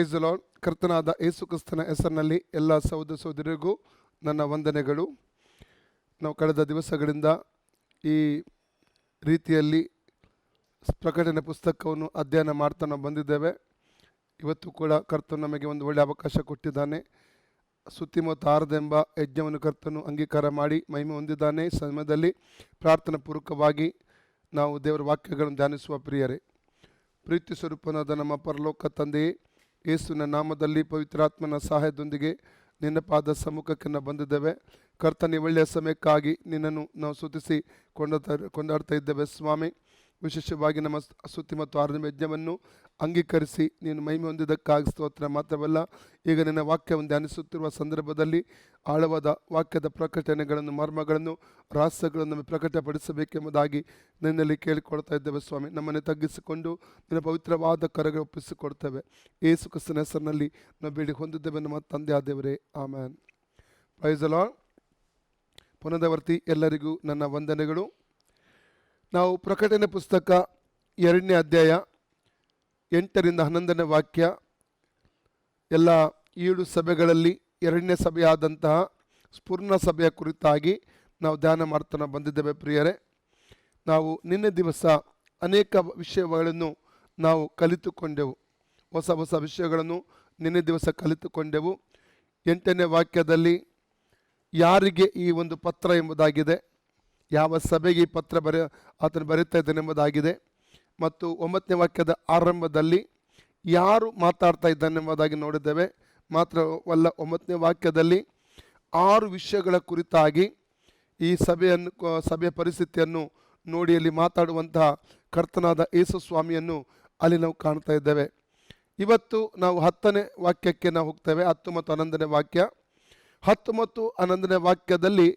Price the lord. ಕರ್ತನಾದ ಯೇಸು ಕ್ರಿಸ್ತನ ಹೆಸರಿನಲ್ಲಿ ಎಲ್ಲ ಸಹೋದರ ಸಹೋದರಿಗೂ ನನ್ನ ವಂದನೆಗಳು. ನಾವು ಕಳೆದ ದಿವಸಗಳಿಂದ ಈ ರೀತಿಯಲ್ಲಿ ಪ್ರಕಟಣೆ ಪುಸ್ತಕವನ್ನು ಅಧ್ಯಯನ ಮಾಡ್ತಾ ನಾವು ಬಂದಿದ್ದೇವೆ. ಇವತ್ತು ಕೂಡ ಕರ್ತನು ನಮಗೆ ಒಂದು ಒಳ್ಳೆಯ ಅವಕಾಶ ಕೊಟ್ಟಿದ್ದಾನೆ. ಸುತ್ತಿ ಮತ್ತು ಆರದೆಂಬ ಯಜ್ಞವನ್ನು ಕರ್ತನು ಅಂಗೀಕಾರ ಮಾಡಿ ಮಹಿಮೆ ಹೊಂದಿದ್ದಾನೆ. ಸಮಯದಲ್ಲಿ ಪ್ರಾರ್ಥನಾ ಪೂರ್ವಕವಾಗಿ ನಾವು ದೇವರ ವಾಕ್ಯಗಳನ್ನು ಧ್ಯಾನಿಸುವ ಪ್ರಿಯರೇ. ಪ್ರೀತಿ ಸ್ವರೂಪನಾದ ನಮ್ಮ ಪರಲೋಕ ತಂದೆಯೇ, ಯೇಸುವಿನ ನಾಮದಲ್ಲಿ ಪವಿತ್ರಾತ್ಮನ ಸಹಾಯದೊಂದಿಗೆ ನಿನ್ನ ಪಾದ ಸಮ್ಮುಖಕ್ಕೆ ನಾವು ಬಂದಿದ್ದೇವೆ. ಕರ್ತನ ಒಳ್ಳೆಯ ಸಮಯಕ್ಕಾಗಿ ನಿನ್ನನ್ನು ನಾವು ಸ್ತುತಿಸಿ ಕೊಂಡಾಡ್ತಾ ಇದ್ದೇವೆ ಸ್ವಾಮಿ. ವಿಶೇಷವಾಗಿ ನಮ್ಮ ಸ್ತುತಿ ಮತ್ತು ಆರಾಧನೆ ಯಜ್ಞವನ್ನು ಅಂಗೀಕರಿಸಿ ನೀನು ಮಹಿಮೆ ಹೊಂದಿದ್ದಕ್ಕಾಗಿ ಸ್ತೋತ್ರ. ಮಾತ್ರವಲ್ಲ, ಈಗ ನಿನ್ನ ವಾಕ್ಯವನ್ನು ಧ್ಯಾನಿಸುತ್ತಿರುವ ಸಂದರ್ಭದಲ್ಲಿ ಆಳವಾದ ವಾಕ್ಯದ ಪ್ರಕಟಣೆಗಳನ್ನು, ಮರ್ಮಗಳನ್ನು, ರಹಸ್ಯಗಳನ್ನು ನಮಗೆ ಪ್ರಕಟಪಡಿಸಬೇಕೆಂಬುದಾಗಿ ನಿನ್ನಲ್ಲಿ ಕೇಳಿಕೊಳ್ತಾ ಇದ್ದೇವೆ ಸ್ವಾಮಿ. ನಮ್ಮನ್ನು ತಗ್ಗಿಸಿಕೊಂಡು ನಿನ್ನ ಪವಿತ್ರವಾದ ಕರೆಗೆ ಒಪ್ಪಿಸಿಕೊಡ್ತೇವೆ. ಯೇಸು ಕ್ರಿಸ್ತನ ಹೆಸರಿನಲ್ಲಿ ನಾವು ಬೇಡಿ ಹೊಂದಿದ್ದೇವೆ ನಮ್ಮ ತಂದೆ ಆದೇವರೇ, ಆಮೆನ್. Praise the Lord. ಪುನರಾವರ್ತಿ ಎಲ್ಲರಿಗೂ ನನ್ನ ವಂದನೆಗಳು. ನಾವು ಪ್ರಕಟಣೆ ಪುಸ್ತಕ 2ನೇ ಅಧ್ಯಾಯ 8ರಿಂದ 11ನೇ ವಾಕ್ಯ, ಎಲ್ಲ 7 ಸಭೆಗಳಲ್ಲಿ 2ನೇ ಸಭೆಯಾದಂತಹ ಸ್ಫುರ್ಣ ಸಭೆಯ ಕುರಿತಾಗಿ ನಾವು ಧ್ಯಾನ ಮಾಡ್ತಾ ಬಂದಿದ್ದೇವೆ ಪ್ರಿಯರೇ. ನಾವು ನಿನ್ನೆ ದಿವಸ ಅನೇಕ ವಿಷಯಗಳನ್ನು ನಾವು ಕಲಿತುಕೊಂಡೆವು. ಹೊಸ ವಿಷಯಗಳನ್ನು ನಿನ್ನೆ ದಿವಸ ಕಲಿತುಕೊಂಡೆವು. 8ನೇ ವಾಕ್ಯದಲ್ಲಿ ಯಾರಿಗೆ ಈ ಒಂದು ಪತ್ರ ಎಂಬುದಾಗಿದೆ, ಯಾವ ಸಭೆಗೆ ಈ ಪತ್ರ ಆತನು ಬರೀತಾ ಇದ್ದಾನೆ ಎಂಬುದಾಗಿದೆ. ಮತ್ತು 9ನೇ ವಾಕ್ಯದ ಆರಂಭದಲ್ಲಿ ಯಾರು ಮಾತಾಡ್ತಾ ಇದ್ದಾನೆ ಎಂಬುದಾಗಿ ನೋಡಿದ್ದೇವೆ. ಮಾತ್ರವಲ್ಲ, 9ನೇ ವಾಕ್ಯದಲ್ಲಿ 6 ವಿಷಯಗಳ ಕುರಿತಾಗಿ ಈ ಸಭೆಯ ಪರಿಸ್ಥಿತಿಯನ್ನು ನೋಡಿ ಅಲ್ಲಿ ಮಾತಾಡುವಂತಹ ಕರ್ತನಾದ ಯೇಸು ಸ್ವಾಮಿಯನ್ನು ಅಲ್ಲಿ ನಾವು ಕಾಣ್ತಾ ಇದ್ದೇವೆ. ಇವತ್ತು ನಾವು 10ನೇ ವಾಕ್ಯಕ್ಕೆ ನಾವು ಹೋಗ್ತೇವೆ. 10 ಮತ್ತು 11ನೇ ವಾಕ್ಯ. 10 ಮತ್ತು 11ನೇ ವಾಕ್ಯದಲ್ಲಿ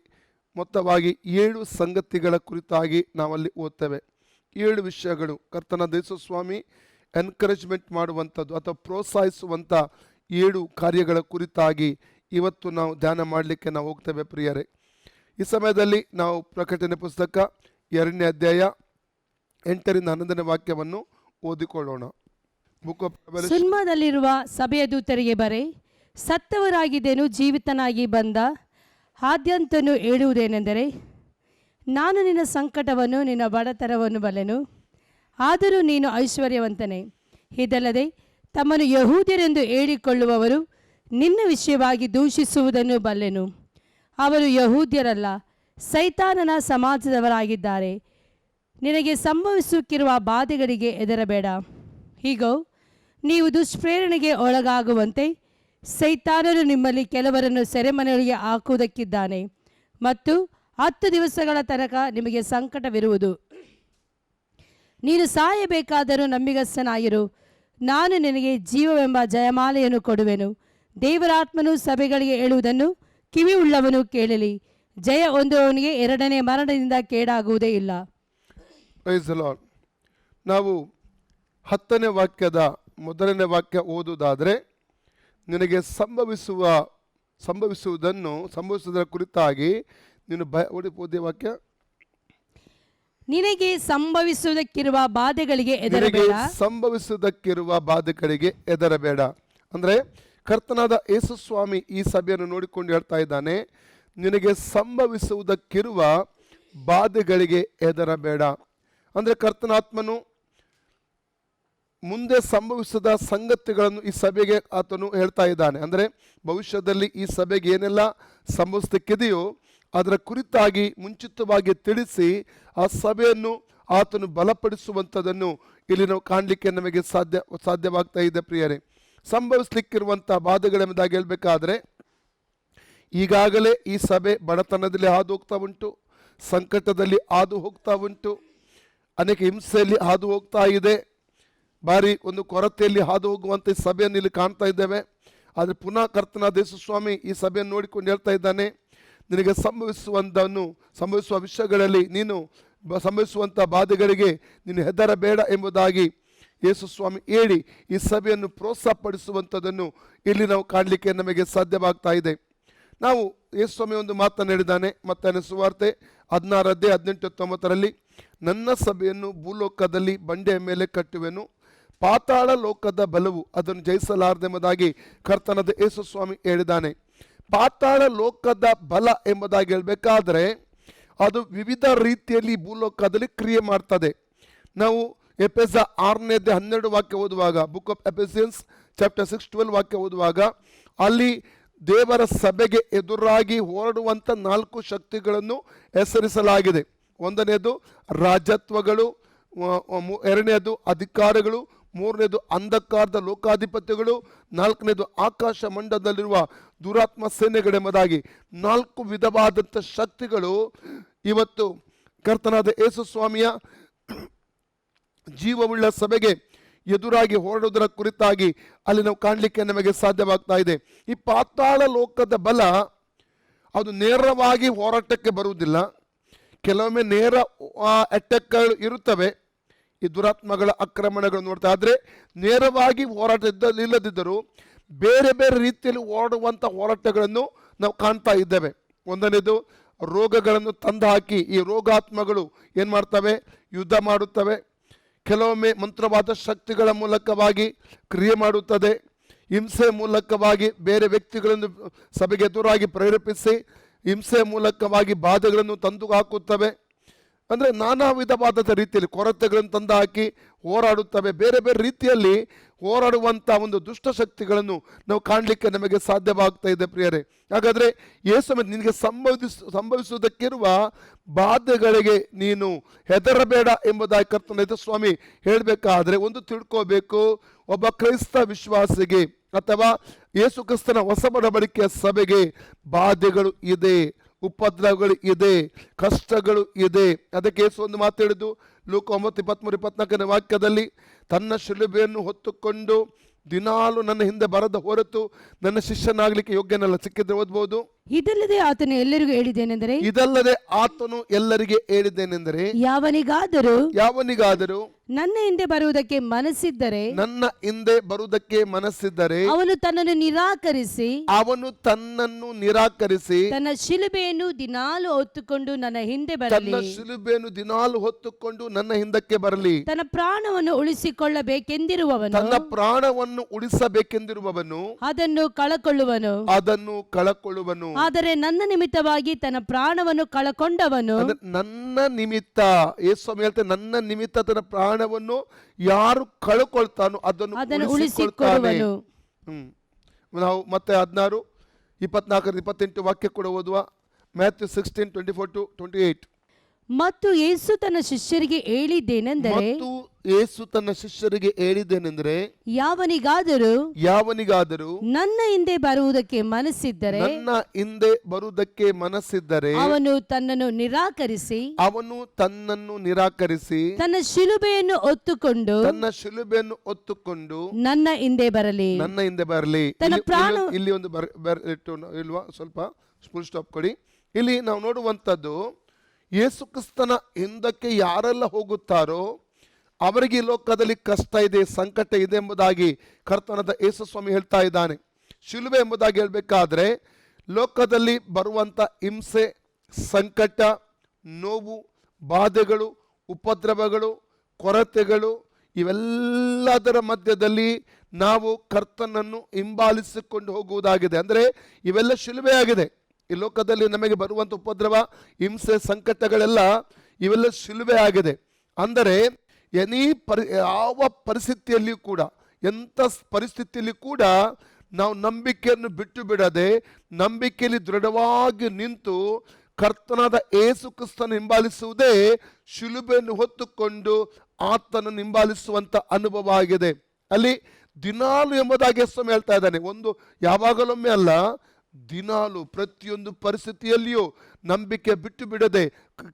ಮೊತ್ತವಾಗಿ 7 ಸಂಗತಿಗಳ ಕುರಿತಾಗಿ ನಾವಲ್ಲಿ ಓದ್ತೇವೆ. 7 ವಿಷಯಗಳು ಕರ್ತನಾದ ಯೇಸು ಸ್ವಾಮಿ ಎನ್ಕರೇಜ್ಮೆಂಟ್ ಮಾಡುವಂಥದ್ದು ಅಥವಾ ಪ್ರೋತ್ಸಾಹಿಸುವಂಥ 7 ಕಾರ್ಯಗಳ ಕುರಿತಾಗಿ ಇವತ್ತು ನಾವು ಧ್ಯಾನ ಮಾಡಲಿಕ್ಕೆ ನಾವು ಹೋಗ್ತೇವೆ ಪ್ರಿಯರೇ. ಈ ಸಮಯದಲ್ಲಿ ನಾವು ಪ್ರಕಟಣೆ ಪುಸ್ತಕ 2ನೇ ಅಧ್ಯಾಯ 8ರಿಂದ 11ನೇ ವಾಕ್ಯವನ್ನು ಓದಿಕೊಳ್ಳೋಣ. ಸುಲ್ಮದಲ್ಲಿರುವ ಸಭೆಯ ದೂತರಿಗೆ ಬರೆ, ಸತ್ತವರಾಗಿದ್ದೇನು ಜೀವಿತನಾಗಿ ಬಂದ ಆದ್ಯಂತನು ಹೇಳುವುದೇನೆಂದರೆ, ನಾನು ನಿನ್ನ ಸಂಕಟವನ್ನು ನಿನ್ನ ಬಡತನವನ್ನು ಬಲ್ಲೆನು, ಆದರೂ ನೀನು ಐಶ್ವರ್ಯವಂತನೇ. ಇದಲ್ಲದೆ ತಮ್ಮನ್ನು ಯಹೂದ್ಯರೆಂದು ಹೇಳಿಕೊಳ್ಳುವವರು ನಿನ್ನ ವಿಷಯವಾಗಿ ದೂಷಿಸುವುದನ್ನು ಬಲ್ಲೆನು. ಅವರು ಯಹೂದ್ಯರಲ್ಲ, ಸೈತಾನನ ಸಮಾಜದವರಾಗಿದ್ದಾರೆ. ನಿನಗೆ ಸಂಭವಿಸುತ್ತಿರುವ ಬಾಧೆಗಳಿಗೆ ಹೆದರಬೇಡ. ಹೀಗೋ ನೀವು ದುಷ್ಪ್ರೇರಣೆಗೆ ಒಳಗಾಗುವಂತೆ ಸೈತಾನನು ನಿಮ್ಮಲ್ಲಿ ಕೆಲವರನ್ನು ಸೆರೆಮನೆಗೆ ಹಾಕುವುದಕ್ಕಿದ್ದಾನೆ ಮತ್ತು 10 ದಿವಸಗಳ ತನಕ ನಿಮಗೆ ಸಂಕಟವಿರುವುದು. ನೀನು ಸಾಯಬೇಕಾದರೂ ನಂಬಿಗಸ್ತನಾಗಿರು, ನಾನು ನಿನಗೆ ಜೀವವೆಂಬ ಜಯಮಾಲೆಯನ್ನು ಕೊಡುವೆನು. ದೇವರಾತ್ಮನು ಸಭೆಗಳಿಗೆ ಹೇಳುವುದನ್ನು ಕಿವಿ ಉಳ್ಳವನು ಕೇಳಲಿ. ಜಯ ಹೊಂದುವವನಿಗೆ 2ನೇ ಮರಣದಿಂದ ಕೇಡಾಗುವುದೇ ಇಲ್ಲ. Praise the Lord. ನಾವು 10ನೇ ವಾಕ್ಯದ ಮೊದಲನೇ ವಾಕ್ಯ ಓದುವುದಾದರೆ, ನಿನಗೆ ಸಂಭವಿಸುವುದರ ಕುರಿತಾಗಿ ನೀನು ಓದಿ ವಾಕ್ಯ. ನಿನಗೆ ಸಂಭವಿಸುವುದಕ್ಕಿರುವ ಬಾಧೆಗಳಿಗೆ ಹೆದರಬೇಡ. ಅಂದರೆ ಕರ್ತನಾದ ಯೇಸು ಸ್ವಾಮಿ ಈ ಸಭೆಯನ್ನು ನೋಡಿಕೊಂಡು ಹೇಳ್ತಾ ಇದ್ದಾನೆ, ನಿನಗೆ ಸಂಭವಿಸುವುದಕ್ಕಿರುವ ಬಾಧೆಗಳಿಗೆ ಹೆದರಬೇಡ. ಅಂದರೆ ಕರ್ತನಾತ್ಮನು ಮುಂದೆ ಸಂಭವಿಸಿದ ಸಂಗತಿಗಳನ್ನು ಈ ಸಭೆಗೆ ಆತನು ಹೇಳ್ತಾ ಇದ್ದಾನೆ. ಅಂದರೆ ಭವಿಷ್ಯದಲ್ಲಿ ಈ ಸಭೆಗೆ ಏನೆಲ್ಲ ಸಂಭವಿಸಲಿಕ್ಕಿದೆಯೋ ಅದರ ಕುರಿತಾಗಿ ಮುಂಚಿತವಾಗಿ ತಿಳಿಸಿ ಆ ಸಭೆಯನ್ನು ಆತನು ಬಲಪಡಿಸುವಂಥದ್ದನ್ನು ಇಲ್ಲಿ ನಾವು ಕಾಣಲಿಕ್ಕೆ ನಮಗೆ ಸಾಧ್ಯವಾಗ್ತಾ ಇದೆ ಪ್ರಿಯರೇ. ಸಂಭವಿಸಲಿಕ್ಕಿರುವಂಥ ಬಾಧೆಗಳೆಂಬುದಾಗಿ ಹೇಳಬೇಕಾದ್ರೆ, ಈಗಾಗಲೇ ಈ ಸಭೆ ಬಡತನದಲ್ಲಿ ಹಾದು ಹೋಗ್ತಾ ಉಂಟು, ಸಂಕಟದಲ್ಲಿ ಹಾದು ಹೋಗ್ತಾ ಉಂಟು, ಅನೇಕ ಹಿಂಸೆಯಲ್ಲಿ ಹಾದು ಹೋಗ್ತಾ ಇದೆ, ಬಾರಿ ಒಂದು ಕೊರತೆಯಲ್ಲಿ ಹಾದು ಹೋಗುವಂಥ ಈ ಸಭೆಯನ್ನು ಇಲ್ಲಿ ಕಾಣ್ತಾ ಇದ್ದೇವೆ. ಆದರೆ ಪುನಃ ಕರ್ತನಾದ ಯೇಸು ಸ್ವಾಮಿ ಈ ಸಭೆಯನ್ನು ನೋಡಿಕೊಂಡು ಹೇಳ್ತಾ ಇದ್ದಾನೆ, ನಿನಗೆ ಸಂಭವಿಸುವ ವಿಷಯಗಳಲ್ಲಿ ನೀನು ಸಂಭವಿಸುವಂಥ ಬಾಧೆಗಳಿಗೆ ನೀನು ಹೆದರಬೇಡ ಎಂಬುದಾಗಿ ಯೇಸು ಸ್ವಾಮಿ ಹೇಳಿ ಈ ಸಭೆಯನ್ನು ಪ್ರೋತ್ಸಾಹಪಡಿಸುವಂಥದ್ದನ್ನು ಇಲ್ಲಿ ನಾವು ಕಾಣಲಿಕ್ಕೆ ನಮಗೆ ಸಾಧ್ಯವಾಗ್ತಾ ಇದೆ. ನಾವು ಯೇಸು ಸ್ವಾಮಿ ಒಂದು ಮಾತನ್ನು ಹೇಳಿದ್ದಾನೆ. ಮತ್ತಾಯನ ಸುವಾರ್ತೆ 16:18-19, ನನ್ನ ಸಭೆಯನ್ನು ಭೂಲೋಕದಲ್ಲಿ ಬಂಡೆಯ ಮೇಲೆ ಕಟ್ಟುವೆನು, ಪಾತಾಳ ಲೋಕದ ಬಲವು ಅದನ್ನು ಜಯಿಸಲಾರದೆಂಬುದಾಗಿ ಕರ್ತನಾದ ಯೇಸು ಸ್ವಾಮಿ ಹೇಳಿದ್ದಾನೆ. ಪಾತಾಳ ಲೋಕದ ಬಲ ಎಂಬುದಾಗಿ ಹೇಳಬೇಕಾದ್ರೆ ಅದು ವಿವಿಧ ರೀತಿಯಲ್ಲಿ ಭೂಲೋಕದಲ್ಲಿ ಕ್ರಿಯೆ ಮಾಡ್ತದೆ. ನಾವು ಎಫೆಸ 6:12 ವಾಕ್ಯ ಓದುವಾಗ, ಬುಕ್ ಆಫ್ ಎಫೆಸಿಯನ್ಸ್ ಚಾಪ್ಟರ್ 6:12 ವಾಕ್ಯ ಓದುವಾಗ, ಅಲ್ಲಿ ದೇವರ ಸಭೆಗೆ ಎದುರಾಗಿ ಹೊರಡುವಂಥ 4 ಶಕ್ತಿಗಳನ್ನು ಹೆಸರಿಸಲಾಗಿದೆ. ಒಂದನೇದು ರಾಜತ್ವಗಳು, ಎರಡನೇದು ಅಧಿಕಾರಗಳು, ಮೂರನೇದು ಅಂಧಕಾರದ ಲೋಕಾಧಿಪತಿಗಳು, ನಾಲ್ಕನೇದು ಆಕಾಶ ಮಂಡಲದಲ್ಲಿರುವ ದುರಾತ್ಮ ಸೇನೆಗಳೆಂಬುದಾಗಿ 4 ವಿಧವಾದಂಥ ಶಕ್ತಿಗಳು ಇವತ್ತು ಕರ್ತನಾದ ಯೇಸು ಸ್ವಾಮಿಯ ಜೀವವುಳ್ಳ ಸಭೆಗೆ ಎದುರಾಗಿ ಹೊರಡುವುದರ ಕುರಿತಾಗಿ ಅಲ್ಲಿ ನಾವು ಕಾಣಲಿಕ್ಕೆ ನಮಗೆ ಸಾಧ್ಯವಾಗ್ತಾ ಇದೆ. ಈ ಪಾತಾಳ ಲೋಕದ ಬಲ ಅದು ನೇರವಾಗಿ ಹೋರಾಟಕ್ಕೆ ಬರುವುದಿಲ್ಲ. ಕೆಲವೊಮ್ಮೆ ನೇರ ಅಟ್ಯಾಕ್ಗಳು ಇರುತ್ತವೆ, ಈ ದುರಾತ್ಮಗಳ ಆಕ್ರಮಣಗಳು ನೋಡ್ತಾ. ಆದರೆ ನೇರವಾಗಿ ಹೋರಾಟ ಇಲ್ಲದಿದ್ದರೂ ಬೇರೆ ಬೇರೆ ರೀತಿಯಲ್ಲಿ ಓಡುವಂಥ ಹೋರಾಟಗಳನ್ನು ನಾವು ಕಾಣ್ತಾ ಇದ್ದೇವೆ. ಒಂದನೇದು ರೋಗಗಳನ್ನು ತಂದು ಹಾಕಿ ಈ ರೋಗಾತ್ಮಗಳು ಏನು ಮಾಡ್ತವೆ, ಯುದ್ಧ ಮಾಡುತ್ತವೆ. ಕೆಲವೊಮ್ಮೆ ಮಂತ್ರವಾದ ಶಕ್ತಿಗಳ ಮೂಲಕವಾಗಿ ಕ್ರಿಯೆ ಮಾಡುತ್ತದೆ. ಹಿಂಸೆ ಮೂಲಕವಾಗಿ ಬೇರೆ ವ್ಯಕ್ತಿಗಳನ್ನು ಸಭೆಗೆ ಎದುರಾಗಿ ಪ್ರೇರೇಪಿಸಿ ಹಿಂಸೆ ಮೂಲಕವಾಗಿ ಬಾಧೆಗಳನ್ನು ತಂದು ಹಾಕುತ್ತವೆ. ಅಂದರೆ ನಾನಾ ವಿಧವಾದ ರೀತಿಯಲ್ಲಿ ಕೊರತೆಗಳನ್ನು ತಂದು ಹಾಕಿ ಹೋರಾಡುತ್ತವೆ. ಬೇರೆ ಬೇರೆ ರೀತಿಯಲ್ಲಿ ಹೋರಾಡುವಂಥ ಒಂದು ದುಷ್ಟಶಕ್ತಿಗಳನ್ನು ನಾವು ಕಾಣಲಿಕ್ಕೆ ನಮಗೆ ಸಾಧ್ಯವಾಗ್ತಾ ಇದೆ ಪ್ರಿಯರೇ. ಹಾಗಾದರೆ ಯೇಸು ನಿನಗೆ ಸಂಭವಿಸುವುದಕ್ಕಿರುವ ಬಾಧೆಗಳಿಗೆ ನೀನು ಹೆದರಬೇಡ ಎಂಬುದಾಗಿ ಕರ್ತನಾದ ಸ್ವಾಮಿ ಹೇಳಬೇಕಾದ್ರೆ ಒಂದು ತಿಳ್ಕೋಬೇಕು, ಒಬ್ಬ ಕ್ರೈಸ್ತ ವಿಶ್ವಾಸಿಗೆ ಅಥವಾ ಯೇಸು ಕ್ರಿಸ್ತನ ಹೊಸ ಒಡಂಬಡಿಕೆಯ ಸಭೆಗೆ ಬಾಧೆಗಳು ಇದೆ, ಉಪದ್ರವಗಳು ಇದೆ, ಕಷ್ಟಗಳು ಇದೆ. ಅದಕ್ಕೆ ಯೇಸು ಒಂದು ಮಾತು ಹೇಳಿದ್ದು ಲೂಕ 9:23-24 ವಾಕ್ಯದಲ್ಲಿ, ತನ್ನ ಶಿಲುಬೆಯನ್ನು ಹೊತ್ತುಕೊಂಡು ದಿನಾಲು ನನ್ನ ಹಿಂದೆ ಬರದ ಹೊರತು ನನ್ನ ಶಿಷ್ಯನಾಗಲಿಕ್ಕೆ ಯೋಗ್ಯನಲ್ಲ. ಸಿಕ್ಕಿದ್ರೆ ಓದ್ಬೋದು. ಇದಲ್ಲದೆ ಆತನು ಎಲ್ಲರಿಗೂ ಹೇಳಿದ್ದೇನೆಂದರೆ, ಇದಲ್ಲದೆ ಆತನು ಎಲ್ಲರಿಗೆ ಹೇಳಿದ್ದೇನೆಂದರೆ, ಯಾವನಿಗಾದರೂ ನನ್ನ ಹಿಂದೆ ಬರುವುದಕ್ಕೆ ಮನಸ್ಸಿದ್ದರೆ ಅವನು ತನ್ನನ್ನು ನಿರಾಕರಿಸಿ ತನ್ನ ಶಿಲುಬೆಯನ್ನು ದಿನಾಲು ಹೊತ್ತುಕೊಂಡು ನನ್ನ ಹಿಂದೆ ಹಿಂದಕ್ಕೆ ಬರಲಿ. ತನ್ನ ಪ್ರಾಣವನ್ನು ಉಳಿಸಬೇಕೆಂದಿರುವವನು ಅದನ್ನು ಕಳಕೊಳ್ಳುವನು. ಆದರೆ ನನ್ನ ನಿಮಿತ್ತವಾಗಿ ತನ್ನ ಪ್ರಾಣವನ್ನು ಕಳಕೊಂಡವನು, ನನ್ನ ನಿಮಿತ್ತ ಯೇಸು ಹೇಳ್ತಾರೆ, ನನ್ನ ನಿಮಿತ್ತ ತನ್ನ ಪ್ರಾಣವನ್ನು ಯಾರು ಕಳಕೊಳ್ತಾನೋ ಅದನ್ನು ಉಳಿಸಿಕೊಳ್ಳುವನು. ನಾವು ಮತ್ತೆ 16:24-28 ವಾಕ್ಯ ಕೂಡ ಓದುವ. ಮ್ಯಾಥ್ಯೂ 16:24-28. ಮತ್ತು ಯೇಸು ತನ್ನ ಶಿಷ್ಯರಿಗೆ ಹೇಳಿದ್ದೇನೆಂದರೆ, ಯಾವನಿಗಾದರೂ ನನ್ನ ಹಿಂದೆ ಬರುವುದಕ್ಕೆ ಮನಸ್ಸಿದ್ದರೆ ಅವನು ತನ್ನನ್ನು ನಿರಾಕರಿಸಿ ತನ್ನ ಶಿಲುಬೆಯನ್ನು ಹೊತ್ತುಕೊಂಡು ನನ್ನ ಹಿಂದೆ ಬರಲಿ. ತನ್ನ ಪ್ರಾಣ ಇಲ್ಲಿ ಒಂದು ಇಲ್ವಾ, ಸ್ವಲ್ಪ ಫುಲ್ ಸ್ಟಾಪ್ ಕೊಡಿ. ಇಲ್ಲಿ ನಾವು ನೋಡುವಂಥದ್ದು, ಯೇಸು ಕ್ರಿಸ್ತನ ಹಿಂದಕ್ಕೆ ಯಾರೆಲ್ಲ ಹೋಗುತ್ತಾರೋ ಅವರಿಗೆ ಈ ಲೋಕದಲ್ಲಿ ಕಷ್ಟ ಇದೆ, ಸಂಕಟ ಇದೆ ಎಂಬುದಾಗಿ ಕರ್ತನಾದ ಯೇಸು ಸ್ವಾಮಿ ಹೇಳ್ತಾ ಇದ್ದಾನೆ. ಶಿಲುಬೆ ಎಂಬುದಾಗಿ ಹೇಳಬೇಕಾದ್ರೆ ಲೋಕದಲ್ಲಿ ಬರುವಂಥ ಹಿಂಸೆ, ಸಂಕಟ, ನೋವು, ಬಾಧೆಗಳು, ಉಪದ್ರವಗಳು, ಕೊರತೆಗಳು ಇವೆಲ್ಲದರ ಮಧ್ಯದಲ್ಲಿ ನಾವು ಕರ್ತನನ್ನು ಹಿಂಬಾಲಿಸಿಕೊಂಡು ಹೋಗುವುದಾಗಿದೆ. ಅಂದರೆ ಇವೆಲ್ಲ ಶಿಲುಬೆ ಆಗಿದೆ. ಈ ಲೋಕದಲ್ಲಿ ನಮಗೆ ಬರುವಂಥ ಉಪದ್ರವ, ಹಿಂಸೆ, ಸಂಕಟಗಳೆಲ್ಲ ಇವೆಲ್ಲ ಶಿಲುಬೆ ಆಗಿದೆ. ಅಂದರೆ ಯಾವ ಪರಿಸ್ಥಿತಿಯಲ್ಲಿಯೂ ಕೂಡ, ಎಂಥ ಪರಿಸ್ಥಿತಿಯಲ್ಲಿ ಕೂಡ ನಾವು ನಂಬಿಕೆಯನ್ನು ಬಿಟ್ಟು ಬಿಡದೆ ನಂಬಿಕೆಯಲ್ಲಿ ದೃಢವಾಗಿ ನಿಂತು ಕರ್ತನಾದ ಯೇಸು ಕ್ರಿಸ್ತನ ಹಿಂಬಾಲಿಸುವುದೇ ಶಿಲುಬೆಯನ್ನು ಹೊತ್ತುಕೊಂಡು ಆತನನ್ನು ಹಿಂಬಾಲಿಸುವಂಥ ಅನುಭವ ಆಗಿದೆ. ಅಲ್ಲಿ ದಿನಾಲು ಎಂಬುದಾಗಿ ಸ್ವಾಮಿ ಹೇಳ್ತಾ ಇದ್ದಾನೆ. ಒಂದು ಯಾವಾಗಲೊಮ್ಮೆ ಅಲ್ಲ, ದಿನಾಲು ಪ್ರತಿಯೊಂದು ಪರಿಸ್ಥಿತಿಯಲ್ಲಿಯೂ ನಂಬಿಕೆ ಬಿಟ್ಟು ಬಿಡದೆ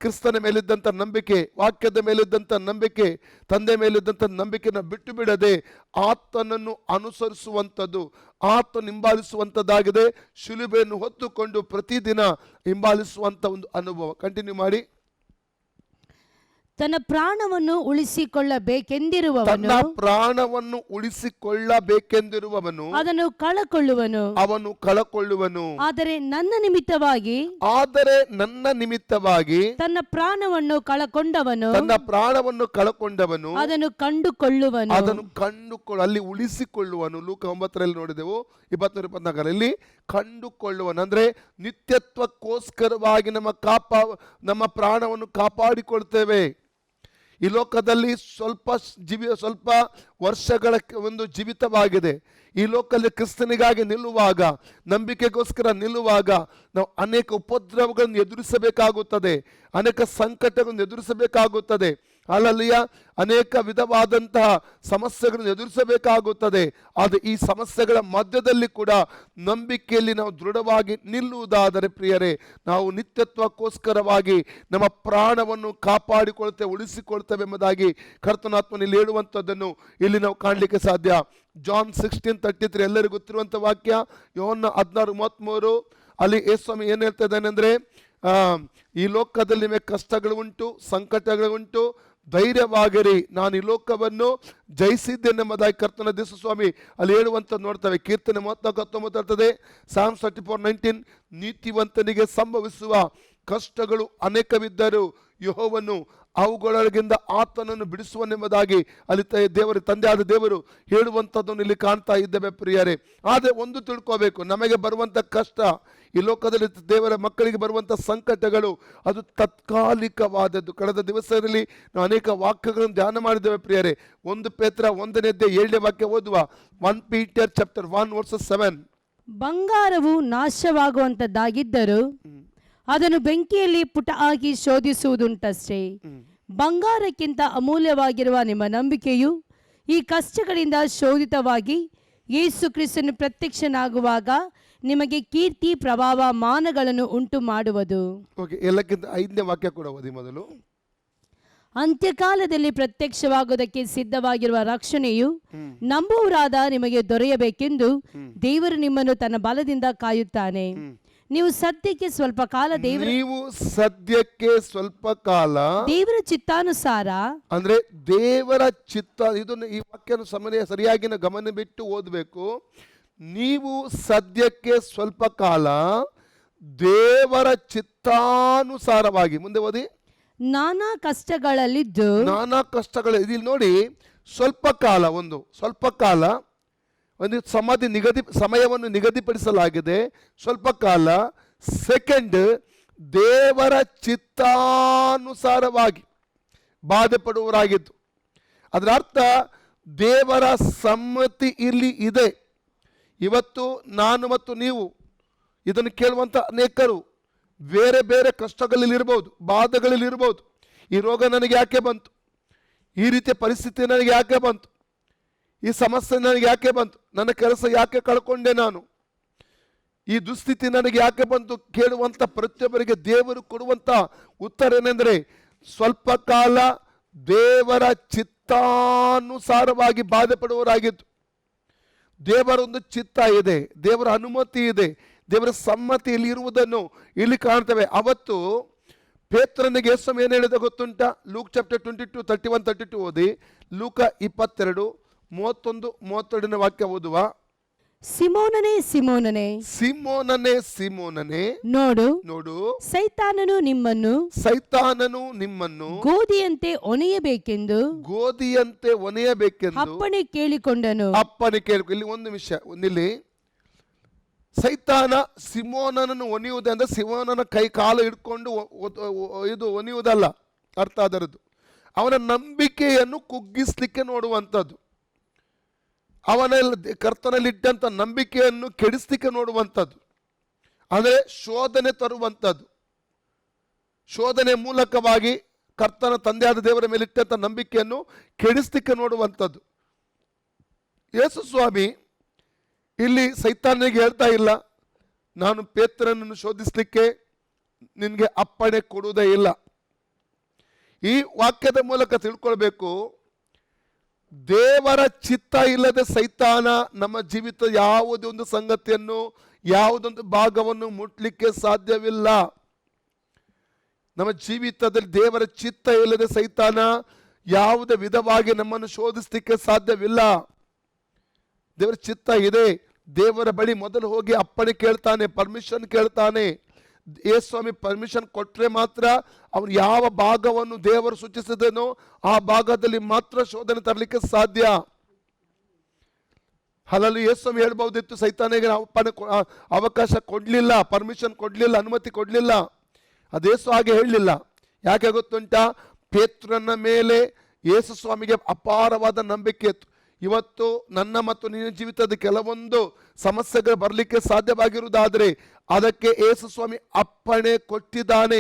ಕ್ರಿಸ್ತನ ಮೇಲಿದ್ದಂಥ ನಂಬಿಕೆ, ವಾಕ್ಯದ ಮೇಲಿದ್ದಂಥ ನಂಬಿಕೆ, ತಂದೆ ಮೇಲಿದ್ದಂಥ ನಂಬಿಕೆನ ಬಿಟ್ಟು ಬಿಡದೆ ಆತನನ್ನು ಅನುಸರಿಸುವಂಥದ್ದು, ಆತನ ಹಿಂಬಾಲಿಸುವಂಥದ್ದಾಗಿದೆ. ಶಿಲುಬೆಯನ್ನು ಹೊತ್ತುಕೊಂಡು ಪ್ರತಿದಿನ ಹಿಂಬಾಲಿಸುವಂಥ ಒಂದು ಅನುಭವ. ಕಂಟಿನ್ಯೂ ಮಾಡಿ. ತನ್ನ ಪ್ರಾಣವನ್ನು ಉಳಿಸಿಕೊಳ್ಳಬೇಕೆಂದಿರುವವನು ತನ್ನ ಪ್ರಾಣವನ್ನು ಉಳಿಸಿಕೊಳ್ಳಬೇಕೆಂದಿರುವವನು ಅದನ್ನು ಕಳಕೊಳ್ಳುವನು. ಅವನು ಕಳಕೊಳ್ಳುವನು. ಆದರೆ ನನ್ನ ನಿಮಿತ್ತವಾಗಿ ತನ್ನ ಪ್ರಾಣವನ್ನು ಕಳಕೊಂಡವನು ಅದನ್ನು ಕಂಡುಕೊಳ್ಳುವನು. ಅಲ್ಲಿ ಉಳಿಸಿಕೊಳ್ಳುವನು. ಲೂಕ 9 ನೋಡಿದೆವು, 23-24 ಕಂಡುಕೊಳ್ಳುವನು ಅಂದ್ರೆ ನಿತ್ಯತ್ವಕ್ಕೋಸ್ಕರವಾಗಿ ನಮ್ಮ ಪ್ರಾಣವನ್ನು ಕಾಪಾಡಿಕೊಳ್ತೇವೆ. ಈ ಲೋಕದಲ್ಲಿ ಸ್ವಲ್ಪ ವರ್ಷಗಳ ಒಂದು ಜೀವಿತವಾಗಿದೆ. ಈ ಲೋಕದಲ್ಲಿ ಕ್ರಿಸ್ತನಿಗಾಗಿ ನಿಲ್ಲುವಾಗ, ನಂಬಿಕೆಗೋಸ್ಕರ ನಿಲ್ಲುವಾಗ ನಾವು ಅನೇಕ ಉಪದ್ರವಗಳನ್ನು ಎದುರಿಸಬೇಕಾಗುತ್ತದೆ, ಅನೇಕ ಸಂಕಟಗಳನ್ನು ಎದುರಿಸಬೇಕಾಗುತ್ತದೆ. ಅಲ್ಲಲ್ಲಿಯ ಅನೇಕ ವಿಧವಾದಂತಹ ಸಮಸ್ಯೆಗಳನ್ನು ಎದುರಿಸಬೇಕಾಗುತ್ತದೆ. ಆದರೆ ಈ ಸಮಸ್ಯೆಗಳ ಮಧ್ಯದಲ್ಲಿ ಕೂಡ ನಂಬಿಕೆಯಲ್ಲಿ ನಾವು ದೃಢವಾಗಿ ನಿಲ್ಲುವುದಾದರೆ ಪ್ರಿಯರೇ, ನಾವು ನಿತ್ಯತ್ವಕ್ಕೋಸ್ಕರವಾಗಿ ನಮ್ಮ ಪ್ರಾಣವನ್ನು ಕಾಪಾಡಿಕೊಳ್ತೇವೆ, ಉಳಿಸಿಕೊಳ್ತೇವೆ ಎಂಬುದಾಗಿ ಕರ್ತನಾತ್ಮನಲ್ಲಿ ಇಲ್ಲಿ ಹೇಳುವಂಥದ್ದನ್ನು ಇಲ್ಲಿ ನಾವು ಕಾಣಲಿಕ್ಕೆ ಸಾಧ್ಯ. ಜಾನ್ 16:33 ಎಲ್ಲರಿಗೂ ಗೊತ್ತಿರುವಂಥ ವಾಕ್ಯ. ಯೋಹನ್ನ 16:33 ಅಲ್ಲಿ ಯೇಸುಸ್ವಾಮಿ ಏನು ಹೇಳ್ತಾ ಇದ್ದಾನೆ ಅಂದರೆ, ಈ ಲೋಕದಲ್ಲಿ ನಿಮಗೆ ಕಷ್ಟಗಳು ಉಂಟು, ಸಂಕಟಗಳು ಉಂಟು, ಧೈರ್ಯವಾಗಿರಿ, ನಾನು ಈ ಲೋಕವನ್ನು ಜಯಿಸಿದ್ದೇನೆಂಬುದಾಗಿ ಕರ್ತನ ಯೇಸುಸ್ವಾಮಿ ಅಲ್ಲಿ ಹೇಳುವಂಥದ್ದು ನೋಡ್ತೇವೆ. ಕೀರ್ತನೆ 34:19 ಹೇಳ್ತದೆ, Psalm 34:19 ನೀತಿವಂತನಿಗೆ ಸಂಭವಿಸುವ ಕಷ್ಟಗಳು ಅನೇಕವಿದ್ದರೂ ಯೆಹೋವನು ಅವುಗಳೊಳಗಿಂದ ಆತನನ್ನು ಬಿಡಿಸುವನೆಂಬುದಾಗಿ ಅಲ್ಲಿ ತಂದೆಯಾದ ದೇವರು ಹೇಳುವಂಥದ್ದನ್ನು ಇಲ್ಲಿ ಕಾಣ್ತಾ ಇದ್ದೇವೆ ಪ್ರಿಯರೇ. ಆದರೆ ಒಂದು ತಿಳ್ಕೋಬೇಕು, ನಮಗೆ ಬರುವಂಥ ಕಷ್ಟ, ಈ ಲೋಕದಲ್ಲಿ ದೇವರ ಮಕ್ಕಳಿಗೆ ಬರುವಂಥ ಸಂಕಟಗಳು ಅದು ತಾತ್ಕಾಲಿಕವಾದದ್ದು. ಕಳೆದ ದಿವಸದಲ್ಲಿ ನಾವು ಅನೇಕ ವಾಕ್ಯಗಳನ್ನು ಧ್ಯಾನ ಮಾಡಿದ್ದೇವೆ ಪ್ರಿಯರೇ. 1 ಪೇತ್ರ 1:7 ವಾಕ್ಯ ಓದುವ. 1 Peter chapter 1:7. ಬಂಗಾರವು ನಾಶವಾಗುವಂತದ್ದಾಗಿದ್ದರೂ ಅದನ್ನು ಬೆಂಕಿಯಲ್ಲಿ ಪುಟ ಹಾಕಿ ಶೋಧಿಸುವುದುಂಟಷ್ಟೇ. ಬಂಗಾರಕ್ಕಿಂತ ಅಮೂಲ್ಯವಾಗಿರುವ ನಿಮ್ಮ ನಂಬಿಕೆಯು ಈ ಕಷ್ಟಗಳಿಂದ ಶೋಧಿತವಾಗಿ ಯೇಸು ಕ್ರಿಸ್ತನು ಪ್ರತ್ಯಕ್ಷನಾಗುವಾಗ ನಿಮಗೆ ಕೀರ್ತಿ, ಪ್ರಭಾವ, ಮಾನಗಳನ್ನು ಉಂಟು ಮಾಡುವುದು. ಎಲ್ಲಕ್ಕಿಂತ 5ನೇ ವಾಕ್ಯ ಕೂಡ ಓದಿ ಮೊದಲು. ಅಂತ್ಯಕಾಲದಲ್ಲಿ ಪ್ರತ್ಯಕ್ಷವಾಗುವುದಕ್ಕೆ ಸಿದ್ಧವಾಗಿರುವ ರಕ್ಷಣೆಯು ನಂಬುವರಾದ ನಿಮಗೆ ದೊರೆಯಬೇಕೆಂದು ದೇವರು ನಿಮ್ಮನ್ನು ತನ್ನ ಬಲದಿಂದ ಕಾಯುತ್ತಾನೆ. ನೀವು ಸದ್ಯಕ್ಕೆ ಸ್ವಲ್ಪ ಕಾಲ ದೇವರ ಚಿತ್ತಾನುಸಾರ ಅಂದ್ರೆ ದೇವರ ಚಿತ್ತ, ಇದನ್ನು ಈ ವಾಕ್ಯನ ಸರಿಯಾಗಿ ಗಮನ ಬಿಟ್ಟು ಓದಬೇಕು. ನೀವು ಸದ್ಯಕ್ಕೆ ಸ್ವಲ್ಪ ಕಾಲ ದೇವರ ಚಿತ್ತಾನುಸಾರವಾಗಿ, ಮುಂದೆ ಓದಿ, ನಾನಾ ಕಷ್ಟಗಳಲ್ಲಿದ್ದು ಇಲ್ಲಿ ನೋಡಿ, ಸ್ವಲ್ಪ ಕಾಲ ಒಂದು ಸಮಯವನ್ನು ನಿಗದಿಪಡಿಸಲಾಗಿದೆ. ಸ್ವಲ್ಪ ಕಾಲ. ಸೆಕೆಂಡ್, ದೇವರ ಚಿತ್ತಾನುಸಾರವಾಗಿ ಬಾಧೆ ಪಡುವವರಾಗಿದ್ದು. ಅದರ ಅರ್ಥ ದೇವರ ಸಮ್ಮತಿ ಇಲ್ಲಿ ಇದೆ. ಇವತ್ತು ನಾನು ಮತ್ತು ನೀವು ಇದನ್ನು ಕೇಳುವಂಥ ಅನೇಕರು ಬೇರೆ ಬೇರೆ ಕಷ್ಟಗಳಲ್ಲಿರ್ಬೋದು, ಬಾಧೆಗಳಲ್ಲಿರ್ಬೋದು. ಈ ರೋಗ ನನಗೆ ಯಾಕೆ ಬಂತು, ಈ ರೀತಿಯ ಪರಿಸ್ಥಿತಿ ನನಗೆ ಯಾಕೆ ಬಂತು, ಈ ಸಮಸ್ಯೆ ನನಗೆ ಯಾಕೆ ಬಂತು, ನನ್ನ ಕೆಲಸ ಯಾಕೆ ಕಳ್ಕೊಂಡೆ ನಾನು, ಈ ದುಸ್ಥಿತಿ ನನಗೆ ಯಾಕೆ ಬಂತು ಕೇಳುವಂಥ ಪ್ರತಿಯೊಬ್ಬರಿಗೆ ದೇವರು ಕೊಡುವಂಥ ಉತ್ತರ ಏನೆಂದರೆ, ಸ್ವಲ್ಪ ಕಾಲ ದೇವರ ಚಿತ್ತಾನುಸಾರವಾಗಿ ಬಾಧೆ ಪಡುವವರಾಗಿತ್ತು. ದೇವರೊಂದು ಚಿತ್ತ ಇದೆ, ದೇವರ ಅನುಮತಿ ಇದೆ, ದೇವರ ಸಮ್ಮತಿಯಲ್ಲಿ ಇರುವುದನ್ನು ಇಲ್ಲಿ ಕಾಣ್ತೇವೆ. ಅವತ್ತು ಪೇತ್ರನಿಗೆ ಯೇಸು ಏನು ಹೇಳಿದ ಗೊತ್ತುಂಟ? ಲೂಕ್ ಚಾಪ್ಟರ್ 22 31-32 ಓದಿ. ಲೂಕ 22:31-32 ವಾಕ್ಯ ಓದುವ. ಸಿಮೋನನೇ ನೋಡು, ಸೈತಾನನು ನಿಮ್ಮನ್ನು ಗೋಧಿಯಂತೆ ಒನೆಯಬೇಕೆಂದು ಅಪ್ಪಣೆ ಕೇಳಿಕೊಂಡನು. ಇಲ್ಲಿ ಒಂದು ವಿಷಯ, ಇಲ್ಲಿ ಸೈತಾನ ಸಿಮೋನನನ್ನು ಒನೆಯುವುದಂದ್ರೆ ಸಿಮೋನನ ಕೈ ಕಾಲು ಹಿಡ್ಕೊಂಡು ಇದು ಒನೆಯುವುದಲ್ಲ ಅರ್ಥ. ಅದರದ್ದು ಅವನ ನಂಬಿಕೆಯನ್ನು ಕುಗ್ಗಿಸ್ಲಿಕ್ಕೆ ನೋಡುವಂಥದ್ದು, ಅವನ ಕರ್ತನಲ್ಲಿಟ್ಟಂಥ ನಂಬಿಕೆಯನ್ನು ಕೆಡಿಸ್ಲಿಕ್ಕೆ ನೋಡುವಂಥದ್ದು, ಅಂದರೆ ಶೋಧನೆ ತರುವಂಥದ್ದು. ಶೋಧನೆ ಮೂಲಕವಾಗಿ ಕರ್ತನ ತಂದೆಯಾದ ದೇವರ ಮೇಲಿಟ್ಟಂಥ ನಂಬಿಕೆಯನ್ನು ಕೆಡಿಸ್ಲಿಕ್ಕೆ ನೋಡುವಂಥದ್ದು. ಯೇಸು ಸ್ವಾಮಿ ಇಲ್ಲಿ ಸೈತಾನಿಗೆ ಹೇಳ್ತಾ ಇಲ್ಲ, ನಾನು ಪೇತ್ರನನ್ನು ಶೋಧಿಸಲಿಕ್ಕೆ ನಿನಗೆ ಅಪ್ಪಣೆ ಕೊಡುವುದೇ ಇಲ್ಲ. ಈ ವಾಕ್ಯದ ಮೂಲಕ ತಿಳ್ಕೊಳ್ಬೇಕು, ದೇವರ ಚಿತ್ತ ಇಲ್ಲದೆ ಸೈತಾನ ನಮ್ಮ ಜೀವಿತ ಯಾವುದೇ ಒಂದು ಸಂಗತಿಯನ್ನು, ಯಾವುದೊಂದು ಭಾಗವನ್ನು ಮುಟ್ಲಿಕ್ಕೆ ಸಾಧ್ಯವಿಲ್ಲ. ನಮ್ಮ ಜೀವಿತದಲ್ಲಿ ದೇವರ ಚಿತ್ತ ಇಲ್ಲದೆ ಸೈತಾನ ಯಾವುದೇ ವಿಧವಾಗಿ ನಮ್ಮನ್ನು ಶೋಧಿಸಲಿಕ್ಕೆ ಸಾಧ್ಯವಿಲ್ಲ. ದೇವರ ಚಿತ್ತ ಇದೆ. ದೇವರ ಬಳಿ ಮೊದಲು ಹೋಗಿ ಅಪ್ಪಣೆ ಕೇಳ್ತಾನೆ, ಪರ್ಮಿಷನ್ ಕೇಳ್ತಾನೆ. ಯೇಸುಸ್ವಾಮಿ ಪರ್ಮಿಷನ್ ಕೊಟ್ಟರೆ ಮಾತ್ರ ಅವನು ಯಾವ ಭಾಗವನ್ನು ದೇವರು ಸೂಚಿಸಿದನೋ ಆ ಭಾಗದಲ್ಲಿ ಮಾತ್ರ ಶೋಧನೆ ತರಲಿಕ್ಕೆ ಸಾಧ್ಯ. ಅಲ್ಲಲ್ಲಿ ಯೇಸುಸ್ವಾಮಿ ಹೇಳ್ಬಹುದಿತ್ತು, ಸೈತಾನಿಗೆ ಅಪ್ಪಣೆ ಅವಕಾಶ ಕೊಡಲಿಲ್ಲ, ಪರ್ಮಿಷನ್ ಕೊಡಲಿಲ್ಲ, ಅನುಮತಿ ಕೊಡಲಿಲ್ಲ. ಅದೇಸು ಹಾಗೆ ಹೇಳಲಿಲ್ಲ. ಯಾಕೆ ಗೊತ್ತುಂಟಾ? ಪೇತ್ರನ ಮೇಲೆ ಯೇಸುಸ್ವಾಮಿಗೆ ಅಪಾರವಾದ ನಂಬಿಕೆ ಇತ್ತು. ಇವತ್ತು ನನ್ನ ಮತ್ತು ನಿನ್ನ ಜೀವಿತದ ಕೆಲವೊಂದು ಸಮಸ್ಯೆಗಳು ಬರಲಿಕ್ಕೆ ಸಾಧ್ಯವಾಗಿರುವುದಾದರೆ ಅದಕ್ಕೆ ಯೇಸುಸ್ವಾಮಿ ಅಪ್ಪಣೆ ಕೊಟ್ಟಿದ್ದಾನೆ.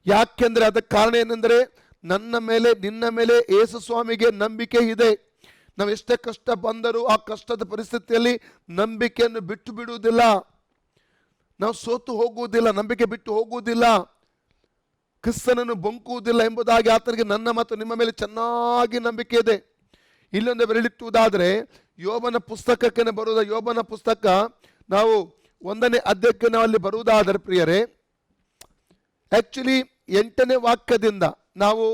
ಯಾಕೆಂದ್ರೆ ಅದಕ್ಕೆ ಕಾರಣ ಏನೆಂದರೆ ನನ್ನ ಮೇಲೆ ನಿನ್ನ ಮೇಲೆ ಯೇಸುಸ್ವಾಮಿಗೆ ನಂಬಿಕೆ ಇದೆ. ನಾವು ಎಷ್ಟೇ ಕಷ್ಟ ಬಂದರೂ ಆ ಕಷ್ಟದ ಪರಿಸ್ಥಿತಿಯಲ್ಲಿ ನಂಬಿಕೆಯನ್ನು ಬಿಟ್ಟು ಬಿಡುವುದಿಲ್ಲ. ನಾವು ಸೋತು ಹೋಗುವುದಿಲ್ಲ, ನಂಬಿಕೆ ಬಿಟ್ಟು ಹೋಗುವುದಿಲ್ಲ, ಕ್ರಿಸ್ತನನ್ನು ಬೊಂಕುವುದಿಲ್ಲ ಎಂಬುದಾಗಿ ಆತನಿಗೆ ನನ್ನ ಮತ್ತು ನಿಮ್ಮ ಮೇಲೆ ಚೆನ್ನಾಗಿ ನಂಬಿಕೆ ಇದೆ. ಇಲ್ಲೊಂದು ಬೆರಳಿಟ್ಟುವುದಾದರೆ ಯೋಬನ ಪುಸ್ತಕಕ್ಕೆ ಬರುವುದ, ಯೋಬನ ಪುಸ್ತಕ ನಾವು 1ನೇ ಅಧ್ಯಾಯಕ್ಕೆ ನಾವು ಅಲ್ಲಿ ಬರುವುದಾದರೆ ಪ್ರಿಯರೇ, ಆಕ್ಚುಲಿ 8ನೇ ವಾಕ್ಯದಿಂದ ನಾವು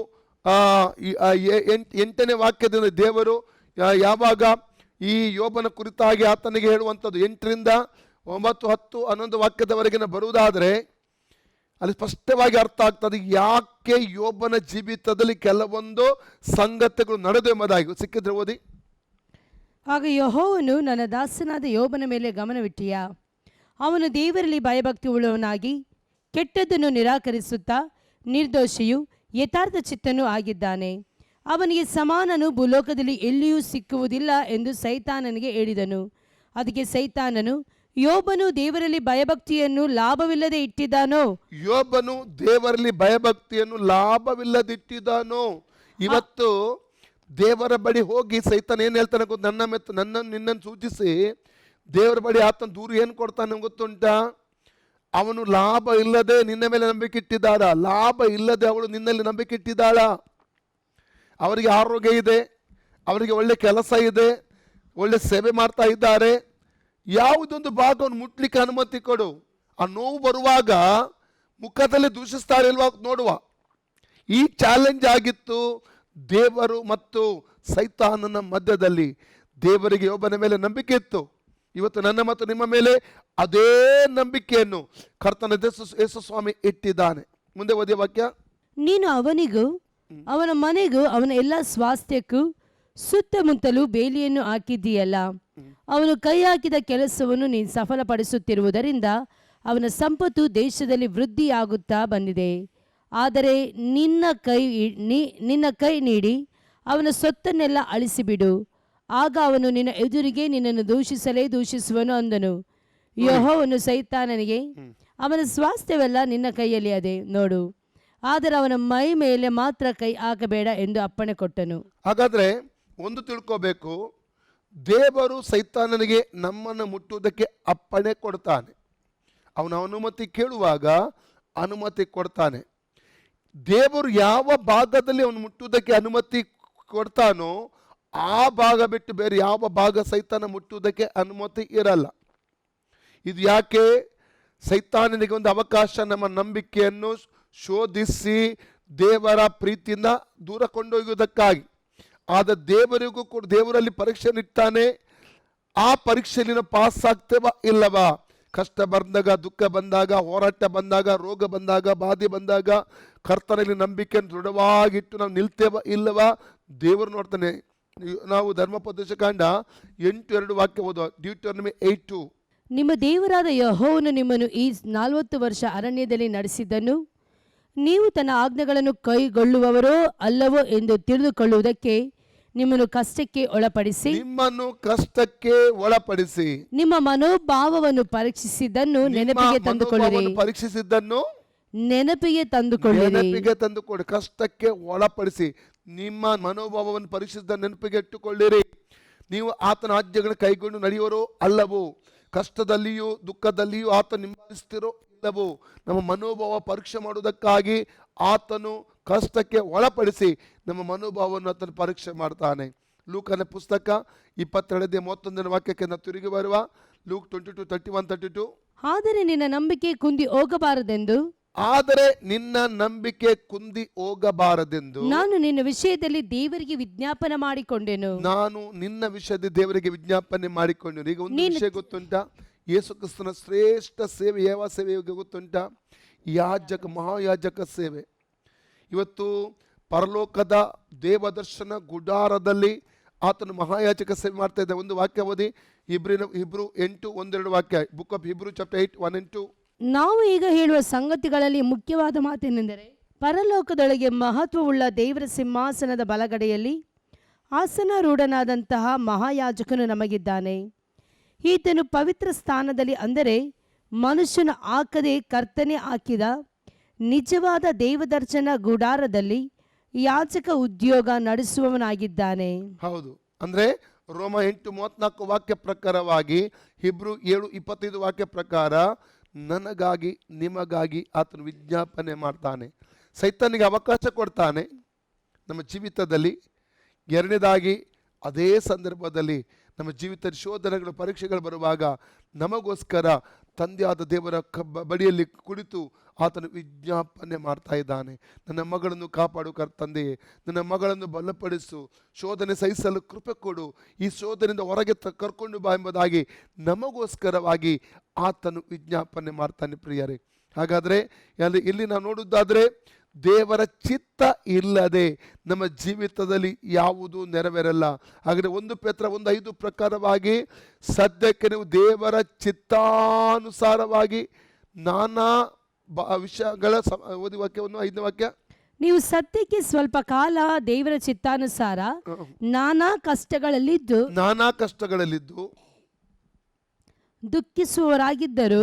8ನೇ ವಾಕ್ಯದಿಂದ ದೇವರು ಯಾವಾಗ ಈ ಯೋಬನ ಕುರಿತಾಗಿ ಆತನಿಗೆ ಹೇಳುವಂಥದ್ದು 8ರಿಂದ 9, 10, 11 ವಾಕ್ಯದವರೆಗಿನ ಬರುವುದಾದರೆ ಅಲ್ಲಿ ಸ್ಪಷ್ಟವಾಗಿ ಅರ್ಥ ಆಗ್ತದೆ ಯಾಕೆ ಯೋಬನ ಜೀವಿತದಲ್ಲಿ ಕೆಲವೊಂದು ಸಂಗತಿಗಳು ನಡೆದು ಎಂಬುದಾಗಿ. ಸಿಕ್ಕಿದ್ರೆ ಓದಿ. ಆಗ ಯೆಹೋವನು, ನನ್ನ ದಾಸನಾದ ಯೋಬನ ಮೇಲೆ ಗಮನವಿಟ್ಟಿಯಾ? ಅವನು ದೇವರಲ್ಲಿ ಭಯಭಕ್ತಿ ಉಳ್ಳವನಾಗಿ ಕೆಟ್ಟದ್ದನ್ನು ನಿರಾಕರಿಸುತ್ತಾ ನಿರ್ದೋಷಿಯು ಯಥಾರ್ಥ ಚಿತ್ತನೂ ಆಗಿದ್ದಾನೆ. ಅವನಿಗೆ ಸಮಾನನು ಭೂಲೋಕದಲ್ಲಿ ಎಲ್ಲಿಯೂ ಸಿಕ್ಕುವುದಿಲ್ಲ ಎಂದು ಸೈತಾನನಿಗೆ ಹೇಳಿದನು. ಅದಕ್ಕೆ ಸೈತಾನನು, ಯೋಬನು ದೇವರಲ್ಲಿ ಭಯಭಕ್ತಿಯನ್ನು ಲಾಭವಿಲ್ಲದೆ ಇಟ್ಟಿದ್ದಾನೋ? ಯೋಬನು ದೇವರಲ್ಲಿ ಭಯಭಕ್ತಿಯನ್ನು ಲಾಭವಿಲ್ಲದಿಟ್ಟಿದ್ದಾನೋ? ಇವತ್ತು ದೇವರ ಬಳಿ ಹೋಗಿ ಸೈತಾನ ಏನ್ ಹೇಳ್ತಾನೆ ಗೊತ್ತ? ನನ್ನನ್ನು ನಿನ್ನನ್ನು ಸೂಚಿಸಿ ದೇವರ ಬಳಿ ಆತನ ದೂರ ಏನು ಕೊಡ್ತಾನೆ ಗೊತ್ತುಂಟಾ? ಅವನು ಲಾಭ ಇಲ್ಲದೆ ನಿನ್ನ ಮೇಲೆ ನಂಬಿಕೆ ಇಟ್ಟಿದ್ದಾಳ, ಲಾಭ ಇಲ್ಲದೆ ಅವಳು ನಿನ್ನಲ್ಲಿ ನಂಬಿಕೆ ಇಟ್ಟಿದ್ದಾಳ. ಅವರಿಗೆ ಆರೋಗ್ಯ ಇದೆ, ಅವರಿಗೆ ಒಳ್ಳೆ ಕೆಲಸ ಇದೆ, ಒಳ್ಳೆ ಸೇವೆ ಮಾಡ್ತಾ ಇದ್ದಾರೆ. ಯಾವುದೊಂದು ಭಾಗವನ್ನು ಮುಟ್ಲಿಕ್ಕೆ ಅನುಮತಿ ಕೊಡು. ಆ ನೋವು ಬರುವಾಗ ಮುಖದಲ್ಲಿ ದೂಷಿಸ್ತಾರೆ ಇಲ್ವಾ ನೋಡುವ. ಈ ಚಾಲೆಂಜ್ ಆಗಿತ್ತು ದೇವರು ಮತ್ತು ಸೈತಾನನ ಮಧ್ಯದಲ್ಲಿ. ದೇವರಿಗೆ ಯೋಬನ ಮೇಲೆ ನಂಬಿಕೆ ಇತ್ತು. ಇವತ್ತು ನನ್ನ ಮತ್ತು ನಿಮ್ಮ ಮೇಲೆ ಅದೇ ನಂಬಿಕೆಯನ್ನು ಕರ್ತನ ಯೇಸುಸ್ವಾಮಿ ಇಟ್ಟಿದ್ದಾನೆ. ಮುಂದೆ ಓದಿಯ ವಾಕ್ಯ. ನೀನು ಅವನಿಗೂ ಅವನ ಮನೆಗೂ ಅವನ ಎಲ್ಲ ಸ್ವಾಸ್ಥ್ಯಕ್ಕೂ ಸುತ್ತಮುತ್ತಲೂ ಬೇಲಿಯನ್ನು ಹಾಕಿದ್ದೀಯಲ್ಲ. ಅವನು ಕೈ ಹಾಕಿದ ಕೆಲಸವನ್ನು ನೀನು ಸಫಲಪಡಿಸುತ್ತಿರುವುದರಿಂದ ಅವನ ಸಂಪತ್ತು ದೇಶದಲ್ಲಿ ವೃದ್ಧಿಯಾಗುತ್ತಾ ಬಂದಿದೆ. ಆದರೆ ನಿನ್ನ ಕೈ ನೀಡಿ ಅವನ ಸೊತ್ತನ್ನೆಲ್ಲ ಅಳಿಸಿಬಿಡು. ಆಗ ಅವನು ನಿನ್ನ ಎದುರಿಗೆ ನಿನ್ನನ್ನು ದೂಷಿಸುವನು ಅಂದನು. ಯೆಹೋವನು ಸೈತಾನನಿಗೆ, ಅವನ ಸ್ವಾಸ್ಥ್ಯವೆಲ್ಲ ನಿನ್ನ ಕೈಯಲ್ಲಿ ಅದೇ ನೋಡು, ಆದರೆ ಅವನ ಮೈ ಮೇಲೆ ಮಾತ್ರ ಕೈ ಹಾಕಬೇಡ ಎಂದು ಅಪ್ಪಣೆ ಕೊಟ್ಟನು. ಹಾಗಾದ್ರೆ ಒಂದು ತಿಳ್ಕೋಬೇಕು, ದೇವರು ಸೈತಾನನಿಗೆ ನಮ್ಮನ್ನು ಮುಟ್ಟುವುದಕ್ಕೆ ಅಪ್ಪಣೆ ಕೊಡ್ತಾನೆ. ಅವನ ಅನುಮತಿ ಕೇಳುವಾಗ ಅನುಮತಿ ಕೊಡ್ತಾನೆ. ದೇವರು ಯಾವ ಭಾಗದಲ್ಲಿ ಅವನು ಮುಟ್ಟುವುದಕ್ಕೆ ಅನುಮತಿ ಕೊಡ್ತಾನೋ ಆ ಭಾಗ ಬಿಟ್ಟು ಬೇರೆ ಯಾವ ಭಾಗ ಸೈತಾನ ಮುಟ್ಟುವುದಕ್ಕೆ ಅನುಮತಿ ಇರಲ್ಲ. ಇದು ಯಾಕೆ? ಸೈತಾನನಿಗೆ ಒಂದು ಅವಕಾಶ ನಮ್ಮ ನಂಬಿಕೆಯನ್ನು ಶೋಧಿಸಿ ದೇವರ ಪ್ರೀತಿಯಿಂದ ದೂರ ಕೊಂಡೊಯ್ಯುವುದಕ್ಕಾಗಿ. ಆದ ದೇವರಿಗೂ ಕೂಡ ದೇವರಲ್ಲಿ ಪರೀಕ್ಷೆ ಇಡ್ತಾನೆ. ಆ ಪರೀಕ್ಷೆಯಲ್ಲಿ ಪಾಸ್ ಆಗ್ತೇವಾ ಇಲ್ಲವಾ? ಕಷ್ಟ ಬಂದಾಗ, ದುಃಖ ಬಂದಾಗ, ಹೋರಾಟ ಬಂದಾಗ, ರೋಗ ಬಂದಾಗ, ಬಾಧೆ ಬಂದಾಗ ಕರ್ತನಲ್ಲಿ ನಂಬಿಕೆಯನ್ನು ದೃಢವಾಗಿಟ್ಟು ನಾವು ನಿಲ್ತೇವ ಇಲ್ಲವಾ ದೇವರು ನೋಡ್ತಾನೆ. ನಾವು ಧರ್ಮೋಪದೇಶ ಕಾಂಡ 8:2 ವಾಕ್ಯ ಓದುವ. ಡ್ಯೂಟರನಮಿ 8:2. ನಿಮ್ಮ ದೇವರಾದ ಯೆಹೋವನು ನಿಮ್ಮನ್ನು ಈ 40 ವರ್ಷ ಅರಣ್ಯದಲ್ಲಿ ನಡೆಸಿದ್ದನ್ನು ನೀವು ತನ್ನ ಆಜ್ಞೆಗಳನ್ನು ಕೈಗೊಳ್ಳುವವರೋ ಅಲ್ಲವೋ ಎಂದು ತಿಳಿದುಕೊಳ್ಳುವುದಕ್ಕೆ ನಿಮ್ಮನ್ನು ಕಷ್ಟಕ್ಕೆ ಒಳಪಡಿಸಿ ನಿಮ್ಮ ಮನೋಭಾವವನ್ನು ಪರೀಕ್ಷಿಸಿದ್ದನ್ನು ನೆನಪಿಗೆ ತಂದುಕೊಳ್ಳಿರಿ. ಕಷ್ಟಕ್ಕೆ ಒಳಪಡಿಸಿ ನಿಮ್ಮ ಮನೋಭಾವವನ್ನು ಪರೀಕ್ಷಿಸಿದ ನೆನಪಿಗೆ ಇಟ್ಟುಕೊಳ್ಳಿರಿ. ನೀವು ಆತನ ಆಜ್ಞೆಗಳನ್ನು ಕೈಗೊಂಡು ನಡೆಯುವರೋ ಅಲ್ಲವೋ? ಕಷ್ಟದಲ್ಲಿಯೂ ದುಃಖದಲ್ಲಿಯೂ ಆತನ ಹಿಂಬಾಲಿಸ್ತಿರೋ ಇಲ್ಲವೋ? ನಮ್ಮ ಮನೋಭಾವ ಪರೀಕ್ಷೆ ಮಾಡುವುದಕ್ಕಾಗಿ ಆತನು ಕಷ್ಟಕ್ಕೆ ಒಳಪಡಿಸಿ ನಮ್ಮ ಮನೋಭಾವವನ್ನು ಆತನು ಪರೀಕ್ಷೆ ಮಾಡ್ತಾನೆ. ಲೂಕನ ಪುಸ್ತಕ 22:31 ವಾಕ್ಯಕ್ಕೆ ನಾವು ತಿರುಗಿ ಬರುವ. ಲೂಕ್ 22:31-32. ಆದರೆ ನಿನ್ನ ನಂಬಿಕೆ ಕುಂದಿ ಹೋಗಬಾರದೆಂದು ಆದರೆ ನಿನ್ನ ನಂಬಿಕೆ ಕುಂದಿ ಹೋಗಬಾರದೆಂದು ನಾನು ನಿನ್ನ ವಿಷಯದಲ್ಲಿ ದೇವರಿಗೆ ವಿಜ್ಞಾಪನೆ ಮಾಡಿಕೊಂಡೆನು. ನಾನು ನಿನ್ನ ವಿಷಯದ ದೇವರಿಗೆ ವಿಜ್ಞಾಪನೆ ಮಾಡಿಕೊಂಡೆನು. ಈಗ ಒಂದು ವಿಷಯ ಗೊತ್ತುಂಟಾ? ಯೇಸು ಕ್ರಿಸ್ತನ ಶ್ರೇಷ್ಠ ಸೇವೆ ಯಾವ ಸೇವೆ ಗೊತ್ತುಂಟಾ? ಯಾಜಕ, ಮಹಾಯಾಜಕ ಸೇವೆ. ಇವತ್ತು ಪರಲೋಕದ ದೇವದರ್ಶನ ಗುಡಾರದಲ್ಲಿ ಆತನು ಮಹಾಯಾಜಕ ಸೇವೆ ಮಾಡ್ತಾ ಇದ್ದ. ಒಂದು ವಾಕ್ಯ ಓದಿ, ಹಿಬ್ರು 8:1-2 ವಾಕ್ಯ. Book of Hebrew chapter 8:1-2. ನಾವು ಈಗ ಹೇಳುವ ಸಂಗತಿಗಳಲ್ಲಿ ಮುಖ್ಯವಾದ ಮಾತೇನೆಂದರೆ, ಪರಲೋಕದೊಳಗೆ ಮಹತ್ವವುಳ್ಳ ದೇವರ ಸಿಂಹಾಸನದ ಬಲಗಡೆಯಲ್ಲಿ ಆಸನಾರೂಢನಾದಂತಹ ಮಹಾಯಾಜಕನು ನಮಗಿದ್ದಾನೆ. ಈತನು ಪವಿತ್ರ ಸ್ಥಾನದಲ್ಲಿ, ಅಂದರೆ ಮನುಷ್ಯನು ಹಾಕದೆ ಕರ್ತನೆ ಹಾಕಿದ ನಿಜವಾದ ದೇವದರ್ಶನ ಗುಡಾರದಲ್ಲಿ ಯಾಜಕ ಉದ್ಯೋಗ ನಡೆಸುವವನಾಗಿದ್ದಾನೆ. ಹೌದು, ಅಂದ್ರೆ ರೋಮ 8:34 ವಾಕ್ಯ ಪ್ರಕಾರವಾಗಿ, ಹಿಬ್ರು 7:25 ವಾಕ್ಯ ಪ್ರಕಾರ ನನಗಾಗಿ ನಿಮಗಾಗಿ ಆತನು ವಿಜ್ಞಾಪನೆ ಮಾಡ್ತಾನೆ. ಸೈತಾನಿಗೆ ಅವಕಾಶ ಕೊಡ್ತಾನೆ ನಮ್ಮ ಜೀವಿತದಲ್ಲಿ. ಎರಡನೇದಾಗಿ, ಅದೇ ಸಂದರ್ಭದಲ್ಲಿ ನಮ್ಮ ಜೀವಿತ ಶೋಧನೆಗಳು, ಪರೀಕ್ಷೆಗಳು ಬರುವಾಗ ನಮಗೋಸ್ಕರ ತಂದೆಯಾದ ದೇವರ ಬಳಿಯಲ್ಲಿ ಕುಳಿತು ಆತನು ವಿಜ್ಞಾಪನೆ ಮಾಡ್ತಾ ಇದ್ದಾನೆ. ನನ್ನ ಮಗಳನ್ನು ಕಾಪಾಡು ತಂದೆಯೇ, ನನ್ನ ಮಗಳನ್ನು ಬಲಪಡಿಸು, ಶೋಧನೆ ಸಹಿಸಲು ಕೃಪೆ ಕೊಡು, ಈ ಶೋಧನೆಯಿಂದ ಹೊರಗೆ ಕರ್ಕೊಂಡು ಬಾ ಎಂಬುದಾಗಿ ನಮಗೋಸ್ಕರವಾಗಿ ಆತನು ವಿಜ್ಞಾಪನೆ ಮಾಡ್ತಾನೆ. ಪ್ರಿಯರೇ, ಹಾಗಾದರೆ ಇಲ್ಲಿ ನಾವು ನೋಡುವುದಾದರೆ, ದೇವರ ಚಿತ್ತ ಇಲ್ಲದೆ ನಮ್ಮ ಜೀವಿತದಲ್ಲಿ ಯಾವುದೂ ನೆರವೇರಲ್ಲ. ಹಾಗಾದರೆ 1 ಪೇತ್ರ 1:5 ಪ್ರಕಾರವಾಗಿ, ಸದ್ಯಕ್ಕೆ ನೀವು ದೇವರ ಚಿತ್ತಾನುಸಾರವಾಗಿ ನಾನಾ ವಿಷಯಗಳ ಓದಿ ವಾಕ್ಯವನ್ನು 5ನೇ ವಾಕ್ಯ. ನೀವು ಸತ್ಯಕ್ಕೆ ಸ್ವಲ್ಪ ಕಾಲ ದೇವರ ಚಿತ್ತಾನುಸಾರ ನಾನಾ ಕಷ್ಟಗಳಲ್ಲಿದ್ದು ದುಃಖಿಸುವವರಾಗಿದ್ದರು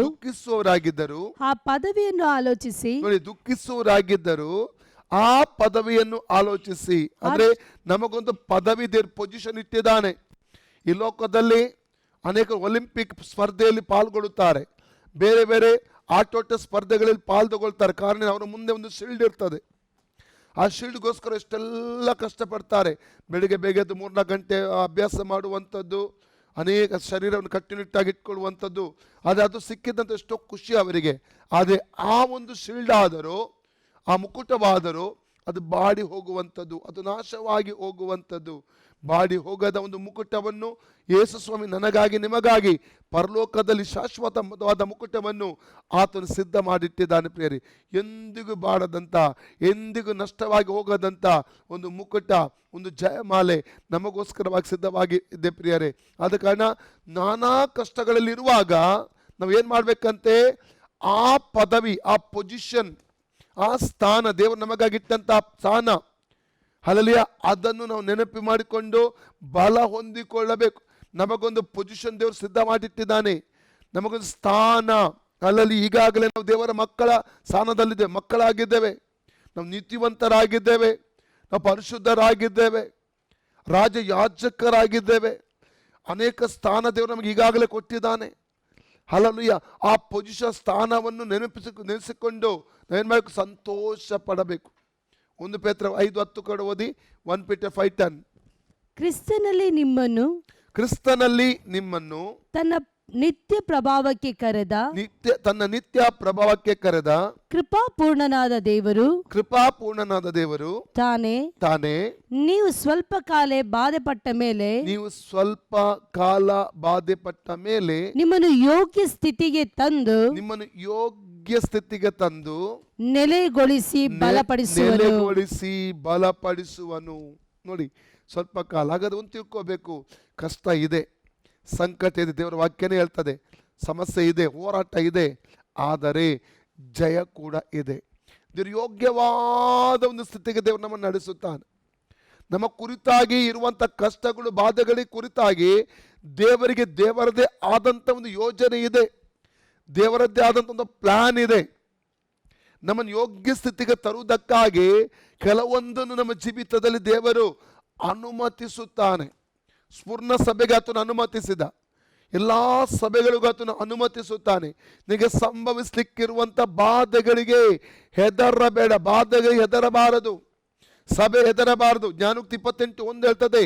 ಆ ಪದವಿಯನ್ನು ಆಲೋಚಿಸಿ. ನೋಡಿ, ದುಃಖಿಸುವವರಾಗಿದ್ದರು ಆ ಪದವಿಯನ್ನು ಆಲೋಚಿಸಿ. ಅಂದ್ರೆ ನಮಗೊಂದು ಪದವಿ, ದೇವ್ರ ಪೊಸಿಷನ್ ಇಟ್ಟಿದ್ದಾನೆ. ಈ ಲೋಕದಲ್ಲಿ ಅನೇಕ ಒಲಿಂಪಿಕ್ ಸ್ಪರ್ಧೆಯಲ್ಲಿ ಪಾಲ್ಗೊಳ್ಳುತ್ತಾರೆ, ಬೇರೆ ಬೇರೆ ಆಟೋಟ ಸ್ಪರ್ಧೆಗಳಲ್ಲಿ ಪಾಲ್ಗೊಳ್ತಾರೆ. ಕಾರಣ ಅವರ ಮುಂದೆ ಒಂದು ಶೀಲ್ಡ್ ಇರ್ತದೆ. ಆ ಶೀಲ್ಡ್ಗೋಸ್ಕರ ಎಷ್ಟೆಲ್ಲ ಕಷ್ಟಪಡ್ತಾರೆ. ಬೆಳಿಗ್ಗೆ ಬೇಗ ಎದ್ದು 3-4 ಗಂಟೆ ಅಭ್ಯಾಸ ಮಾಡುವಂಥದ್ದು, ಅನೇಕ ಶರೀರವನ್ನು ಕಟ್ಟುನಿಟ್ಟಾಗಿ ಇಟ್ಕೊಳ್ಳುವಂಥದ್ದು. ಆದರೆ ಅದು ಸಿಕ್ಕಿದಂಥ ಎಷ್ಟೋ ಖುಷಿ ಅವರಿಗೆ. ಆದರೆ ಆ ಒಂದು ಶೀಲ್ಡ್ ಆದರೂ, ಆ ಮುಕುಟವಾದರೂ ಅದು ಬಾಡಿ ಹೋಗುವಂಥದ್ದು, ಅದು ನಾಶವಾಗಿ ಹೋಗುವಂಥದ್ದು. ಬಾಡಿ ಹೋಗದ ಒಂದು ಮುಕುಟವನ್ನು ಯೇಸು ಸ್ವಾಮಿ ನನಗಾಗಿ ನಿಮಗಾಗಿ ಪರಲೋಕದಲ್ಲಿ ಶಾಶ್ವತವಾದ ಮುಕುಟವನ್ನು ಆತನು ಸಿದ್ಧ ಮಾಡಿಟ್ಟಿದ್ದಾನೆ. ಪ್ರಿಯರಿ, ಎಂದಿಗೂ ಬಾಡದಂಥ, ಎಂದಿಗೂ ನಷ್ಟವಾಗಿ ಹೋಗದಂಥ ಒಂದು ಮುಕುಟ, ಒಂದು ಜಯಮಾಲೆ ನಮಗೋಸ್ಕರವಾಗಿ ಸಿದ್ಧವಾಗಿ ಇದೆ. ಪ್ರಿಯರೇ, ಆದ ಕಾರಣ ನಾನಾ ಕಷ್ಟಗಳಲ್ಲಿರುವಾಗ ನಾವೇನು ಮಾಡಬೇಕಂತೆ? ಆ ಪದವಿ, ಆ ಪೊಸಿಷನ್, ಆ ಸ್ಥಾನ, ದೇವರು ನಮಗಾಗಿಟ್ಟಂಥ ಸ್ಥಾನ, ಹಲ್ಲೆಲೂಯಾ, ಅದನ್ನು ನಾವು ನೆನಪು ಮಾಡಿಕೊಂಡು ಬಲ ಹೊಂದಿಕೊಳ್ಳಬೇಕು. ನಮಗೊಂದು ಪೊಸಿಷನ್ ದೇವರು ಸಿದ್ಧ ಮಾಡಿಟ್ಟಿದ್ದಾನೆ, ನಮಗೊಂದು ಸ್ಥಾನ. ಅಲ್ಲಲ್ಲಿ ಈಗಾಗಲೇ ನಾವು ದೇವರ ಮಕ್ಕಳ ಸ್ಥಾನದಲ್ಲಿದ್ದೇವೆ, ಮಕ್ಕಳಾಗಿದ್ದೇವೆ, ನಾವು ನೀತಿವಂತರಾಗಿದ್ದೇವೆ, ನಾವು ಪರಿಶುದ್ಧರಾಗಿದ್ದೇವೆ, ರಾಜ ಯಾಜಕರಾಗಿದ್ದೇವೆ. ಅನೇಕ ಸ್ಥಾನ ದೇವರು ನಮಗೆ ಈಗಾಗಲೇ ಕೊಟ್ಟಿದ್ದಾನೆ. ಹಲ್ಲೆಲೂಯಾ, ಆ ಪೊಸಿಷನ್ ಸ್ಥಾನವನ್ನು ನೆನೆಸಿಕೊಂಡು ನಾವೇನು ಮಾಡಬೇಕು? ಸಂತೋಷ ಪಡಬೇಕು. 1 ಪೇತ್ರ 5:10 ಕಡೆ ಓದಿ. 1 Peter 5:10. ಕ್ರಿಸ್ತನಲ್ಲಿ ನಿಮ್ಮನ್ನು ತನ್ನ ನಿತ್ಯ ಪ್ರಭಾವಕ್ಕೆ ಕರೆದ ಕೃಪಾಪೂರ್ಣನಾದ ದೇವರು ತಾನೇ ನೀವು ಸ್ವಲ್ಪ ಕಾಲ ಬಾಧೆಪಟ್ಟ ಮೇಲೆ ನಿಮ್ಮನ್ನು ಯೋಗ್ಯ ಸ್ಥಿತಿಗೆ ತಂದು ನೆಲೆಗೊಳಿಸಿ ಬಲಪಡಿಸುವನು. ನೋಡಿ, ಸ್ವಲ್ಪ ಕಾಲ. ಹಾಗಾದ್ರೆ ಒಂದು ತಿಳ್ಕೋಬೇಕು, ಕಷ್ಟ ಇದೆ, ಸಂಕಟ ಇದೆ, ದೇವರ ವಾಕ್ಯನೇ ಹೇಳ್ತದೆ. ಸಮಸ್ಯೆ ಇದೆ, ಹೋರಾಟ ಇದೆ, ಆದರೆ ಜಯ ಕೂಡ ಇದೆ. ದೇವರು ಯೋಗ್ಯವಾದ ಒಂದು ಸ್ಥಿತಿಗೆ ದೇವರು ನಮ್ಮನ್ನು ನಡೆಸುತ್ತಾನೆ. ನಮ್ಮ ಕುರಿತಾಗಿ ಇರುವಂಥ ಕಷ್ಟಗಳು, ಬಾಧೆಗಳಿಗೆ ಕುರಿತಾಗಿ ದೇವರಿಗೆ ದೇವರದೇ ಆದಂಥ ಒಂದು ಯೋಜನೆ ಇದೆ, ದೇವರದ್ದೇ ಆದಂಥ ಒಂದು ಪ್ಲಾನ್ ಇದೆ. ನಮ್ಮನ್ನು ಯೋಗ್ಯ ಸ್ಥಿತಿಗೆ ತರುವುದಕ್ಕಾಗಿ ಕೆಲವೊಂದನ್ನು ನಮ್ಮ ಜೀವಿತದಲ್ಲಿ ದೇವರು ಅನುಮತಿಸುತ್ತಾನೆ. ಸ್ಪೂರ್ಣ ಸಭೆಗೆ ಆತನು ಅನುಮತಿಸಿದ, ಎಲ್ಲ ಸಭೆಗಳಿಗೂ ಆತನು ಅನುಮತಿಸುತ್ತಾನೆ. ನಿಮಗೆ ಸಂಭವಿಸಲಿಕ್ಕಿರುವಂಥ ಬಾಧೆಗಳಿಗೆ ಹೆದರಬೇಡ, ಬಾಧೆಗೆ ಹೆದರಬಾರದು, ಸಭೆ ಹೆದರಬಾರದು. ಜ್ಞಾನೋಕ್ತಿ 28:1 ಹೇಳ್ತದೆ,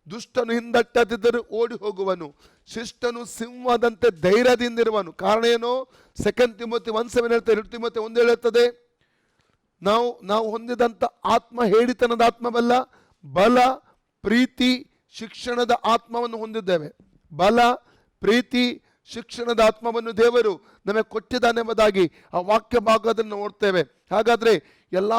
ದುಷ್ಟನು ಹಿಂದಟ್ಟದಿದ್ದರೂ ಓಡಿ ಹೋಗುವನು, ಶಿಷ್ಟನು ಸಿಂಹದಂತೆ ಧೈರ್ಯದಿಂದಿರುವನು. ಕಾರಣ ಏನು? 2 ತಿಮೋಥಿ 1:7 ಹೇಳ್ತಾರೆ, 2 ತಿಮೋಥಿ 1 ಹೇಳುತ್ತದೆ, ನಾವು ಹೊಂದಿದಂಥ ಆತ್ಮ ಹೇಳಿತನದ ಆತ್ಮವಲ್ಲ, ಬಲ, ಪ್ರೀತಿ, ಶಿಕ್ಷಣದ ಆತ್ಮವನ್ನು ಹೊಂದಿದ್ದೇವೆ. ಬಲ, ಪ್ರೀತಿ, ಶಿಕ್ಷಣದ ಆತ್ಮವನ್ನು ದೇವರು ನಮಗೆ ಕೊಟ್ಟಿದ್ದಾನೆಂಬುದಾಗಿ ಆ ವಾಕ್ಯ ಭಾಗದಲ್ಲಿ ನೋಡ್ತೇವೆ. ಹಾಗಾದ್ರೆ ಎಲ್ಲ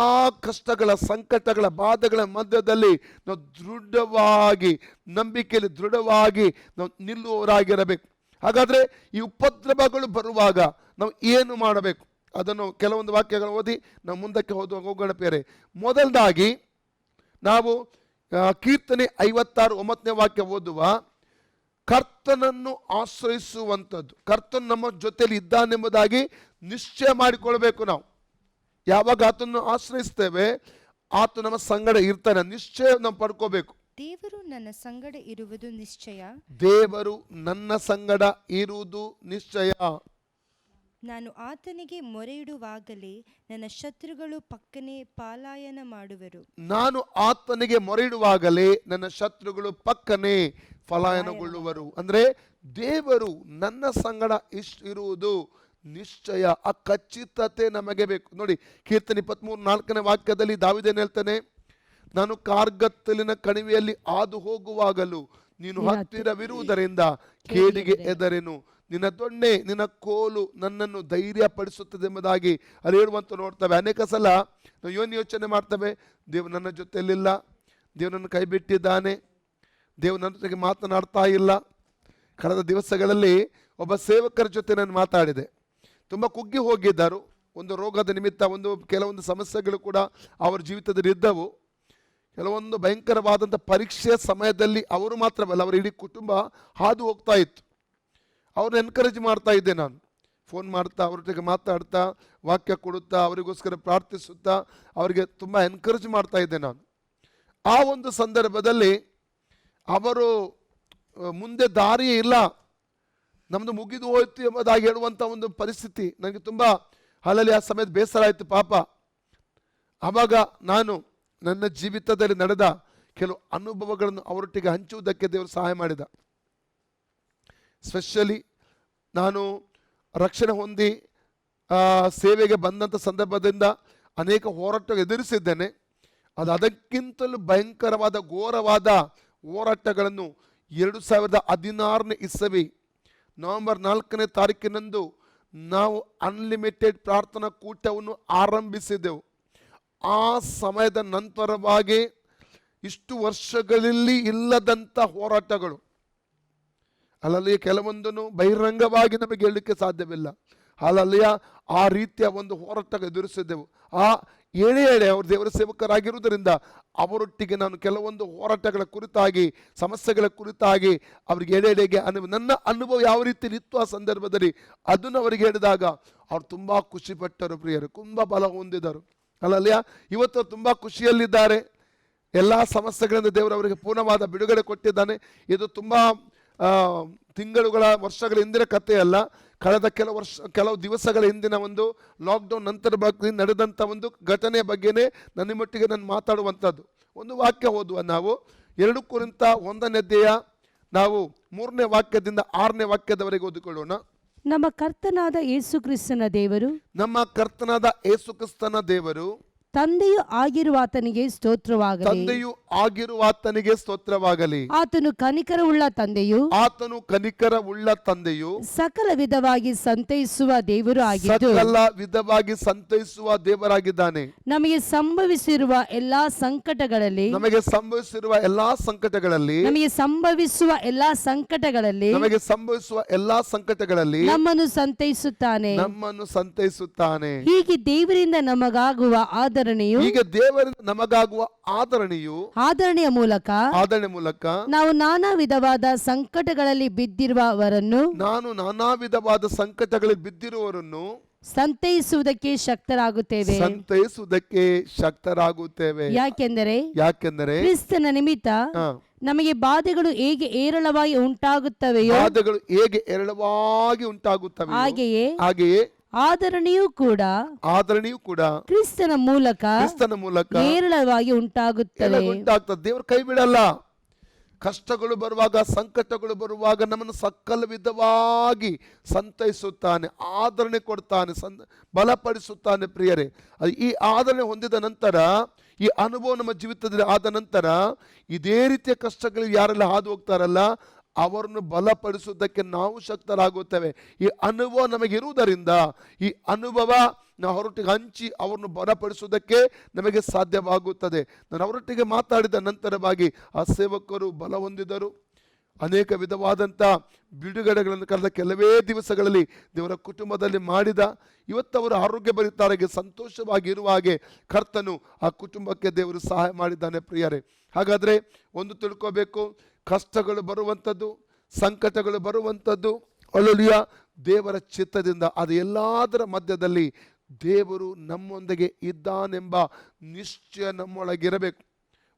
ಕಷ್ಟಗಳ, ಸಂಕಟಗಳ, ಬಾಧೆಗಳ ಮಧ್ಯದಲ್ಲಿ ನಾವು ದೃಢವಾಗಿ, ನಂಬಿಕೆಯಲ್ಲಿ ದೃಢವಾಗಿ ನಾವು ನಿಲ್ಲುವವರಾಗಿರಬೇಕು. ಹಾಗಾದ್ರೆ ಈ ಉಪದ್ರವಗಳು ಬರುವಾಗ ನಾವು ಏನು ಮಾಡಬೇಕು? ಅದನ್ನು ಕೆಲವೊಂದು ವಾಕ್ಯಗಳು ಓದಿ ನಾವು ಮುಂದಕ್ಕೆ ಹೋಗೋಣ ಬೇರೆ. ಮೊದಲದಾಗಿ ನಾವು ಕೀರ್ತನೆ 56:9 ವಾಕ್ಯ ಓದುವ, ಕರ್ತನನ್ನು ಆಶ್ರಯಿಸುವಂಥದ್ದು. ಕರ್ತನು ನಮ್ಮ ಜೊತೆಯಲ್ಲಿ ಇದ್ದಾನೆಂಬುದಾಗಿ ನಿಶ್ಚಯ ಮಾಡಿಕೊಳ್ಬೇಕು. ನಾವು ಯಾವಾಗ ಆತನನ್ನು ಆಶ್ರಯಿಸ್ತೇವೆ, ಆತ ನಮ್ಮ ಸಂಗಡ ಇರ್ತಾನೆ, ನಿಶ್ಚಯ ನಾವು ಪಡ್ಕೋಬೇಕು. ದೇವರು ನನ್ನ ಸಂಗಡ ಇರುವುದು ನಿಶ್ಚಯ. ದೇವರು ನನ್ನ ಸಂಗಡ ಇರುವುದು ನಿಶ್ಚಯ. ನಾನು ಆತನಿಗೆ ಮೊರೆಯಿಡುವಾಗಲೇ ನನ್ನ ಶತ್ರುಗಳು ಪಕ್ಕನೆ ಪಲಾಯನ ಮಾಡುವರು. ನಾನು ಆತನಿಗೆ ಮೊರೆಯಿಡುವಾಗಲೇ ನನ್ನ ಶತ್ರುಗಳು ಪಕ್ಕನೆ ಪಲಾಯನಗೊಳ್ಳುವರು. ಅಂದ್ರೆ ದೇವರು ನನ್ನ ಸಂಗಡ ಇರುವುದು ನಿಶ್ಚಯ. ಆ ಖಚಿತತೆ ನಮಗೆ ಬೇಕು. ನೋಡಿ, ಕೀರ್ತನೆ 23:4 ವಾಕ್ಯದಲ್ಲಿ ದಾವೀದನು ಹೇಳ್ತಾನೆ, ನಾನು ಕಾರ್ಗತ್ತಲಿನ ಕಣಿವೆಯಲ್ಲಿ ಹಾದು ಹೋಗುವಾಗಲೂ ನೀನು ಹತ್ತಿರವಿರುವುದರಿಂದ ಕೇಡಿಗೆ ಹೆದರೆನು, ನಿನ್ನ ದೊಣ್ಣೆ ನಿನ್ನ ಕೋಲು ನನ್ನನ್ನು ಧೈರ್ಯ ಪಡಿಸುತ್ತದೆ ಎಂಬುದಾಗಿ ಅಲ್ಲಿ ಹೇಳುವಂತ ನೋಡ್ತೇವೆ. ಅನೇಕ ಸಲ ನಾವು ಏನು ಯೋಚನೆ ಮಾಡ್ತೇವೆ, ದೇವರು ನನ್ನ ಜೊತೆಯಲ್ಲಿಲ್ಲ, ದೇವರು ನನ್ನ ಕೈ ಬಿಟ್ಟಿದ್ದಾನೆ, ದೇವರು ನನ್ನ ಜೊತೆಗೆ ಮಾತನಾಡ್ತಾ ಇಲ್ಲ. ಕಳೆದ ದಿವಸಗಳಲ್ಲಿ ಒಬ್ಬ ಸೇವಕರ ಜೊತೆ ನಾನು ಮಾತಾಡಿದೆ. ತುಂಬ ಕುಗ್ಗಿ ಹೋಗಿದ್ದರು. ಒಂದು ರೋಗದ ನಿಮಿತ್ತ ಕೆಲವೊಂದು ಸಮಸ್ಯೆಗಳು ಕೂಡ ಅವರ ಜೀವಿತದಲ್ಲಿ ಇದ್ದವು. ಕೆಲವೊಂದು ಭಯಂಕರವಾದಂಥ ಪರೀಕ್ಷೆಯ ಸಮಯದಲ್ಲಿ ಅವರು ಮಾತ್ರವಲ್ಲ, ಅವರ ಇಡೀ ಕುಟುಂಬ ಹಾದು ಹೋಗ್ತಾ ಇತ್ತು. ಅವ್ರನ್ನ ಎನ್ಕರೇಜ್ ಮಾಡ್ತಾ ಇದ್ದೆ ನಾನು, ಫೋನ್ ಮಾಡ್ತಾ ಅವ್ರ ಜೊತೆಗೆ ಮಾತಾಡ್ತಾ, ವಾಕ್ಯ ಕೊಡುತ್ತಾ, ಅವರಿಗೋಸ್ಕರ ಪ್ರಾರ್ಥಿಸುತ್ತಾ ಅವರಿಗೆ ತುಂಬ ಎನ್ಕರೇಜ್ ಮಾಡ್ತಾ ಇದ್ದೆ ನಾನು. ಆ ಒಂದು ಸಂದರ್ಭದಲ್ಲಿ ಅವರು ಮುಂದೆ ದಾರಿಯೇ ಇಲ್ಲ, ನಮ್ಮದು ಮುಗಿದು ಹೋಯ್ತು ಎಂಬುದಾಗಿ ಹೇಳುವಂಥ ಒಂದು ಪರಿಸ್ಥಿತಿ ನನಗೆ ತುಂಬ ಆ ಸಮಯದ ಬೇಸರ ಆಯಿತು ಪಾಪ. ಆವಾಗ ನಾನು ನನ್ನ ಜೀವಿತದಲ್ಲಿ ನಡೆದ ಕೆಲವು ಅನುಭವಗಳನ್ನು ಅವರೊಟ್ಟಿಗೆ ಹಂಚುವುದಕ್ಕೆ ದೇವರು ಸಹಾಯ ಮಾಡಿದ. ಸ್ಪೆಷಲಿ ನಾನು ರಕ್ಷಣೆ ಹೊಂದಿ ಸೇವೆಗೆ ಬಂದಂಥ ಸಂದರ್ಭದಿಂದ ಅನೇಕ ಹೋರಾಟ ಎದುರಿಸಿದ್ದೇನೆ. ಅದಕ್ಕಿಂತಲೂ ಭಯಂಕರವಾದ ಘೋರವಾದ ಹೋರಾಟಗಳನ್ನು 2016ನೇ ಇಸವಿ ನವೆಂಬರ್ 4ನೇ ತಾರೀಕಿನಂದು ನಾವು ಅನ್ಲಿಮಿಟೆಡ್ ಪ್ರಾರ್ಥನಾ ಕೂಟವನ್ನು ಆರಂಭಿಸಿದೆವು. ಆ ಸಮಯದ ನಂತರವಾಗಿ ಇಷ್ಟು ವರ್ಷಗಳಲ್ಲಿ ಇಲ್ಲದಂಥ ಹೋರಾಟಗಳು, ಅಲ್ಲಲ್ಲಿಯ ಕೆಲವೊಂದನ್ನು ಬಹಿರಂಗವಾಗಿ ನಮಗೆ ಹೇಳಲಿಕ್ಕೆ ಸಾಧ್ಯವಿಲ್ಲ. ಅಲ್ಲಲ್ಲಿಯ ಆ ರೀತಿಯ ಒಂದು ಹೋರಾಟ ಎದುರಿಸಿದ್ದೆವು. ಆ ಏಳೆ ಅವರು ದೇವರ ಸೇವಕರಾಗಿರುವುದರಿಂದ ಅವರೊಟ್ಟಿಗೆ ನಾನು ಕೆಲವೊಂದು ಹೋರಾಟಗಳ ಕುರಿತಾಗಿ, ಸಮಸ್ಯೆಗಳ ಕುರಿತಾಗಿ ಅವ್ರಿಗೆ ಎಡೆಗೆ ನನ್ನ ಅನುಭವ ಯಾವ ರೀತಿ ಇತ್ತು ಆ ಸಂದರ್ಭದಲ್ಲಿ ಅದನ್ನು ಅವರಿಗೆ ಹೇಳಿದಾಗ ಅವ್ರು ತುಂಬ ಖುಷಿಪಟ್ಟರು. ಪ್ರಿಯರು ತುಂಬ ಬಲ ಹೊಂದಿದರು. ಅಲ್ಲಲ್ಲಿಯ ಇವತ್ತು ತುಂಬ ಖುಷಿಯಲ್ಲಿದ್ದಾರೆ. ಎಲ್ಲ ಸಮಸ್ಯೆಗಳಿಂದ ದೇವರು ಅವರಿಗೆ ಪೂರ್ಣವಾದ ಬಿಡುಗಡೆ ಕೊಟ್ಟಿದ್ದಾನೆ. ಇದು ತುಂಬ ತಿಂಗಳುಗಳ, ವರ್ಷಗಳ ಹಿಂದಿನ ಕಥೆಯಲ್ಲ. ಕಳೆದ ಕೆಲವು ದಿವಸಗಳ ಹಿಂದಿನ ಒಂದು ಲಾಕ್ಡೌನ್ ನಂತರ ಬಗ್ಗೆ ನಡೆದಂಥ ಒಂದು ಘಟನೆಯ ಬಗ್ಗೆನೇ ನನ್ನಿಮಟ್ಟಿಗೆ ನಾನು ಮಾತಾಡುವಂಥದ್ದು. ಒಂದು ವಾಕ್ಯ ಓದುವ ನಾವು 2 ಕೊರಿಂಥ 1ನೇ ಅಧ್ಯಾಯ ನಾವು 3ನೇ ವಾಕ್ಯದಿಂದ 6ನೇ ವಾಕ್ಯದವರೆಗೆ ಓದಿಕೊಳ್ಳೋಣ. ನಮ್ಮ ಕರ್ತನಾದ ಯೇಸು ಕ್ರಿಸ್ತನ ದೇವರು, ನಮ್ಮ ಕರ್ತನಾದ ಯೇಸು ಕ್ರಿಸ್ತನ ದೇವರು, ತಂದೆಯು ಆಗಿರುವಾತನಿಗೆ ಸ್ತೋತ್ರವಾಗಲಿ. ತಂದೆಯು ಆಗಿರುವಾತನಿಗೆ ಸ್ತೋತ್ರವಾಗಲಿ. ಆತನು ಕನಿಕರವುಳ್ಳ ತಂದೆಯು, ಆತನು ಕನಿಕರವುಳ್ಳ ತಂದೆಯು, ಸಕಲ ವಿಧವಾಗಿ ಸಂತೈಸುವ ದೇವರು ಆಗಿದ್ದು, ಸಕಲ ವಿಧವಾಗಿ ಸಂತೈಸುವ ದೇವರಾಗಿದ್ದಾನೆ. ನಮಗೆ ಸಂಭವಿಸಿರುವ ಎಲ್ಲಾ ಸಂಕಟಗಳಲ್ಲಿ, ನಮಗೆ ಸಂಭವಿಸಿರುವ ಎಲ್ಲಾ ಸಂಕಟಗಳಲ್ಲಿ, ನಮಗೆ ಸಂಭವಿಸುವ ಎಲ್ಲಾ ಸಂಕಟಗಳಲ್ಲಿ, ನಮಗೆ ಸಂಭವಿಸುವ ಎಲ್ಲಾ ಸಂಕಟಗಳಲ್ಲಿ ನಮ್ಮನ್ನು ಸಂತೈಸುತ್ತಾನೆ. ನಮ್ಮನ್ನು ಸಂತೈಸುತ್ತಾನೆ. ಹೀಗೆ ದೇವರಿಂದ ನಮಗಾಗುವ ಆದರಣೆಯು, ಈಗ ದೇವರಿಂದ ನಮಗಾಗುವ ಆದರಣೆಯ ಮೂಲಕ ನಾವು ನಾನಾ ವಿಧವಾದ ಸಂಕಟಗಳಲ್ಲಿ ಬಿದ್ದಿರುವವರನ್ನು, ನಾನಾ ವಿಧವಾದ ಸಂಕಟಗಳಲ್ಲಿ ಬಿದ್ದಿರುವವರನ್ನು ಸಂತೈಸುವುದಕ್ಕೆ ಶಕ್ತರಾಗುತ್ತೇವೆ. ಯಾಕೆಂದರೆ ಕ್ರಿಸ್ತನ ನಿಮಿತ್ತ ನಮಗೆ ಬಾಧೆಗಳು ಹೇಗೆ ಏರಳವಾಗಿ ಉಂಟಾಗುತ್ತವೆಯೋ, ಹಾಗೆಯೇ ಆದರಣೆಯೂ ಕೂಡ ಕ್ರಿಸ್ತನ ಮೂಲಕ ಹೇರಳವಾಗಿ ಉಂಟಾಗುತ್ತದೆ. ದೇವರು ಕೈ ಬಿಡಲ್ಲ. ಕಷ್ಟಗಳು ಬರುವಾಗ, ಸಂಕಟಗಳು ಬರುವಾಗ ನಮ್ಮನ್ನು ಸಕಲ ವಿಧವಾಗಿ ಸಂತೈಸುತ್ತಾನೆ, ಆದರಣೆ ಕೊಡ್ತಾನೆ, ಬಲಪಡಿಸುತ್ತಾನೆ ಪ್ರಿಯರೇ. ಈ ಆದರಣೆ ಹೊಂದಿದ ನಂತರ, ಈ ಅನುಭವ ನಮ್ಮ ಜೀವಿತದಲ್ಲಿ ಆದ ನಂತರ, ಇದೇ ರೀತಿಯ ಕಷ್ಟಗಳು ಯಾರೆಲ್ಲ ಹಾದು ಹೋಗ್ತಾರಲ್ಲ ಅವರನ್ನು ಬಲಪಡಿಸುವುದಕ್ಕೆ ನಾವು ಶಕ್ತರಾಗುತ್ತೇವೆ. ಈ ಅನುಭವ ನಮಗಿರುವುದರಿಂದ ಈ ಅನುಭವ ನಾವು ಅವರೊಟ್ಟಿಗೆ ಹಂಚಿ ಅವರನ್ನು ಬಲಪಡಿಸುವುದಕ್ಕೆ ನಮಗೆ ಸಾಧ್ಯವಾಗುತ್ತದೆ. ನಾನು ಅವರೊಟ್ಟಿಗೆ ಮಾತಾಡಿದ ನಂತರವಾಗಿ ಆ ಸೇವಕರು ಬಲ ಹೊಂದಿದರು. ಅನೇಕ ವಿಧವಾದಂಥ ಬಿಡುಗಡೆಗಳನ್ನು ಕಳೆದ ಕೆಲವೇ ದಿವಸಗಳಲ್ಲಿ ದೇವರ ಕುಟುಂಬದಲ್ಲಿ ಮಾಡಿದ. ಇವತ್ತು ಅವರು ಆರೋಗ್ಯಭರಿತರಾಗಿ ಸಂತೋಷವಾಗಿ ಇರುವ ಹಾಗೆ ಕರ್ತನು ಆ ಕುಟುಂಬಕ್ಕೆ ದೇವರು ಸಹಾಯ ಮಾಡಿದ್ದಾನೆ ಪ್ರಿಯರೇ. ಹಾಗಾದರೆ ಒಂದು ತಿಳ್ಕೋಬೇಕು, ಕಷ್ಟಗಳು ಬರುವಂಥದ್ದು, ಸಂಕಟಗಳು ಬರುವಂಥದ್ದು ಅಲ್ಲೂಯ ದೇವರ ಚಿತ್ತದಿಂದ. ಅದು ಎಲ್ಲದರ ಮಧ್ಯದಲ್ಲಿ ದೇವರು ನಮ್ಮೊಂದಿಗೆ ಇದ್ದಾನೆಂಬ ನಿಶ್ಚಯ ನಮ್ಮೊಳಗಿರಬೇಕು.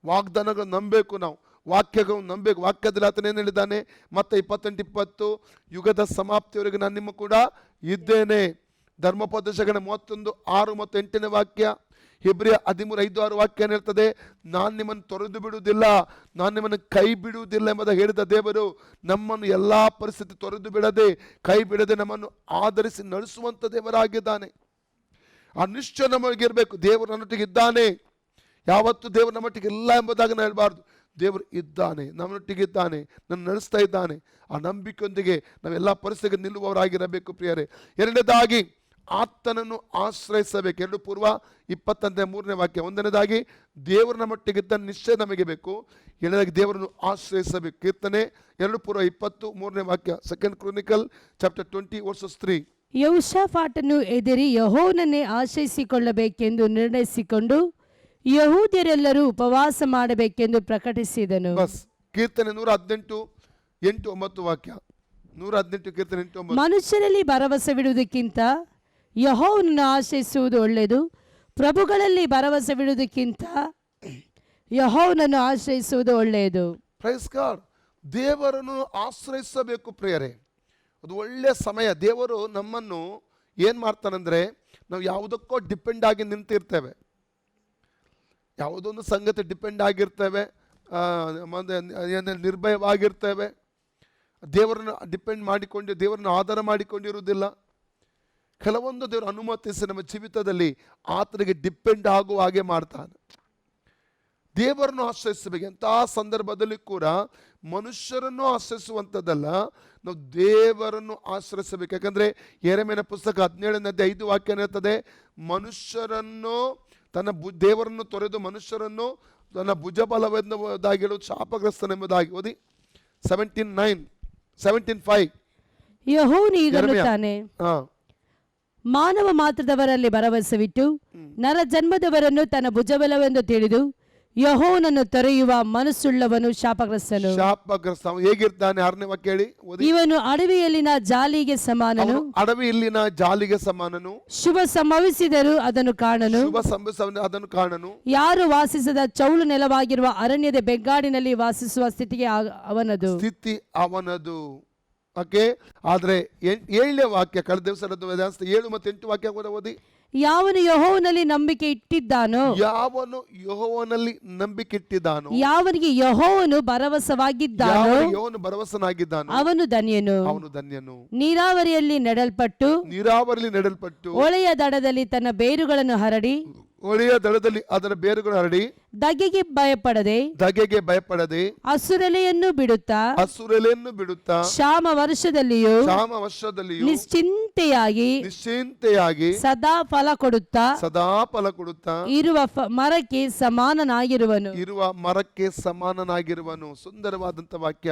ವಾಗ್ದಾನಗಳು ನಂಬಬೇಕು, ನಾವು ವಾಕ್ಯಗಳು ನಂಬಬೇಕು. ವಾಕ್ಯದಲ್ಲಿ ಆತನ ಏನು ಹೇಳಿದ್ದಾನೆ? ಮತ್ತೆ 28:20 ಯುಗದ ಸಮಾಪ್ತಿಯವರೆಗೆ ನಾನು ನಿಮ್ಮ ಕೂಡ ಇದ್ದೇನೆ. ಧರ್ಮೋಪದೇಶಗಳ 31, 6 ಮತ್ತು 8ನೇ ವಾಕ್ಯ. ಹೆಬ್ರಿಯ 13:5-6 ವಾಕ್ಯ ಹೇಳ್ತದೆ, ನಾನು ನಿಮ್ಮನ್ನು ತೊರೆದು ಬಿಡುವುದಿಲ್ಲ, ನಾನು ನಿಮ್ಮನ್ನು ಕೈ ಬಿಡುವುದಿಲ್ಲ ಎಂಬುದಾಗಿ ಹೇಳಿದ ದೇವರು ನಮ್ಮನ್ನು ಎಲ್ಲ ಪರಿಸ್ಥಿತಿ ತೊರೆದು ಬಿಡದೆ, ಕೈ ಬಿಡದೆ ನಮ್ಮನ್ನು ಆಧರಿಸಿ ನಡೆಸುವಂಥ ದೇವರಾಗಿದ್ದಾನೆ. ಆ ನಿಶ್ಚಯ ನಮಗಿರಬೇಕು, ದೇವರು ನನ್ನೊಟ್ಟಿಗೆ ಇದ್ದಾನೆ. ಯಾವತ್ತು ದೇವರು ನಮ್ಮೊಟ್ಟಿಗೆ ಇಲ್ಲ ಎಂಬುದಾಗಿ ನಾವು ಹೇಳಬಾರ್ದು. ದೇವರು ಇದ್ದಾನೆ, ನಮ್ಮೊಟ್ಟಿಗೆ ಇದ್ದಾನೆ, ನನ್ನ ನಡೆಸ್ತಾ ಇದ್ದಾನೆ. ಆ ನಂಬಿಕೆಯೊಂದಿಗೆ ನಾವೆಲ್ಲ ಪರಿಸ್ಥಿತಿಗೆ ನಿಲ್ಲುವವರಾಗಿರಬೇಕು ಪ್ರಿಯರೇ. ಎರಡನೇದಾಗಿ ಆತನನ್ನು ಆಶ್ರಯಿಸಬೇಕು. 2 ಪೂರ್ವ 23ನೇ ವಾಕ್ಯ. ಒಂದನೇದಾಗಿ ದೇವರು ನಮ್ಮೊಟ್ಟಿಗಿದ್ದ ನಿಶ್ಚಯ ನಮಗೆ ಬೇಕು. ಎರಡನೇದಾಗಿ ದೇವರನ್ನು ಆಶ್ರಯಿಸಬೇಕು. ಕೀರ್ತನೆ 2 ಪೂರ್ವ 23ನೇ ವಾಕ್ಯ. 2 Chronicles chapter 20 verses 3. ಯೆಹೋಷಾಫಾಟನು ಎದಿರಿ ಯೆಹೋವನನ್ನೇ ಆಶ್ರಯಿಸಿಕೊಳ್ಳಬೇಕೆಂದು ನಿರ್ಣಯಿಸಿಕೊಂಡು ಯಹೂದ್ಯರೆಲ್ಲರೂ ಉಪವಾಸ ಮಾಡಬೇಕೆಂದು ಪ್ರಕಟಿಸಿದನು. ಬಸ್. ಕೀರ್ತನೆ 118 8-9 ವಾಕ್ಯ. 118 ಕೀರ್ತನೆ 8-9. ಮನುಷ್ಯರಲ್ಲಿ ಭರವಸವಿಡುವುದಕ್ಕಿಂತ ಯೆಹೋವನನ್ನು ಆಶ್ರಯಿಸುವುದು ಒಳ್ಳೆಯದು, ಪ್ರಭುಗಳಲ್ಲಿ ಭರವಸವಿಡುವುದಕ್ಕಿಂತ ಯೆಹೋವನನ್ನು ಆಶ್ರಯಿಸುವುದು ಒಳ್ಳೆಯದು. Praise God. ದೇವರನ್ನು ಆಶ್ರಯಿಸಬೇಕು ಪ್ರಿಯರೇ. ಅದು ಒಳ್ಳೆಯ ಸಮಯ. ದೇವರು ನಮ್ಮನ್ನು ಏನು ಮಾಡ್ತಾನಂದರೆ, ನಾವು ಯಾವುದಕ್ಕೋ ಡಿಪೆಂಡ್ ಆಗಿ ನಿಂತಿರ್ತೇವೆ, ಯಾವುದೊಂದು ಸಂಗತಿ ಡಿಪೆಂಡ್ ಆಗಿರ್ತೇವೆ, ನಿರ್ಭಯವಾಗಿರ್ತೇವೆ. ದೇವರನ್ನು ಡಿಪೆಂಡ್ ಮಾಡಿಕೊಂಡು, ದೇವರನ್ನು ಆಧಾರ ಮಾಡಿಕೊಂಡಿರುವುದಿಲ್ಲ. ಕೆಲವೊಂದು ದೇವರು ಅನುಮತಿಸಿ ನಮ್ಮ ಜೀವಿತದಲ್ಲಿ ಆತನಿಗೆ ಡಿಪೆಂಡ್ ಆಗುವ ಹಾಗೆ ಮಾಡ್ತಾನೆ. ದೇವರನ್ನು ಆಶ್ರಯಿಸಬೇಕು. ಎಂತಹ ಸಂದರ್ಭದಲ್ಲಿ ಕೂಡ ಮನುಷ್ಯರನ್ನು ಆಶ್ರಯಿಸುವಂಥದ್ದಲ್ಲ, ನಾವು ದೇವರನ್ನು ಆಶ್ರಯಿಸಬೇಕು. ಯಾಕಂದರೆ ಯೆರೆಮೀಯನ ಪುಸ್ತಕ 17:5 ವಾಕ್ಯ ಹೇಳ್ತದೆ, ಮನುಷ್ಯರನ್ನು ದೇವರನ್ನು ತೊರೆದು ಮನುಷ್ಯರನ್ನು ತನ್ನ ಭುಜಬಲವೆಂಬುದಾಗಿ ಹೇಳುವುದು ಶಾಪಗ್ರಸ್ತನೆಂಬುದಾಗಿ. ಓದಿ 17:5. ಯೆಹೋವನು ಹೀಗನ್ನುತ್ತಾನೆ, ಮಾನವ ಮಾತ್ರದವರಲ್ಲಿ ಭರವಸವಿಟ್ಟು ನರ ಜನ್ಮದವರನ್ನು ತನ್ನ ಭುಜಬಲವೆಂದು ತಿಳಿದು ಯೆಹೋವನನ್ನು ತೊರೆಯುವ ಮನಸ್ಸುಳ್ಳವನು ಶಾಪಗ್ರಸ್ತನು. ಹೇಗಿರ್ತಾನೆ? 6ನೇ ವಾಕ್ಯ ಹೇಳಿ. ಇವನು ಅಡವಿಯಲ್ಲಿನ ಜಾಲಿಗೆ ಸಮಾನನು, ಅಡವಿಯಲ್ಲಿನ ಜಾಲಿಗೆ ಸಮಾನನು. ಶುಭ ಸಂಭವಿಸಿದರೂ ಅದನ್ನು ಕಾಣನು, ಅದನ್ನು ಕಾಣನು. ಯಾರು ವಾಸಿಸದ ಚೌಳು ನೆಲವಾಗಿರುವ ಅರಣ್ಯದ ಬೆಗ್ಗಾಡಿನಲ್ಲಿ ವಾಸಿಸುವ ಸ್ಥಿತಿಗೆ ಅವನದು. ಓಕೆ. ಆದ್ರೆ 7ನೇ ವಾಕ್ಯ, ಕಳೆದ ದಿವಸ 7 ಮತ್ತು 8 ವಾಕ್ಯ ಕೂಡ ಓದಿ. ಯಾವನು ಯೆಹೋವನಲ್ಲಿ ನಂಬಿಕೆ ಇಟ್ಟಿದ್ದಾನೋ, ಯಾವನು ಯೆಹೋವನಲ್ಲಿ ನಂಬಿಕೆ ಇಟ್ಟಿದ್ದಾನೋ, ಯಾವನಿಗೆ ಯೆಹೋವನು ಭರವಸವಾಗಿದ್ದಾನೋ, ಯೆಹೋವನು ಭರವಸನಾಗಿದ್ದಾನೋ, ಅವನು ಧನ್ಯನು. ನೀರಾವರಿಯಲ್ಲಿ ನೆಡಲ್ಪಟ್ಟು ಹೊಳೆಯ ದಡದಲ್ಲಿ ತನ್ನ ಬೇರುಗಳನ್ನು ಹರಡಿ, ಹೊಳೆಯ ದಡದಲ್ಲಿ ಅದರ ಬೇರುಗಳು ಹರಡಿ, ಧಗೆಗೆ ಭಯಪಡದೆ ಹಸುರೆಲೆಯನ್ನು ಬಿಡುತ್ತಾ ಕ್ಷಾಮ ವರ್ಷದಲ್ಲಿಯೂ ನಿಶ್ಚಿಂತೆಯಾಗಿ ಸದಾ ಫಲ ಕೊಡುತ್ತಾ ಇರುವ ಮರಕ್ಕೆ ಸಮಾನನಾಗಿರುವನು. ಸುಂದರವಾದಂಥ ವಾಕ್ಯ.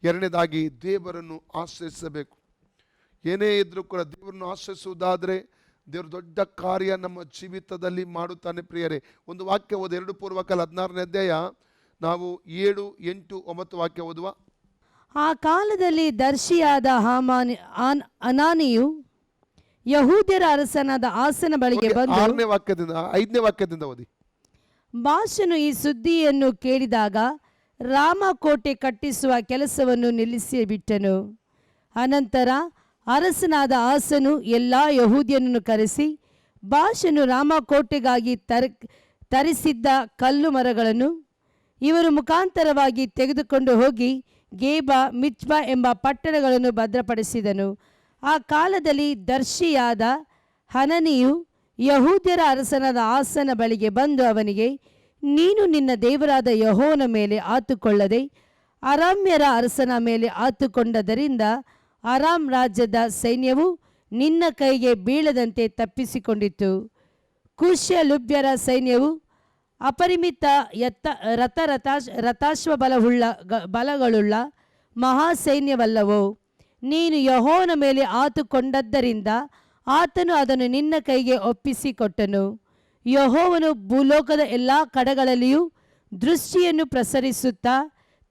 ಎರಡನೇದಾಗಿ ದೇವರನ್ನು ಆಶ್ರಯಿಸಬೇಕು. ಏನೇ ಇದ್ರೂ ಕೂಡ ದೇವರನ್ನು ಆಶ್ರಯಿಸುವುದಾದ್ರೆ ದೇವರು ದೊಡ್ಡ ಕಾರ್ಯ ನಮ್ಮ ಜೀವಿತದಲ್ಲಿ ಮಾಡುತ್ತಾನೆ ಪ್ರಿಯರೇ. ಒಂದು ವಾಕ್ಯ ಓದಿ. 2 ಪೂರ್ವಕಾಲ 16ನೇ ಅಧ್ಯಾಯ, ನಾವು 7, 8, 9 ವಾಕ್ಯ ಓದುವ. ಆ ಕಾಲದಲ್ಲಿ ದರ್ಶಿಯಾದ ಅನಾನಿಯು ಯಹೂದ್ಯರ ಅರಸನಾದ ಆಸನ ಬಳಿಗೆ ಬಂದು 6ನೇ ವಾಕ್ಯದಿಂದ 5ನೇ ವಾಕ್ಯದಿಂದ ಓದಿ. ಬಾಷನು ಈ ಸುದ್ದಿಯನ್ನು ಕೇಳಿದಾಗ ರಾಮಕೋಟೆ ಕಟ್ಟಿಸುವ ಕೆಲಸವನ್ನು ನಿಲ್ಲಿಸಿ ಬಿಟ್ಟನು. ಅನಂತರ ಅರಸನಾದ ಆಸನು ಎಲ್ಲ ಯಹೂದ್ಯನನ್ನು ಕರೆಸಿ ಬಾಷನು ರಾಮಕೋಟೆಗಾಗಿ ತರಿಸಿದ್ದ ಕಲ್ಲು ಮರಗಳನ್ನು ಇವರು ಮುಖಾಂತರವಾಗಿ ತೆಗೆದುಕೊಂಡು ಹೋಗಿ ಗೇಬಾ ಮಿಚ್ಬಾ ಎಂಬ ಪಟ್ಟಣಗಳನ್ನು ಭದ್ರಪಡಿಸಿದನು. ಆ ಕಾಲದಲ್ಲಿ ದರ್ಶಿಯಾದ ಹನನಿಯು ಯಹೂದ್ಯರ ಅರಸನಾದ ಆಸನ ಬಳಿಗೆ ಬಂದು ಅವನಿಗೆ, ನೀನು ನಿನ್ನ ದೇವರಾದ ಯೆಹೋವನ ಮೇಲೆ ಆತುಕೊಳ್ಳದೆ ಅರಾಮ್ಯರ ಅರಸನ ಮೇಲೆ ಆತುಕೊಂಡದರಿಂದ ಅರಾಮ್ ರಾಜ್ಯದ ಸೈನ್ಯವು ನಿನ್ನ ಕೈಗೆ ಬೀಳದಂತೆ ತಪ್ಪಿಸಿಕೊಂಡಿತು. ಕೂಶ್ಯ ಲುಬ್ಯರ ಸೈನ್ಯವು ಅಪರಿಮಿತ ರಥಾಶ್ವ ಬಲಗಳುಳ್ಳ ಮಹಾಸೈನ್ಯವಲ್ಲವೋ? ನೀನು ಯೆಹೋವನ ಮೇಲೆ ಆತುಕೊಂಡದ್ದರಿಂದ ಆತನು ಅದನ್ನು ನಿನ್ನ ಕೈಗೆ ಒಪ್ಪಿಸಿಕೊಟ್ಟನು. ಯೆಹೋವನು ಭೂಲೋಕದ ಎಲ್ಲ ಕಡೆಗಳಲ್ಲಿಯೂ ದೃಷ್ಟಿಯನ್ನು ಪ್ರಸರಿಸುತ್ತಾ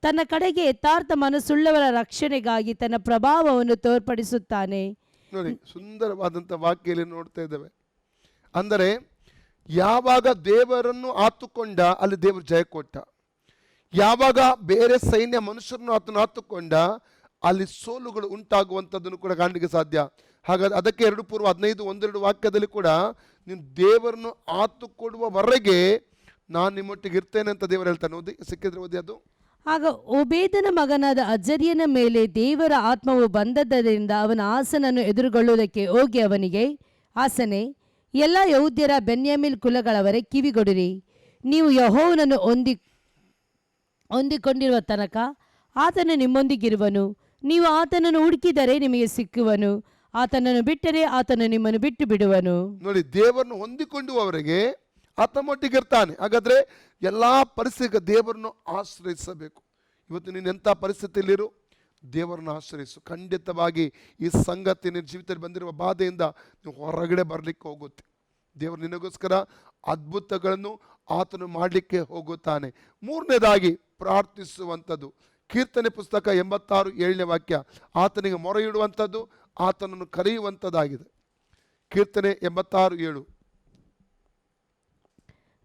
ತನ್ನ ಕಡೆಗೆ ಯಥಾರ್ಥ ಮನಸ್ಸುಳ್ಳವರ ರಕ್ಷಣೆಗಾಗಿ ತನ್ನ ಪ್ರಭಾವವನ್ನು ತೋರ್ಪಡಿಸುತ್ತಾನೆ. ನೋಡಿ, ಸುಂದರವಾದಂಥ ವಾಕ್ಯಲ್ಲಿ ನೋಡ್ತಾ ಇದ್ದೇವೆ. ಅಂದರೆ ಯಾವಾಗ ದೇವರನ್ನು ಆತುಕೊಂಡ ಅಲ್ಲಿ ದೇವರು ಜಯ ಕೊಟ್ಟ, ಯಾವಾಗ ಬೇರೆ ಸೈನ್ಯ ಮನುಷ್ಯರನ್ನು ಆತನು ಆತುಕೊಂಡ ಅಲ್ಲಿ ಸೋಲುಗಳು ಉಂಟಾಗುವಂಥದ್ದನ್ನು ಕೂಡ ಕಾಣಲಿಕ್ಕೆ ಸಾಧ್ಯ. ಹಾಗಾದ್ರೆ ಅದಕ್ಕೆ 2 ಪೂರ್ವ 15:1-2 ವಾಕ್ಯದಲ್ಲಿ ಕೂಡ ನೀನು ದೇವರನ್ನು ಆತುಕೊಡುವವರೆಗೆ ನಾನು ನಿಮ್ಮೊಟ್ಟಿಗೆ ಇರ್ತೇನೆ ಅಂತ ದೇವರು ಹೇಳ್ತಾನೆ. ಓದಿ, ಸಿಕ್ಕಿದ್ರೆ ಓದಿ ಅದು. ಆಗ ಓಬೇದನ ಮಗನಾದ ಅಜರ್ಯನ ಮೇಲೆ ದೇವರ ಆತ್ಮವು ಬಂದದ್ದರಿಂದ ಅವನ ಆಸನನ್ನು ಎದುರುಗೊಳ್ಳುವುದಕ್ಕೆ ಹೋಗಿ ಅವನಿಗೆ, ಆಸನೆ, ಎಲ್ಲ ಯಹೂದ್ಯರ ಬೆನ್ಯಾಮೀನ್ ಕುಲಗಳವರೇ ಕಿವಿಗೊಡಿರಿ. ನೀವು ಯೆಹೋವನನ್ನು ಹೊಂದಿಕೊಂಡಿರುವ ತನಕ ಆತನು ನಿಮ್ಮೊಂದಿಗಿರುವನು. ನೀವು ಆತನನ್ನು ಹುಡುಕಿದರೆ ನಿಮಗೆ ಸಿಕ್ಕುವನು, ಆತನನ್ನು ಬಿಟ್ಟರೆ ಆತನು ನಿಮ್ಮನ್ನು ಬಿಟ್ಟು ಬಿಡುವನು. ನೋಡಿ, ದೇವರನ್ನು ಹೊಂದಿಕೊಂಡುವವರೆಗೆ ಆತನೊಟ್ಟಿಗೆ ಇರ್ತಾನೆ. ಹಾಗಾದ್ರೆ ಎಲ್ಲಾ ಪರಿಸ್ಥಿತಿ ದೇವರನ್ನು ಆಶ್ರಯಿಸಬೇಕು. ಇವತ್ತು ನೀನು ಎಂಥ ಪರಿಸ್ಥಿತಿಯಲ್ಲಿರು, ದೇವರನ್ನು ಆಶ್ರಯಿಸು. ಖಂಡಿತವಾಗಿ ಈ ಸಂಗತಿ ನಿನ್ನ ಜೀವಿತದಲ್ಲಿ ಬಂದಿರುವ ಬಾಧೆಯಿಂದ ನೀವು ಹೊರಗಡೆ ಬರಲಿಕ್ಕೆ ಹೋಗುತ್ತೆ. ದೇವರು ನಿನಗೋಸ್ಕರ ಅದ್ಭುತಗಳನ್ನು ಆತನು ಮಾಡಲಿಕ್ಕೆ ಹೋಗುತ್ತಾನೆ. 3ನೇದಾಗಿ ಪ್ರಾರ್ಥಿಸುವಂಥದ್ದು. ಕೀರ್ತನೆ ಪುಸ್ತಕ 86:7ನೇ ವಾಕ್ಯ, ಆತನಿಗೆ ಮೊರೆ ಇಡುವಂಥದ್ದು, ಆತನನ್ನು ಕರೆಯುವಂಥದ್ದಾಗಿದೆ. ಕೀರ್ತನೆ 86:7.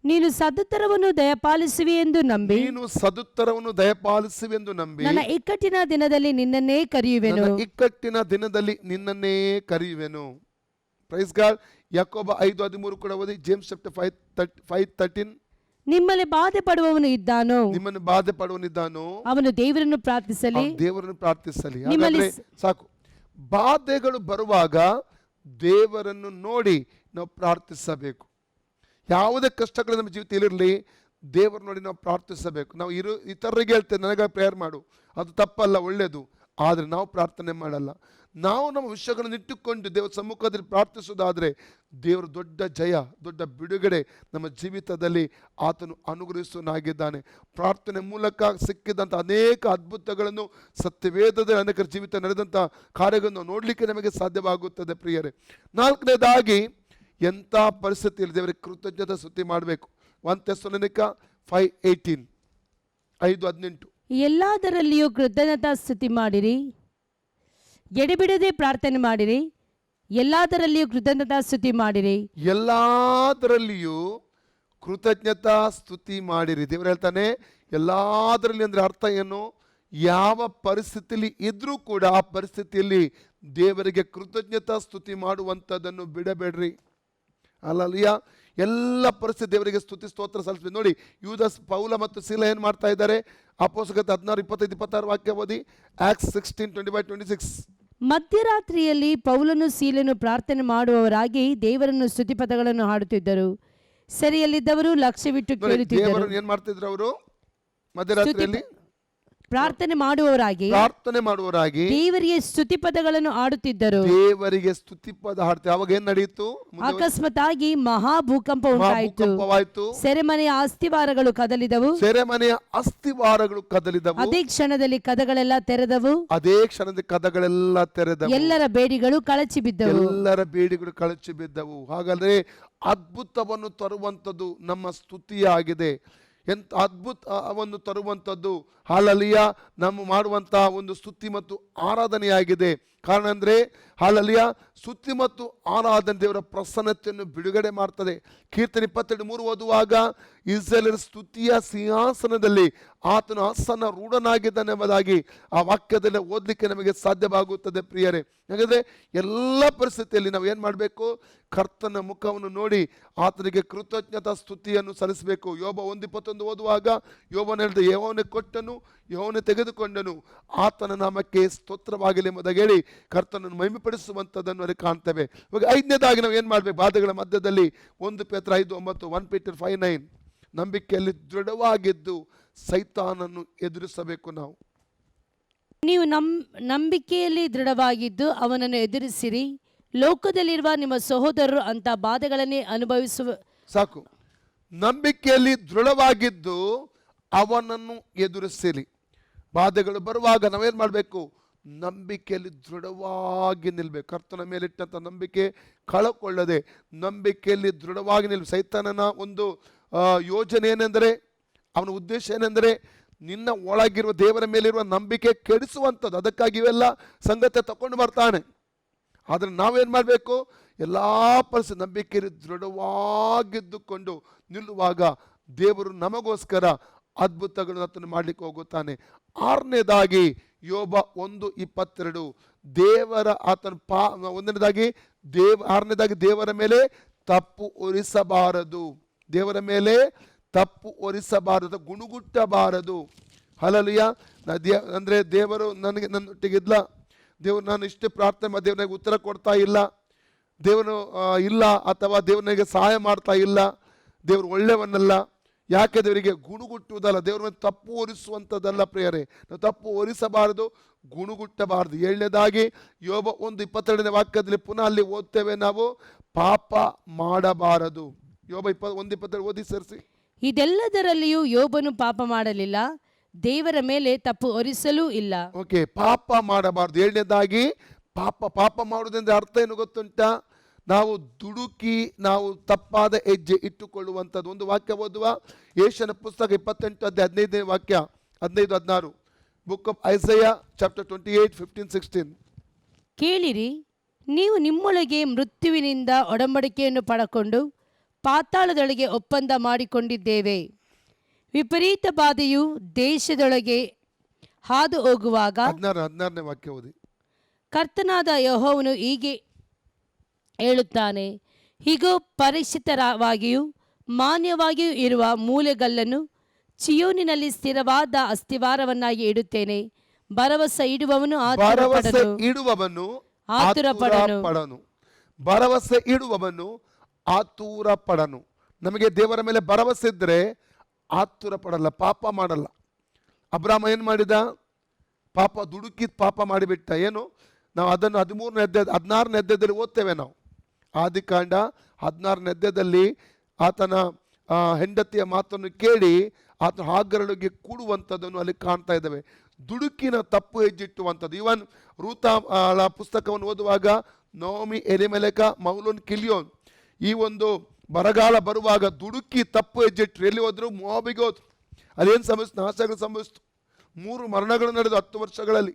ನೀನು ಸದುತ್ತರವನ್ನು ದಯಪಾಲಿಸುವೆ ಎಂದು ನಂಬಿ, ನೀನು ಸದುತ್ತರವನ್ನು ದಯಪಾಲಿಸುವೆಂದು ನಂಬಿ ನನ್ನ ಇಕ್ಕಟ್ಟಿನ ದಿನದಲ್ಲಿ ನಿನ್ನನ್ನೇ ಕರೆಯುವೆನು. ನನ್ನ ಇಕ್ಕಟ್ಟಿನ ದಿನದಲ್ಲಿ ನಿನ್ನನ್ನೇ ಕರೆಯುವೆನು. Praise God. ಯಾಕೋಬ 5:13 ಕೂಡ ಓದಿ. James chapter 5:13. ನಿಮ್ಮಲ್ಲಿ ಬಾಧೆ ಪಡುವವನು ಇದ್ದಾನೋ, ನಿಮ್ಮನ್ನು ಬಾಧೆ ಪಡುವನಿದ್ದಾನೋ ಅವನು ದೇವರನ್ನು ಪ್ರಾರ್ಥಿಸಲಿ. ದೇವರನ್ನು ಪ್ರಾರ್ಥಿಸಲಿ. ನಿಮ್ಮಲ್ಲಿ ಹಾಗಾದ್ರೆ ಸಾಕು. ಬಾಧೆಗಳು ಬರುವಾಗ ದೇವರನ್ನು ನೋಡಿ ನಾವು ಪ್ರಾರ್ಥಿಸಬೇಕು. ಯಾವುದೇ ಕಷ್ಟಗಳು ನಮ್ಮ ಜೀವಿತದಲ್ಲಿರಲಿ, ದೇವರು ನೋಡಿ ನಾವು ಪ್ರಾರ್ಥಿಸಬೇಕು. ನಾವು ಇತರರಿಗೆ ಹೇಳ್ತೇವೆ ನನಗೆ ಪ್ರೇಯರ್ ಮಾಡು, ಅದು ತಪ್ಪಲ್ಲ, ಒಳ್ಳೆಯದು. ಆದರೆ ನಾವು ಪ್ರಾರ್ಥನೆ ಮಾಡಲ್ಲ. ನಾವು ನಮ್ಮ ವಿಷಯಗಳನ್ನು ಇಟ್ಟುಕೊಂಡು ದೇವರ ಸಮ್ಮುಖದಲ್ಲಿ ಪ್ರಾರ್ಥಿಸುವುದಾದರೆ ದೇವರು ದೊಡ್ಡ ಜಯ, ದೊಡ್ಡ ಬಿಡುಗಡೆ ನಮ್ಮ ಜೀವಿತದಲ್ಲಿ ಆತನು ಅನುಗ್ರಹಿಸುವನಾಗಿದ್ದಾನೆ. ಪ್ರಾರ್ಥನೆ ಮೂಲಕ ಸಿಕ್ಕಿದಂಥ ಅನೇಕ ಅದ್ಭುತಗಳನ್ನು, ಸತ್ಯವೇದದಲ್ಲಿ ಅನೇಕರ ಜೀವಿತ ನಡೆದಂಥ ಕಾರ್ಯಗಳನ್ನು ನೋಡಲಿಕ್ಕೆ ನಮಗೆ ಸಾಧ್ಯವಾಗುತ್ತದೆ ಪ್ರಿಯರೇ. 4ನೇದಾಗಿ, ಎಂಥ ಪರಿಸ್ಥಿತಿಯಲ್ಲಿ ದೇವರಿಗೆ ಕೃತಜ್ಞತೆ ಸ್ತುತಿ ಮಾಡಬೇಕು. 1 ಥೆಸಲೋನಿಕ 5:18, 5:18. ಎಲ್ಲದರಲ್ಲಿಯೂ ಕೃತಜ್ಞತಾ ಸ್ತುತಿ ಮಾಡಿರಿ, ಎಡೆಬಿಡದೆ ಪ್ರಾರ್ಥನೆ ಮಾಡಿರಿ. ಎಲ್ಲದರಲ್ಲಿಯೂ ಕೃತಜ್ಞತಾ ಸ್ತುತಿ ಮಾಡಿರಿ. ಎಲ್ಲದರಲ್ಲಿಯೂ ಕೃತಜ್ಞತಾ ಸ್ತುತಿ ಮಾಡಿರಿ. ದೇವರು ಹೇಳ್ತಾನೆ ಎಲ್ಲದರಲ್ಲಿ. ಅಂದರೆ ಅರ್ಥ ಏನು? ಯಾವ ಪರಿಸ್ಥಿತಿಯಲ್ಲಿ ಇದ್ರೂ ಕೂಡ ಆ ಪರಿಸ್ಥಿತಿಯಲ್ಲಿ ದೇವರಿಗೆ ಕೃತಜ್ಞತಾ ಸ್ತುತಿ ಮಾಡುವಂಥದ್ದನ್ನು ಬಿಡಬೇಡ್ರಿ. ಅಲ್ಲಲ್ಲಿಯ ಎಲ್ಲ ಪರಿಸ್ಥಿತಿ ದೇವರಿಗೆ ಸ್ತುತಿ ಸ್ತೋತ್ರ ಸಲ್ಲಿಸಬೇಕು. ನೋಡಿ, ಯೂದಾಸ್, ಪೌಲ ಮತ್ತು ಸೀಲ ಏನು ಮಾಡ್ತಾ ಇದ್ದಾರೆ? ಅಪೊಸ್ತಲರ 16:25-26 ವಾಕ್ಯ ಓದಿ. ಆಕ್ಟ್ಸ್ 16:25-26. ಮಧ್ಯರಾತ್ರಿಯಲ್ಲಿ ಪೌಲನು ಸೀಲನು ಪ್ರಾರ್ಥನೆ ಮಾಡುವವರಾಗಿ ದೇವರನ್ನು ಸ್ತುತಿ ಪದಗಳನ್ನು ಹಾಡುತ್ತಿದ್ದರು. ಸೆರೆಯಲ್ಲಿದ್ದವರು ಲಕ್ಷ್ಯವಿಟ್ಟು ಕೇಳುತ್ತಿದ್ದರು. ದೇವರನ್ನು ಏನು ಮಾಡ್ತಿದ್ರು ಅವರು? ಮಧ್ಯರಾತ್ರಿಯಲ್ಲಿ ಪ್ರಾರ್ಥನೆ ಮಾಡುವವರಾಗಿ ದೇವರಿಗೆ ಸ್ತುತಿ ಪದಗಳನ್ನು ಹಾಡುತ್ತಿದ್ದರು. ದೇವರಿಗೆ ಸ್ತುತಿ ಪದ ಹಾಡ್ತಾರೆ. ಅವಾಗ ಏನ್ ನಡೆಯಿತು? ಅಕಸ್ಮಾತ್ತಾಗಿ ಮಹಾ ಭೂಕಂಪ ಉಂಟಾಯಿತು. ಸೆರೆಮನೆಯ ಅಸ್ಥಿವಾರಗಳು ಕದಲಿದವು. ಅದೇ ಕ್ಷಣದಲ್ಲಿ ಕದಗಳೆಲ್ಲ ತೆರೆದವು. ಎಲ್ಲರ ಬೇಡಿಗಳು ಕಳಚಿ ಬಿದ್ದವು. ಹಾಗಾದ್ರೆ ಅದ್ಭುತವನ್ನು ತರುವಂಥದ್ದು ನಮ್ಮ ಸ್ತುತಿಯಾಗಿದೆ. ಎಂತ ಅದ್ಭುತವನ್ನು ತರುವಂಥದ್ದು ಹಾಲಲಿಯ ನಮ್ಮ ಮಾಡುವಂತಹ ಒಂದು ಸ್ತುತಿ ಮತ್ತು ಆರಾಧನೆಯಾಗಿದೆ. ಕಾರಣ ಅಂದರೆ ಹಾಲಲ್ಲಿಯ ಸ್ತುತಿ ಮತ್ತು ಆರಾಧನೆ ದೇವರ ಪ್ರಸನ್ನತೆಯನ್ನು ಬಿಡುಗಡೆ ಮಾಡ್ತದೆ. ಕೀರ್ತನೆ 22:3 ಓದುವಾಗ ಇಸ್ರಾಯೇಲರ ಸ್ತುತಿಯ ಸಿಂಹಾಸನದಲ್ಲಿ ಆತನು ಆಸನ ರೂಢನಾಗಿದ್ದಾನೆಂಬುದಾಗಿ ಆ ವಾಕ್ಯದಲ್ಲಿ ಓದಲಿಕ್ಕೆ ನಮಗೆ ಸಾಧ್ಯವಾಗುತ್ತದೆ ಪ್ರಿಯರೇ. ಹಾಗಾದರೆ ಎಲ್ಲ ಪರಿಸ್ಥಿತಿಯಲ್ಲಿ ನಾವು ಏನು ಮಾಡಬೇಕು? ಕರ್ತನ ಮುಖವನ್ನು ನೋಡಿ ಆತನಿಗೆ ಕೃತಜ್ಞತಾ ಸ್ತುತಿಯನ್ನು ಸಲ್ಲಿಸಬೇಕು. ಯೋಬ 1:21 ಓದುವಾಗ ಯೋಬನ ಹೇಳಿದ, ಯೆಹೋವನೇ ಕೊಟ್ಟನು, ಯೆಹೋವನೇ ತೆಗೆದುಕೊಂಡನು, ಆತನ ನಾಮಕ್ಕೆ ಸ್ತೋತ್ರವಾಗಲಿ ಎಂಬುದಾಗಿ ಹೇಳಿ ಕರ್ತನನ್ನು ಮಹಿಮೆಪಡಿಸುವಂಥದ್ದನ್ನು ಅಲ್ಲಿ ಕಾಣ್ತೇವೆ. ಇವಾಗ 5ನೇದಾಗಿ ನಾವು ಏನು ಮಾಡಬೇಕು? ಬಾಧೆಗಳ ಮಧ್ಯದಲ್ಲಿ 1 ಪೇತ್ರ 5:9, 1 Peter 5:9, ನಂಬಿಕೆಯಲ್ಲಿ ದೃಢವಾಗಿದ್ದು ಸೈತಾನನ್ನು ಎದುರಿಸಬೇಕು. ನೀವು ನಂಬಿಕೆಯಲ್ಲಿ ದೃಢವಾಗಿದ್ದು ಅವನನ್ನು ಎದುರಿಸಿರಿ. ಲೋಕದಲ್ಲಿರುವ ನಿಮ್ಮ ಸಹೋದರರು ಅಂತ ಬಾಧೆಗಳನ್ನೇ ಅನುಭವಿಸುವ. ಸಾಕು. ನಂಬಿಕೆಯಲ್ಲಿ ದೃಢವಾಗಿದ್ದು ಅವನನ್ನು ಎದುರಿಸಿರಿ. ಬಾಧೆಗಳು ಬರುವಾಗ ನಾವೇನು ಮಾಡಬೇಕು? ನಂಬಿಕೆಯಲ್ಲಿ ದೃಢವಾಗಿ ನಿಲ್ಲಬೇಕು. ಕರ್ತನ ಮೇಲಿಟ್ಟಂಥ ನಂಬಿಕೆ ಕಳಕೊಳ್ಳದೆ ನಂಬಿಕೆಯಲ್ಲಿ ದೃಢವಾಗಿ ನಿಲ್ಲ. ಸೈತಾನನ ಒಂದು ಯೋಜನೆ ಏನೆಂದರೆ, ಅವನ ಉದ್ದೇಶ ಏನೆಂದರೆ ನಿನ್ನ ಒಳಗಿರುವ ದೇವರ ಮೇಲಿರುವ ನಂಬಿಕೆ ಕೆಡಿಸುವಂಥದ್ದು. ಅದಕ್ಕಾಗಿ ಇವೆಲ್ಲ ಸಂಗತಿ ತಗೊಂಡು ಬರ್ತಾನೆ. ಆದರೆ ನಾವೇನು ಮಾಡಬೇಕು? ಎಲ್ಲ ಪರಿಸ್ಥಿತಿ ನಂಬಿಕೆಯಲ್ಲಿ ದೃಢವಾಗಿದ್ದುಕೊಂಡು ನಿಲ್ಲುವಾಗ ದೇವರು ನಮಗೋಸ್ಕರ ಅದ್ಭುತಗಳನ್ನು ಆತನು ಮಾಡಲಿಕ್ಕೆ ಹೋಗುತ್ತಾನೆ. 6ನೇದಾಗಿ ಯೋಬ 1:22, ದೇವರ ಆತನ 6ನೇದಾಗಿ ದೇವರ ಮೇಲೆ ತಪ್ಪು ಹೊರಿಸಬಾರದು. ದೇವರ ಮೇಲೆ ತಪ್ಪು ಹೊರಿಸಬಾರದು, ಗುಣುಗುಟ್ಟಬಾರದು. ಹಲ್ಲೆಲೂಯಾ. ಅಂದರೆ ದೇವರು ನನ್ನೊಟ್ಟಿಗಿಲ್ಲ, ದೇವರು ನಾನು ಇಷ್ಟೇ ಪ್ರಾರ್ಥನೆ ಮಾಡಿ ದೇವನಿಗೆ ಉತ್ತರ ಕೊಡ್ತಾ ಇಲ್ಲ, ದೇವನು ಇಲ್ಲ, ಅಥವಾ ದೇವನಿಗೆ ಸಹಾಯ ಮಾಡ್ತಾ ಇಲ್ಲ, ದೇವರು ಒಳ್ಳೆಯವನ್ನಲ್ಲ. ಯಾಕೆ? ದೇವರಿಗೆ ಗುಣುಗುಟ್ಟುವುದಲ್ಲ, ದೇವರ ಮೇಲೆ ತಪ್ಪು ಹೊರಿಸುವಂಥದ್ದಲ್ಲ ಪ್ರಿಯರೇ. ನಾವು ತಪ್ಪು ಹೊರಿಸಬಾರದು, ಗುಣುಗುಟ್ಟಬಾರದು. 7ನೇದಾಗಿ ಯೋಬ 1:22ನೇ ವಾಕ್ಯದಲ್ಲಿ ಪುನಃ ಅಲ್ಲಿ ಓದ್ತೇವೆ ನಾವು, ಪಾಪ ಮಾಡಬಾರದು. ಯೋಬ 1:22 ಓದಿ ಸೇರಿಸಿ. ಇದೆಲ್ಲದರಲ್ಲಿಯೂ ಯೋಬನು ಪಾಪ ಮಾಡಲಿಲ್ಲ, ದೇವರ ಮೇಲೆ ತಪ್ಪು ಹೊರಿಸಲೂ ಇಲ್ಲ. ಓಕೆ, ಪಾಪ ಮಾಡಬಾರ್ದು. 7ನೇದಾಗಿ ಪಾಪ ಮಾಡುವುದೆಂದ್ರೆ ಅರ್ಥ ಏನು ಗೊತ್ತುಂಟಾ? ನಾವು ದುಡುಕಿ ನಾವು ತಪ್ಪಾದ ಹೆಜ್ಜೆ ಇಟ್ಟುಕೊಳ್ಳುವಂಥದ್ದು. ಒಂದು ವಾಕ್ಯ ಓದುವ, ಯೆಶಾಯನ ಪುಸ್ತಕ 28:15ನೇ ವಾಕ್ಯ, 15-16. Book of Isaiah chapter 28:15-16. ಕೇಳಿರಿ, ನೀವು ನಿಮ್ಮೊಳಗೆ ಮೃತ್ಯುವಿನಿಂದ ಒಡಂಬಡಿಕೆಯನ್ನು ಪಡಕೊಂಡು ಪಾತಾಳದೊಳಗೆ ಒಪ್ಪಂದ ಮಾಡಿಕೊಂಡಿದ್ದೇವೆ. ವಿಪರೀತ ಬಾಧೆಯು ದೇಶದೊಳಗೆ ಹಾದು ಹೋಗುವಾಗ 16ನೇ ವಾಕ್ಯ ಓದಿ. ಕರ್ತನಾದ ಯೆಹೋವನು ಹೀಗೆ ಹೇಳುತ್ತಾನೆ, ಹೀಗೋ ಪರಿಚಿತವಾಗಿಯೂ ಮಾನ್ಯವಾಗಿಯೂ ಇರುವ ಮೂಲೆಗಲ್ಲನ್ನು ಚಿಯೋನಿನಲ್ಲಿ ಸ್ಥಿರವಾದ ಅಸ್ತಿವಾರವನ್ನಾಗಿ ಇಡುತ್ತೇನೆ. ಭರವಸೆ ಇಡುವವನು ಆತುರ ಪಡನು. ನಮಗೆ ದೇವರ ಮೇಲೆ ಭರವಸೆ ಇದ್ದರೆ ಆತುರ ಪಡಲ್ಲ, ಪಾಪ ಮಾಡಲ್ಲ. ಅಬ್ರಾಮ ಏನು ಮಾಡಿದ? ದುಡುಕಿ ಪಾಪ ಮಾಡಿಬಿಟ್ಟ. ಏನು? ನಾವು ಅದನ್ನು 16ನೇ ಅಧ್ಯಾಯದಲ್ಲಿ ಓದ್ತೇವೆ. ನಾವು ಆದಿಕಾಂಡ 16ನೇ ಅಧ್ಯಾಯದಲ್ಲಿ ಆತನ ಹೆಂಡತಿಯ ಮಾತನ್ನು ಕೇಳಿ ಆತನ ಹಾಗರಳಿಗೆ ಕೂಡುವಂಥದ್ದನ್ನು ಅಲ್ಲಿ ಕಾಣ್ತಾ ಇದ್ದೇವೆ. ದುಡುಕಿನ ತಪ್ಪು ಹೆಜ್ಜಿಟ್ಟುವಂಥದ್ದು. ಇವನ್ ರೂತ ಪುಸ್ತಕವನ್ನು ಓದುವಾಗ ನವೋಮಿ, ಎಲಿಮೆಲೆಕ, ಮೌಲೋನ್, ಕಿಲಿಯೋನ್, ಈ ಒಂದು ಬರಗಾಲ ಬರುವಾಗ ದುಡುಕಿ ತಪ್ಪು ಹೆಜ್ಜಿಟ್ರು. ಎಲ್ಲಿ ಹೋದ್ರು? ಮೋವಾಬಿಗೆ ಹೋದ್ರು. ಅಲ್ಲೇನು ಸಂಭವಿಸ್ತು? ನಾಶಗಳು ಸಂಭವಿಸ್ತು. 3 ಮರಣಗಳು ನಡೆದು 10 ವರ್ಷಗಳಲ್ಲಿ.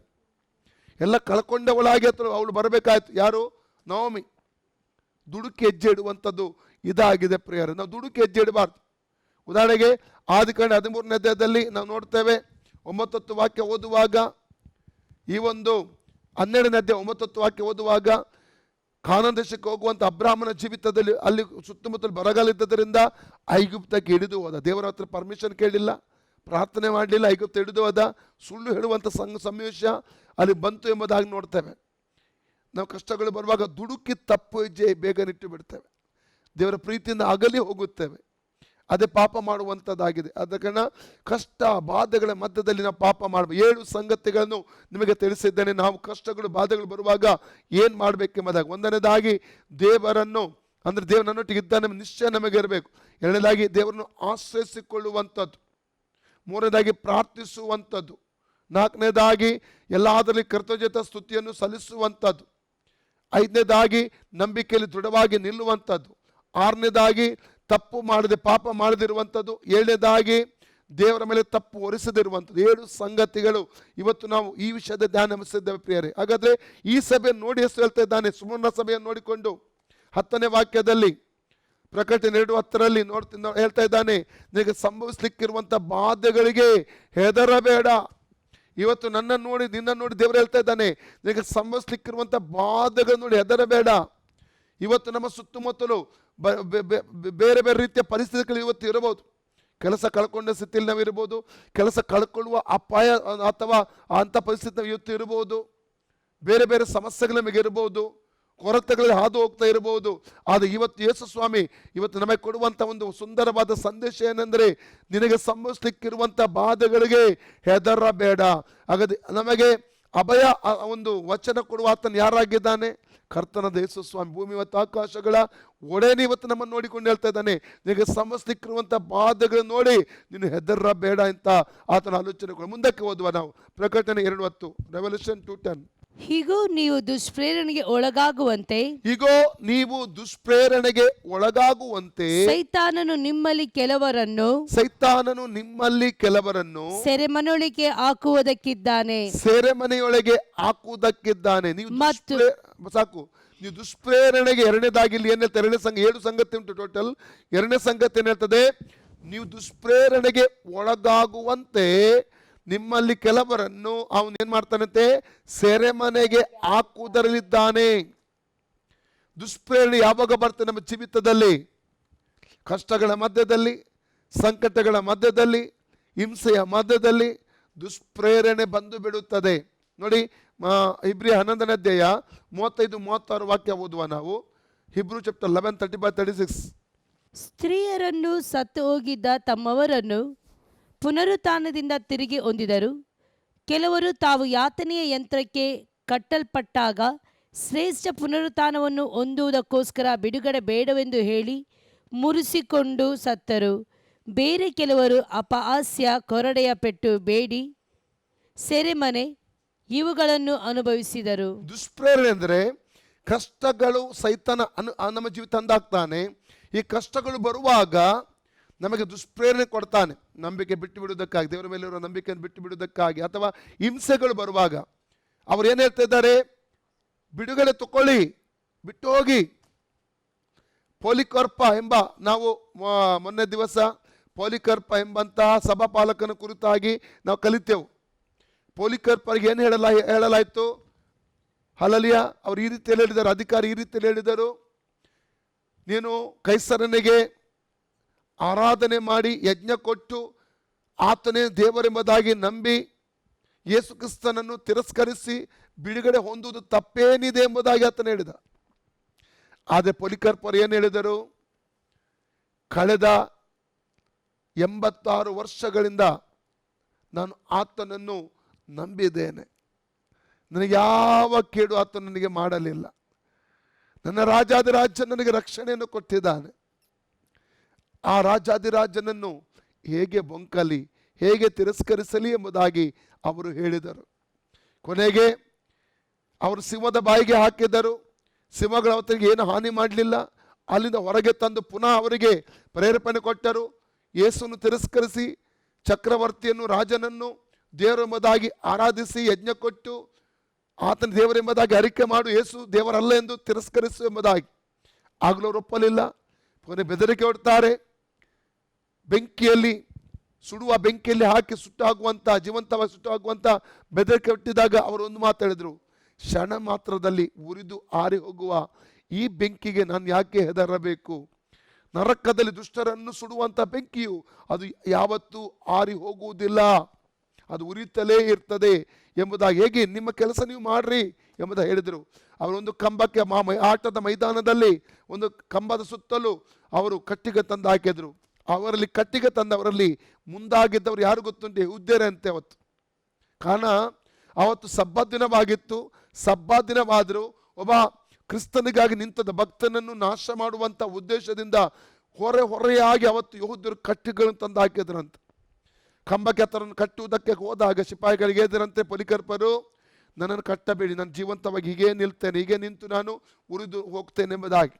ಎಲ್ಲ ಕಳ್ಕೊಂಡವಳಾಗಿ ಅವಳು ಬರಬೇಕಾಯ್ತು. ಯಾರು? ನವೋಮಿ. ದುಡುಕಿ ಹೆಜ್ಜೆ ಇಡುವಂಥದ್ದು ಇದಾಗಿದೆ ಪ್ರಿಯರೇ. ನಾವು ದುಡುಕಿ ಹೆಜ್ಜೆ ಇಡಬಾರ್ದು. ಉದಾಹರಣೆಗೆ ಆದಿಕಾಂಡ 13ನೇ ಅಧ್ಯಾಯದಲ್ಲಿ ನಾವು ನೋಡ್ತೇವೆ, 9 ವಾಕ್ಯ ಓದುವಾಗ, ಈ ಒಂದು 12ನೇ ಅಧ್ಯಾಯ 9 ವಾಕ್ಯ ಓದುವಾಗ, ಕಾನಾನ್ ದೇಶಕ್ಕೆ ಹೋಗುವಂಥ ಅಬ್ರಾಹ್ಮನ ಜೀವಿತದಲ್ಲಿ ಅಲ್ಲಿ ಸುತ್ತಮುತ್ತಲು ಬರಗಾಲ ಇದ್ದದರಿಂದ ಐಗುಪ್ತಕ್ಕೆ ಹಿಡಿದು ಹೋದ. ದೇವರ ಹತ್ರ ಪರ್ಮಿಷನ್ ಕೇಳಲಿಲ್ಲ, ಪ್ರಾರ್ಥನೆ ಮಾಡಲಿಲ್ಲ, ಐಗುಪ್ತ ಹಿಡಿದು ಹೋದ. ಸುಳ್ಳು ಹೇಳುವಂಥ ಸನ್ನಿವೇಶ ಅಲ್ಲಿ ಬಂತು ಎಂಬುದಾಗಿ ನೋಡ್ತೇವೆ. ನಾವು ಕಷ್ಟಗಳು ಬರುವಾಗ ದುಡುಕಿ ತಪ್ಪು ಹೆಜ್ಜೆ ಬೇಗನಿಟ್ಟು ಬಿಡ್ತೇವೆ, ದೇವರ ಪ್ರೀತಿಯಿಂದ ಅಗಲಿ ಹೋಗುತ್ತೇವೆ. ಅದೇ ಪಾಪ ಮಾಡುವಂಥದ್ದಾಗಿದೆ. ಅದಕ್ಕೆ ಕಷ್ಟ ಬಾಧೆಗಳ ಮಧ್ಯದಲ್ಲಿ ನಾವು ಪಾಪ ಮಾಡಬೇಕು. 7 ಸಂಗತಿಗಳನ್ನು ನಿಮಗೆ ತಿಳಿಸಿದ್ದೇನೆ. ನಾವು ಕಷ್ಟಗಳು ಬಾಧೆಗಳು ಬರುವಾಗ ಏನು ಮಾಡಬೇಕೆಂಬುದಾಗ, 1ನೇದಾಗಿ ದೇವರನ್ನು, ಅಂದರೆ ದೇವರು ನನ್ನೊಟ್ಟಿಗೆ ಇದ್ದಾನೆ ನಿಶ್ಚಯ ನಮಗೆ ಇರಬೇಕು. 2ನೇದಾಗಿ ದೇವರನ್ನು ಆಶ್ರಯಿಸಿಕೊಳ್ಳುವಂಥದ್ದು. 3ನೇದಾಗಿ ಪ್ರಾರ್ಥಿಸುವಂಥದ್ದು. 4ನೇದಾಗಿ ಎಲ್ಲದರಲ್ಲಿ ಕರ್ತವ್ಯತ ಸ್ತುತಿಯನ್ನು ಸಲ್ಲಿಸುವಂಥದ್ದು. 5ನೇದಾಗಿ ನಂಬಿಕೆಯಲ್ಲಿ ದೃಢವಾಗಿ ನಿಲ್ಲುವಂಥದ್ದು. 6ನೇದಾಗಿ ತಪ್ಪು ಮಾಡದೆ ಪಾಪ ಮಾಡದಿರುವಂಥದ್ದು. 7ನೇದಾಗಿ ದೇವರ ಮೇಲೆ ತಪ್ಪು ಹೊರಿಸದಿರುವಂಥದ್ದು 7 ಸಂಗತಿಗಳು ಇವತ್ತು ನಾವು ಈ ವಿಷಯದ ಧ್ಯಾನ ಹಮ್ಮಿಸಿದ್ದೇವೆ ಪ್ರಿಯರೇ. ಹಾಗಾದ್ರೆ ಈ ಸಭೆಯನ್ನು ನೋಡಿ ಎಷ್ಟು ಹೇಳ್ತಾ ಇದ್ದಾನೆ, ಸುವರ್ಣ ಸಭೆಯನ್ನು ನೋಡಿಕೊಂಡು 10ನೇ ವಾಕ್ಯದಲ್ಲಿ ಪ್ರಕಟಣೆ 2:10 ಹೇಳ್ತಾ ಇದ್ದಾನೆ, ನಿನಗೆ ಸಂಭವಿಸ್ಲಿಕ್ಕಿರುವಂಥ ಬಾಧೆಗಳಿಗೆ ಹೆದರಬೇಡ. ಇವತ್ತು ನನ್ನನ್ನು ನೋಡಿ ನಿನ್ನನ್ನು ನೋಡಿ ದೇವರು ಹೇಳ್ತಾ ಇದ್ದಾನೆ, ನಿನಗೆ ಸಂಭವಿಸ್ಲಿಕ್ಕಿರುವಂಥ ಬಾಧೆಗಳು ನೋಡಿ ಹೆದರಬೇಡ. ಇವತ್ತು ನಮ್ಮ ಸುತ್ತಮುತ್ತಲು ಬೇರೆ ಬೇರೆ ರೀತಿಯ ಪರಿಸ್ಥಿತಿಗಳು ಇವತ್ತು ಇರಬಹುದು. ಕೆಲಸ ಕಳ್ಕೊಂಡ ಸ್ಥಿತಿಯಲ್ಲಿ ನಾವು ಇರ್ಬೋದು, ಕೆಲಸ ಕಳ್ಕೊಳ್ಳುವ ಅಪಾಯ ಅಥವಾ ಅಂಥ ಪರಿಸ್ಥಿತಿ ನಾವು ಇವತ್ತು ಇರ್ಬೋದು, ಬೇರೆ ಬೇರೆ ಸಮಸ್ಯೆಗಳು ನಮಗೆ ಇರ್ಬೋದು, ಕೊರತೆಗಳಲ್ಲಿ ಹಾದು ಹೋಗ್ತಾ ಇರಬಹುದು. ಆದರೆ ಇವತ್ತು ಯೇಸು ಸ್ವಾಮಿ ಇವತ್ತು ನಮಗೆ ಕೊಡುವಂಥ ಒಂದು ಸುಂದರವಾದ ಸಂದೇಶ ಏನೆಂದರೆ, ನಿನಗೆ ಸಂಭವಿಸ್ಲಿಕ್ಕಿರುವಂಥ ಬಾಧೆಗಳಿಗೆ ಹೆದರಬೇಡ. ಹಾಗಾದ್ರೆ ನಮಗೆ ಅಭಯ ಒಂದು ವಚನ ಕೊಡುವ ಆತನು ಯಾರಾಗಿದ್ದಾನೆ? ಕರ್ತನಾದ ಯೇಸು ಸ್ವಾಮಿ. ಭೂಮಿ ಮತ್ತು ಆಕಾಶಗಳ ಒಡೆಯನೇ ಇವತ್ತು ನಮ್ಮನ್ನು ನೋಡಿಕೊಂಡು ಹೇಳ್ತಾ ಇದ್ದಾನೆ, ನಿನಗೆ ಸಮಸ್ತಿಕ್ಕಿರುವಂಥ ಬಾಧೆಗಳು ನೋಡಿ ನೀನು ಹೆದರಬೇಡ ಅಂತ ಆತನ ಆಲೋಚನೆಗಳು. ಮುಂದಕ್ಕೆ ಓದುವ ನಾವು ಪ್ರಕಟಣೆ 2:10, ರೆವಲ್ಯೂಷನ್ 2:10. ಹೀಗೂ ನೀವು ದುಷ್ಪ್ರೇರಣೆಗೆ ಒಳಗಾಗುವಂತೆ ಹೀಗೋ ನೀವು ದುಷ್ಪ್ರೇರಣೆಗೆ ಒಳಗಾಗುವಂತೆ ಸೈತಾನನು ನಿಮ್ಮಲ್ಲಿ ಕೆಲವರನ್ನು ಸೆರೆಮನೆಯೊಳಗೆ ಹಾಕುವುದಕ್ಕಿದ್ದಾನೆ. ನೀವು ಸಾಕು. ನೀವು ದುಷ್ಪ್ರೇರಣೆಗೆ ಎರಡನೇದಾಗಿ ಇಲ್ಲಿ ಏನ್ ಹೇಳ್ತಾರೆ, 7 ಸಂಗತಿ ಉಂಟು ಟೋಟಲ್. 2ನೇ ಸಂಗತಿ ಏನ್ ಹೇಳ್ತದೆ, ನೀವು ದುಷ್ಪ್ರೇರಣೆಗೆ ಒಳಗಾಗುವಂತೆ ನಿಮ್ಮಲ್ಲಿ ಕೆಲವರನ್ನು ಅವನು ಏನ್ ಮಾಡ್ತಾನಂತೆ, ಸೆರೆಮನೆಗೆ ಹಾಕುವುದರಲ್ಲಿದ್ದಾನೆ. ದುಷ್ಪ್ರೇರಣೆ ಯಾವಾಗ ಬರ್ತದೆ ನಮ್ಮ ಜೀವಿತದಲ್ಲಿ? ಕಷ್ಟಗಳ ಮಧ್ಯದಲ್ಲಿ, ಸಂಕಟಗಳ ಮಧ್ಯದಲ್ಲಿ, ಹಿಂಸೆಯ ಮಧ್ಯದಲ್ಲಿ ದುಷ್ಪ್ರೇರಣೆ ಬಂದು ಬಿಡುತ್ತದೆ. ನೋಡಿ, ಇಬ್ರಿಯ 11ನೇ ಅಧ್ಯಾಯ 35-36 ವಾಕ್ಯ ಓದುವ ನಾವು. ಹಿಬ್ರೂ ಚಾಪ್ಟರ್ 11:35-36. ಸ್ತ್ರೀಯರನ್ನು ಸತ್ತು ಹೋಗಿದ್ದ ತಮ್ಮವರನ್ನು ಪುನರುತ್ಥಾನದಿಂದ ತಿರುಗಿ ಹೊಂದಿದರು. ಕೆಲವರು ತಾವು ಯಾತನೆಯ ಯಂತ್ರಕ್ಕೆ ಕಟ್ಟಲ್ಪಟ್ಟಾಗ ಶ್ರೇಷ್ಠ ಪುನರುತ್ಥಾನವನ್ನು ಹೊಂದುವುದಕ್ಕೋಸ್ಕರ ಬಿಡುಗಡೆ ಬೇಡವೆಂದು ಹೇಳಿ ಮುರಿಸಿಕೊಂಡು ಸತ್ತರು. ಬೇರೆ ಕೆಲವರು ಅಪಹಾಸ್ಯ, ಕೊರಡೆಯ ಪೆಟ್ಟು, ಬೇಡಿ, ಸೆರೆಮನೆ ಇವುಗಳನ್ನು ಅನುಭವಿಸಿದರು. ದುಷ್ಪ್ರೇರಣೆ ಅಂದರೆ ಕಷ್ಟಗಳು ಸೈತಾನ ನಮ್ಮ ಜೀವಿತ ತಂದಾಗ್ತಾನೆ. ಈ ಕಷ್ಟಗಳು ಬರುವಾಗ ನಮಗೆ ದುಷ್ಪ್ರೇರಣೆ ಕೊಡ್ತಾನೆ, ನಂಬಿಕೆ ಬಿಟ್ಟು ಬಿಡುವುದಕ್ಕಾಗಿ, ದೇವರ ಮೇಲೆ ಇರುವ ನಂಬಿಕೆಯನ್ನು ಬಿಟ್ಟು ಬಿಡುವುದಕ್ಕಾಗಿ. ಅಥವಾ ಹಿಂಸೆಗಳು ಬರುವಾಗ ಅವ್ರು ಏನು ಹೇಳ್ತಾ ಇದ್ದಾರೆ, ಬಿಡುಗಡೆ ತಕೊಳ್ಳಿ, ಬಿಟ್ಟು ಹೋಗಿ. ಪೋಲಿಕಾರ್ಪ ಎಂಬ, ನಾವು ಮೊನ್ನೆ ದಿವಸ ಪೋಲಿಕಾರ್ಪ ಎಂಬಂತಹ ಸಭಾಪಾಲಕನ ಕುರಿತಾಗಿ ನಾವು ಕಲಿತೆವು. ಪೋಲಿಕಾರ್ಪರಿಗೆ ಏನು ಹೇಳಲಾಯಿತು? ಹಲಲಿಯ ಅವರು ಈ ರೀತಿಯಲ್ಲಿ ಹೇಳಿದರು, ಅಧಿಕಾರಿ ಈ ರೀತಿಯಲ್ಲಿ ಹೇಳಿದರು, ನೀನು ಕೈಸರನಿಗೆ ಆರಾಧನೆ ಮಾಡಿ ಯಜ್ಞ ಕೊಟ್ಟು ಆತನೇ ದೇವರೆಂಬುದಾಗಿ ನಂಬಿ ಯೇಸು ಕ್ರಿಸ್ತನನ್ನು ತಿರಸ್ಕರಿಸಿ ಬಿಡುಗಡೆ ಹೊಂದುವುದು ತಪ್ಪೇನಿದೆ ಎಂಬುದಾಗಿ ಆತನು ಹೇಳಿದ. ಆದರೆ ಪೋಲಿಕಾರ್ಪರು ಏನು ಹೇಳಿದರು? ಕಳೆದ 86 ವರ್ಷಗಳಿಂದ ನಾನು ಆತನನ್ನು ನಂಬಿದ್ದೇನೆ, ನನಗೆ ಯಾವ ಕೇಡು ಆತನು ನನಗೆ ಮಾಡಲಿಲ್ಲ, ನನ್ನ ರಾಜಾದಿರಾಜ ನನಗೆ ರಕ್ಷಣೆಯನ್ನು ಕೊಟ್ಟಿದ್ದಾನೆ. ಆ ರಾಜಾದಿರಾಜನನ್ನು ಹೇಗೆ ಬೊಂಕಲಿ, ಹೇಗೆ ತಿರಸ್ಕರಿಸಲಿ ಎಂಬುದಾಗಿ ಅವರು ಹೇಳಿದರು. ಕೊನೆಗೆ ಅವರು ಸಿಂಹದ ಬಾಯಿಗೆ ಹಾಕಿದರು. ಸಿಂಹಗಳು ಅವರಿಗೆ ಏನು ಹಾನಿ ಮಾಡಲಿಲ್ಲ. ಅಲ್ಲಿಂದ ಹೊರಗೆ ತಂದು ಪುನಃ ಅವರಿಗೆ ಪ್ರೇರೇಪಣೆ ಕೊಟ್ಟರು. ಯೇಸುವನ್ನು ತಿರಸ್ಕರಿಸಿ ಚಕ್ರವರ್ತಿಯನ್ನು, ರಾಜನನ್ನು ದೇವರೆಂಬುದಾಗಿ ಆರಾಧಿಸಿ ಯಜ್ಞ ಕೊಟ್ಟು ಆತನ ದೇವರೆಂಬುದಾಗಿ ಅರಿಕೆ ಮಾಡು, ಯೇಸು ದೇವರಲ್ಲ ಎಂದು ತಿರಸ್ಕರಿಸು ಎಂಬುದಾಗಿ. ಆಗಲೂ ಅವರು ಒಪ್ಪಲಿಲ್ಲ. ಕೊನೆ ಬೆದರಿಕೆ ಹೊಡ್ತಾರೆ. ಬೆಂಕಿಯಲ್ಲಿ ಸುಡುವ ಬೆಂಕಿಯಲ್ಲಿ ಹಾಕಿ ಸುಟ್ಟಾಗುವಂಥ, ಜೀವಂತವಾಗಿ ಸುಟ್ಟಾಗುವಂಥ ಬೆದರಿಕೆ ಹೊಟ್ಟಿದಾಗ ಅವರು ಒಂದು ಮಾತು ಹೇಳಿದರು, ಕ್ಷಣ ಮಾತ್ರದಲ್ಲಿ ಉರಿದು ಆರಿ ಹೋಗುವ ಈ ಬೆಂಕಿಗೆ ನಾನು ಯಾಕೆ ಹೆದರಬೇಕು? ನರಕದಲ್ಲಿ ದುಷ್ಟರನ್ನು ಸುಡುವಂಥ ಬೆಂಕಿಯು ಅದು ಯಾವತ್ತೂ ಆರಿ ಹೋಗುವುದಿಲ್ಲ, ಅದು ಉರಿತಲೇ ಇರ್ತದೆ ಎಂಬುದಾಗಿ. ಹೇಗೆ ನಿಮ್ಮ ಕೆಲಸ ನೀವು ಮಾಡ್ರಿ ಎಂಬುದಾಗಿ ಹೇಳಿದರು. ಅವರೊಂದು ಕಂಬಕ್ಕೆ ಆಟದ ಮೈದಾನದಲ್ಲಿ ಒಂದು ಕಂಬದ ಸುತ್ತಲೂ ಅವರು ಕಟ್ಟಿಗೆ ತಂದು ಹಾಕಿದ್ರು. ಅವರಲ್ಲಿ ಕಟ್ಟಿಗೆ ತಂದವರಲ್ಲಿ ಮುಂದಾಗಿದ್ದವರು ಯಾರು ಗೊತ್ತುಂಟು? ಯೆಹೂದ್ಯರೇ ಅಂತೆ ಅವತ್ತು. ಕಾರಣ ಅವತ್ತು ಸಬ್ಬತ್ ದಿನವಾಗಿತ್ತು. ಸಬ್ಬತ್ ದಿನವಾದರೂ ಒಬ್ಬ ಕ್ರಿಸ್ತನಿಗಾಗಿ ನಿಂತದ ಭಕ್ತನನ್ನು ನಾಶ ಮಾಡುವಂಥ ಉದ್ದೇಶದಿಂದ ಹೊರೆಯಾಗಿ ಅವತ್ತು ಯೆಹೂದ್ಯರು ಕಟ್ಟಿಗೆಗಳನ್ನು ತಂದು ಹಾಕಿದ್ರಂತ. ಕಂಬಕ್ಕೆ ಹತ್ತರನ್ನು ಕಟ್ಟುವುದಕ್ಕೆ ಹೋದಾಗ ಸಿಪಾಯಿಗಳಿಗೆ ಎದುರಂತೆ ಪೋಲಿಕಾರ್ಪರು, ನನ್ನನ್ನು ಕಟ್ಟಬೇಡಿ, ನಾನು ಜೀವಂತವಾಗಿ ಹೀಗೇ ನಿಲ್ತೇನೆ, ಹೀಗೆ ನಿಂತು ನಾನು ಉರಿದು ಹೋಗ್ತೇನೆ ಎಂಬುದಾಗಿ.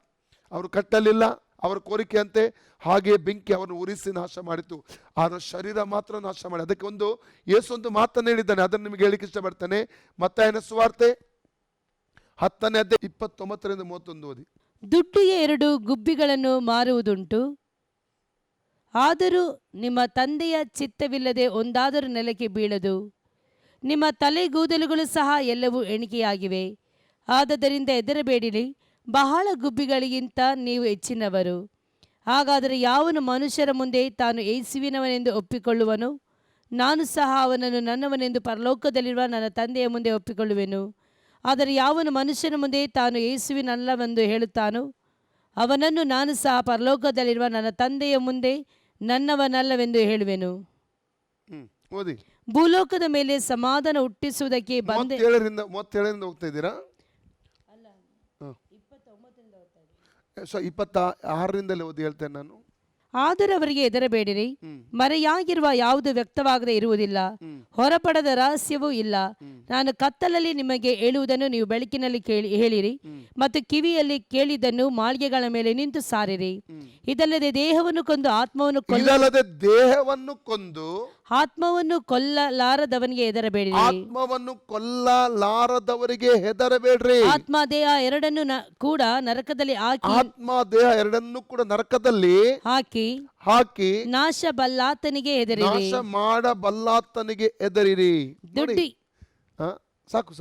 ಅವರು ಕಟ್ಟಲಿಲ್ಲ. ಅವರ ಕೋರಿಕೆಯಂತೆ ಹಾಗೆ ಬೆಂಕಿ ಅವರನ್ನು ಉರಿಸಿ ನಾಶ ಮಾಡಿತು, ಅವರ ಶರೀರ ಮಾತ್ರ ನಾಶ ಮಾಡಿ. ಅದಕ್ಕೆ ಯೇಸು ಒಂದು ಮಾತನ್ನು ಹೇಳಿದ್ದಾನೆ, ಅದನ್ನು ನಿಮಗೆ ಹೇಳಿಕ್ಕೆ ಇಷ್ಟಪಡ್ತಾನೆ. ಮತ್ತಾಯನ ಸುವಾರ್ತೆ 10ನೇ ಅಧ್ಯಾಯ 29ರಿಂದ 31 ಓದಿ. ದುಡ್ಡಿಗೆ 2 ಗುಬ್ಬಿಗಳನ್ನು ಮಾರುವುದುಂಟು, ಆದರೂ ನಿಮ್ಮ ತಂದೆಯ ಚಿತ್ತವಿಲ್ಲದೆ ಒಂದಾದರೂ ನೆಲಕ್ಕೆ ಬೀಳದು. ನಿಮ್ಮ ತಲೆಗೂದಲುಗಳು ಸಹ ಎಲ್ಲವೂ ಎಣಿಕೆಯಾಗಿವೆ. ಆದದರಿಂದ ಹೆದರಬೇಡಿರಿ, ಬಹಳ ಗುಬ್ಬಿಗಳಿಗಿಂತ ನೀವು ಹೆಚ್ಚಿನವರು. ಹಾಗಾದರೆ ಯಾವನು ಮನುಷ್ಯರ ಮುಂದೆ ತಾನು ಯೇಸುವಿನವನೆಂದು ಒಪ್ಪಿಕೊಳ್ಳುವನು, ನಾನು ಸಹ ಅವನನ್ನು ನನ್ನವನೆಂದು ಪರಲೋಕದಲ್ಲಿರುವ ನನ್ನ ತಂದೆಯ ಮುಂದೆ ಒಪ್ಪಿಕೊಳ್ಳುವೆನು. ಆದರೆ ಯಾವನು ಮನುಷ್ಯನ ಮುಂದೆ ತಾನು ಯೇಸುವಿನಲ್ಲವೆಂದು ಹೇಳುತ್ತಾನೋ, ಅವನನ್ನು ನಾನು ಸಹ ಪರಲೋಕದಲ್ಲಿರುವ ನನ್ನ ತಂದೆಯ ಮುಂದೆ ನನ್ನವನಲ್ಲವೆಂದು ಹೇಳುವೆನು. ಓದಿ. ಭೂಲೋಕದ ಮೇಲೆ ಸಮಾಧಾನ ಹುಟ್ಟಿಸುವುದಕ್ಕೆ ಬಂದೆ. 37ರಿಂದ ಹೋಗ್ತಾ ಇದ್ದೀರಾ? 26ರಿಂದಲೇ ಓದಿ ಹೇಳ್ತೇನೆ ನಾನು. ಆದರೂ ಅವರಿಗೆ ಹೆದರಬೇಡಿರಿ, ಮರೆಯಾಗಿರುವ ಯಾವುದು ವ್ಯಕ್ತವಾಗದೆ ಇರುವುದಿಲ್ಲ, ಹೊರಪಡದ ರಹಸ್ಯವೂ ಇಲ್ಲ. ನಾನು ಕತ್ತಲಲ್ಲಿ ನಿಮಗೆ ಹೇಳುವುದನ್ನು ನೀವು ಬೆಳಕಿನಲ್ಲಿ ಹೇಳಿರಿ, ಮತ್ತು ಕಿವಿಯಲ್ಲಿ ಕೇಳಿದ್ದನ್ನು ಮಾಳಿಗೆಗಳ ಮೇಲೆ ನಿಂತು ಸಾರಿರಿ. ಇದಲ್ಲದೆ ದೇಹವನ್ನು ಕೊಂದು ಆತ್ಮವನ್ನು ಕೊಲ್ಲಲಾರದವನಿಗೆ ಹೆದರಬೇಡಿರಿ. ಆತ್ಮ ದೇಹ ಎರಡನ್ನು ಕೂಡ ನರಕದಲ್ಲಿ ಹಾಕಿ ನಾಶ ಬಲ್ಲಾತನಿಗೆ ಹೆದರಿರಿ. ಸಾಕು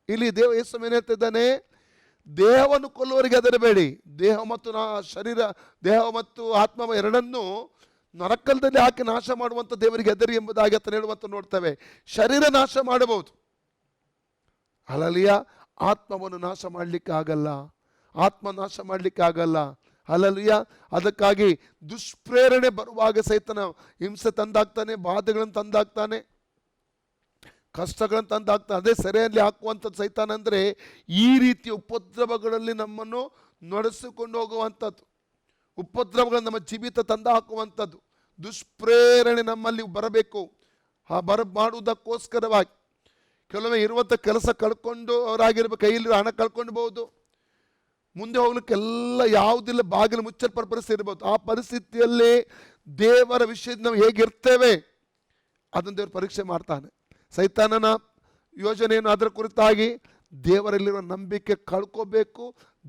ಇಲ್ಲಿ ಯೇಸು ಏನು ಹೇಳ್ತಿದ್ದಾನೆ? ದೇಹವನ್ನು ಕೊಲ್ಲುವವರಿಗೆ ಹೆದರಬೇಡಿ. ದೇಹ ಮತ್ತು ಆತ್ಮ ಎರಡನ್ನು ನರಕದಲ್ಲಿ ಹಾಕಿ ನಾಶ ಮಾಡುವಂತ ದೇವರಿಗೆ ಹೆದರಿ ಎಂಬುದಾಗಿ ಆತನು ಹೇಳುವಂತ ನೋಡ್ತೇವೆ. ಶರೀರ ನಾಶ ಮಾಡಬಹುದು, ಹಲ್ಲೆಲೂಯಾ. ಆತ್ಮವನ್ನು ನಾಶ ಮಾಡಲಿಕ್ಕೆ ಆಗಲ್ಲ, ಆತ್ಮ ನಾಶ ಮಾಡಲಿಕ್ಕೆ ಆಗಲ್ಲ. ಹಲ್ಲೆಲೂಯಾ. ಅದಕ್ಕಾಗಿ ದುಷ್ಪ್ರೇರಣೆ ಬರುವಾಗ ಸೈತನ ಹಿಂಸೆ ತಂದಾಗ್ತಾನೆ, ಬಾಧೆಗಳನ್ನು ತಂದಾಗ್ತಾನೆ, ಕಷ್ಟಗಳನ್ನು ತಂದಾಗ್ತಾನೆ. ಅದೇ ಸೆರೆಯಲ್ಲಿ ಹಾಕುವಂಥದ್ದು ಸೈತಾನ ಅಂದರೆ ಈ ರೀತಿಯ ಉಪದ್ರವಗಳಲ್ಲಿ ನಮ್ಮನ್ನು ನಡೆಸಿಕೊಂಡು ಹೋಗುವಂಥದ್ದು, ಉಪದ್ರವಗಳನ್ನು ನಮ್ಮ ಜೀವಿತ ತಂದು ಹಾಕುವಂಥದ್ದು. ದುಷ್ಪ್ರೇರಣೆ ನಮ್ಮಲ್ಲಿ ಬರಬೇಕು. ಮಾಡುವುದಕ್ಕೋಸ್ಕರವಾಗಿ ಕೆಲವೊಮ್ಮೆ ಇರುವಂಥ ಕೆಲಸ ಕಳ್ಕೊಂಡು ಅವರಾಗಿರ್ಬೇಕು, ಕೈಯಲ್ಲಿ ಹಣ ಕಳ್ಕೊಂಡ್ಬೋದು, ಮುಂದೆ ಹೋಗ್ಲಿಕ್ಕೆಲ್ಲ ಯಾವುದಿಲ್ಲ, ಬಾಗಿಲು ಮುಚ್ಚಲ್ಪಟ್ಟ ಪರಿಸ್ಥಿತಿ ಇರ್ಬೋದು. ಆ ಪರಿಸ್ಥಿತಿಯಲ್ಲಿ ದೇವರ ವಿಷಯದ ನಾವು ಹೇಗಿರ್ತೇವೆ ಅದನ್ನು ದೇವರು ಪರೀಕ್ಷೆ ಮಾಡ್ತಾನೆ. ಸೈತಾನನ ಯೋಜನೆಯನ್ನು ಅದರ ಕುರಿತಾಗಿ ದೇವರಲ್ಲಿರುವ ನಂಬಿಕೆ ಕಳ್ಕೋಬೇಕು,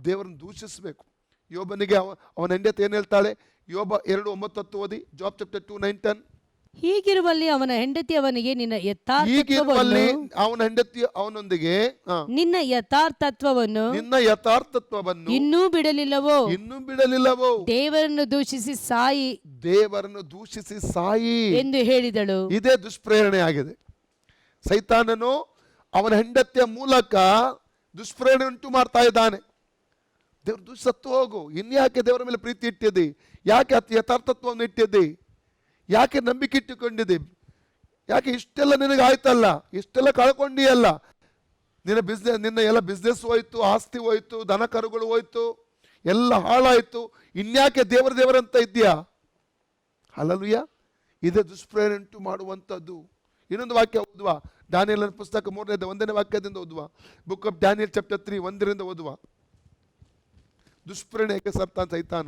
ದೇವರನ್ನು ದೂಷಿಸಬೇಕು. ಯೋಬನಿಗೆ ಅವನ ಹೆಂಡತಿ ಏನು ಹೇಳ್ತಾಳೆ? ಯೋಬ 2:9 ಓದಿ. Job chapter 2:9. ಹೀಗಿರುವಲ್ಲಿ ಅವನ ಹೆಂಡತಿ ಅವನಿಗೆ ಅವನೊಂದಿಗೆ ನಿನ್ನ ಯಥಾರ್ಥತ್ವವನ್ನು ಇನ್ನೂ ಬಿಡಲಿಲ್ಲವೋ, ದೇವರನ್ನು ದೂಷಿಸಿ ಸಾಯಿ ಎಂದು ಹೇಳಿದಳು. ಇದೇ ದುಷ್ಪ್ರೇರಣೆ ಆಗಿದೆ. ಸೈತಾನನು ಅವನ ಹೆಂಡತಿಯ ಮೂಲಕ ದುಷ್ಪ್ರೇರಣೆ ಉಂಟು ಮಾಡ್ತಾ ಇದ್ದಾನೆ. ದೇವ್ರ ಸತ್ತು ಹೋಗು, ಇನ್ಯಾಕೆ ದೇವರ ಮೇಲೆ ಪ್ರೀತಿ ಇಟ್ಟಿದ್ದಿ? ಯಾಕೆ ಯಥಾರ್ಥತ್ವವನ್ನು ಇಟ್ಟಿದ್ದಿ? ಯಾಕೆ ನಂಬಿಕೆ ಇಟ್ಟುಕೊಂಡಿದ್ದಿ? ಯಾಕೆ ಇಷ್ಟೆಲ್ಲ ನಿನಗೆ ಆಯ್ತಲ್ಲ, ಇಷ್ಟೆಲ್ಲ ಕಳ್ಕೊಂಡಿಯಲ್ಲ, ನಿನ್ನ ಎಲ್ಲ ಬಿಸ್ನೆಸ್ ಹೋಯ್ತು, ಆಸ್ತಿ ಹೋಯ್ತು, ದನ ಕರುಗಳು ಹೋಯ್ತು, ಎಲ್ಲ ಹಾಳಾಯ್ತು, ಇನ್ಯಾಕೆ ದೇವರಂತ ಇದೆಯಾ? ಹಲ್ಲೆಲೂಯಾ. ಇದೇ ದುಷ್ಪ್ರೇರಣೆ ಉಂಟು ಮಾಡುವಂಥದ್ದು. ಇನ್ನೊಂದು ವಾಕ್ಯ ಓದುವ, ದಾನಿಯೇಲನ ಪುಸ್ತಕ 1ನೇ ವಾಕ್ಯದಿಂದ ಓದುವ. ಬುಕ್ ಆಫ್ ಡ್ಯಾನಿಯಲ್ ಚಾಪ್ಟರ್ 3 1ರಿಂದ ಓದುವ. ದುಷ್ಪ್ರೇರಣೆ ಹೇಗೆ ಸರ್ತಾನ ಸೈತಾನ.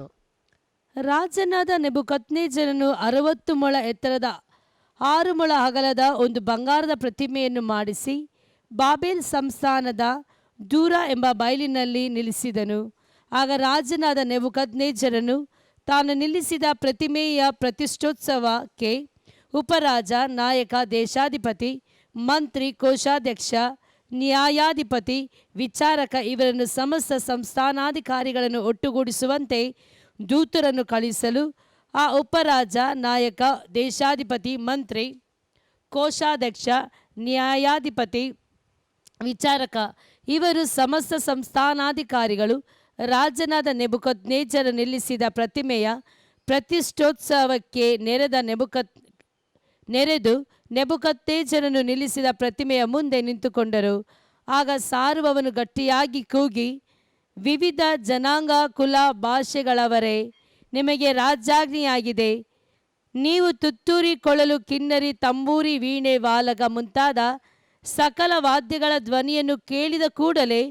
ರಾಜನಾದ ನೆಬೂಕದ್ನೆಚ್ಚರನು 60 ಮೊಳ ಎತ್ತರದ 6 ಮೊಳ ಅಗಲದ ಒಂದು ಬಂಗಾರದ ಪ್ರತಿಮೆಯನ್ನು ಮಾಡಿಸಿ ಬಾಬೆಲ್ ಸಂಸ್ಥಾನದ ದೂರ ಎಂಬ ಬಯಲಿನಲ್ಲಿ ನಿಲ್ಲಿಸಿದನು. ಆಗ ರಾಜನಾದ ನೆಬೂಕದ್ನೆಚ್ಚರನು ತಾನು ನಿಲ್ಲಿಸಿದ ಪ್ರತಿಮೆಯ ಪ್ರತಿಷ್ಠೋತ್ಸವಕ್ಕೆ ಉಪರಾಜ, ನಾಯಕ, ದೇಶಾಧಿಪತಿ, ಮಂತ್ರಿ, ಕೋಶಾಧ್ಯಕ್ಷ, ನ್ಯಾಯಾಧಿಪತಿ, ವಿಚಾರಕ ಇವರನ್ನು ಸಮಸ್ತ ಸಂಸ್ಥಾನಾಧಿಕಾರಿಗಳನ್ನು ಒಟ್ಟುಗೂಡಿಸುವಂತೆ ದೂತರನ್ನು ಕಳುಹಿಸಲು ಆ ಉಪರಾಜ, ನಾಯಕ, ದೇಶಾಧಿಪತಿ, ಮಂತ್ರಿ, ಕೋಶಾಧ್ಯಕ್ಷ, ನ್ಯಾಯಾಧಿಪತಿ, ವಿಚಾರಕ ಇವರು ಸಮಸ್ತ ಸಂಸ್ಥಾನಾಧಿಕಾರಿಗಳು ರಾಜನಾದ ನೆಬೂಕದ್ನೆಚ್ಚರ ನಿಲ್ಲಿಸಿದ ಪ್ರತಿಮೆಯ ಪ್ರತಿಷ್ಠೋತ್ಸವಕ್ಕೆ ನೆರೆದು ನೆಬೂಕದ್ನೆಚ್ಚರನು ನಿಲ್ಲಿಸಿದ ಪ್ರತಿಮೆಯ ಮುಂದೆ ನಿಂತುಕೊಂಡರು. ಆಗ ಸಾರುವವನು ಗಟ್ಟಿಯಾಗಿ ಕೂಗಿ, ವಿವಿಧ ಜನಾಂಗ, ಕುಲ, ಭಾಷೆಗಳವರೇ, ನಿಮಗೆ ರಾಜಾಜ್ಞೆಯಾಗಿದೆ. ನೀವು ತುತ್ತೂರಿ, ಕೊಳಲು, ಕಿನ್ನರಿ, ತಂಬೂರಿ, ವೀಣೆ, ವಾಲಗ ಮುಂತಾದ ಸಕಲ ವಾದ್ಯಗಳ ಧ್ವನಿಯನ್ನು ಕೇಳಿದ ಕೂಡಲೇ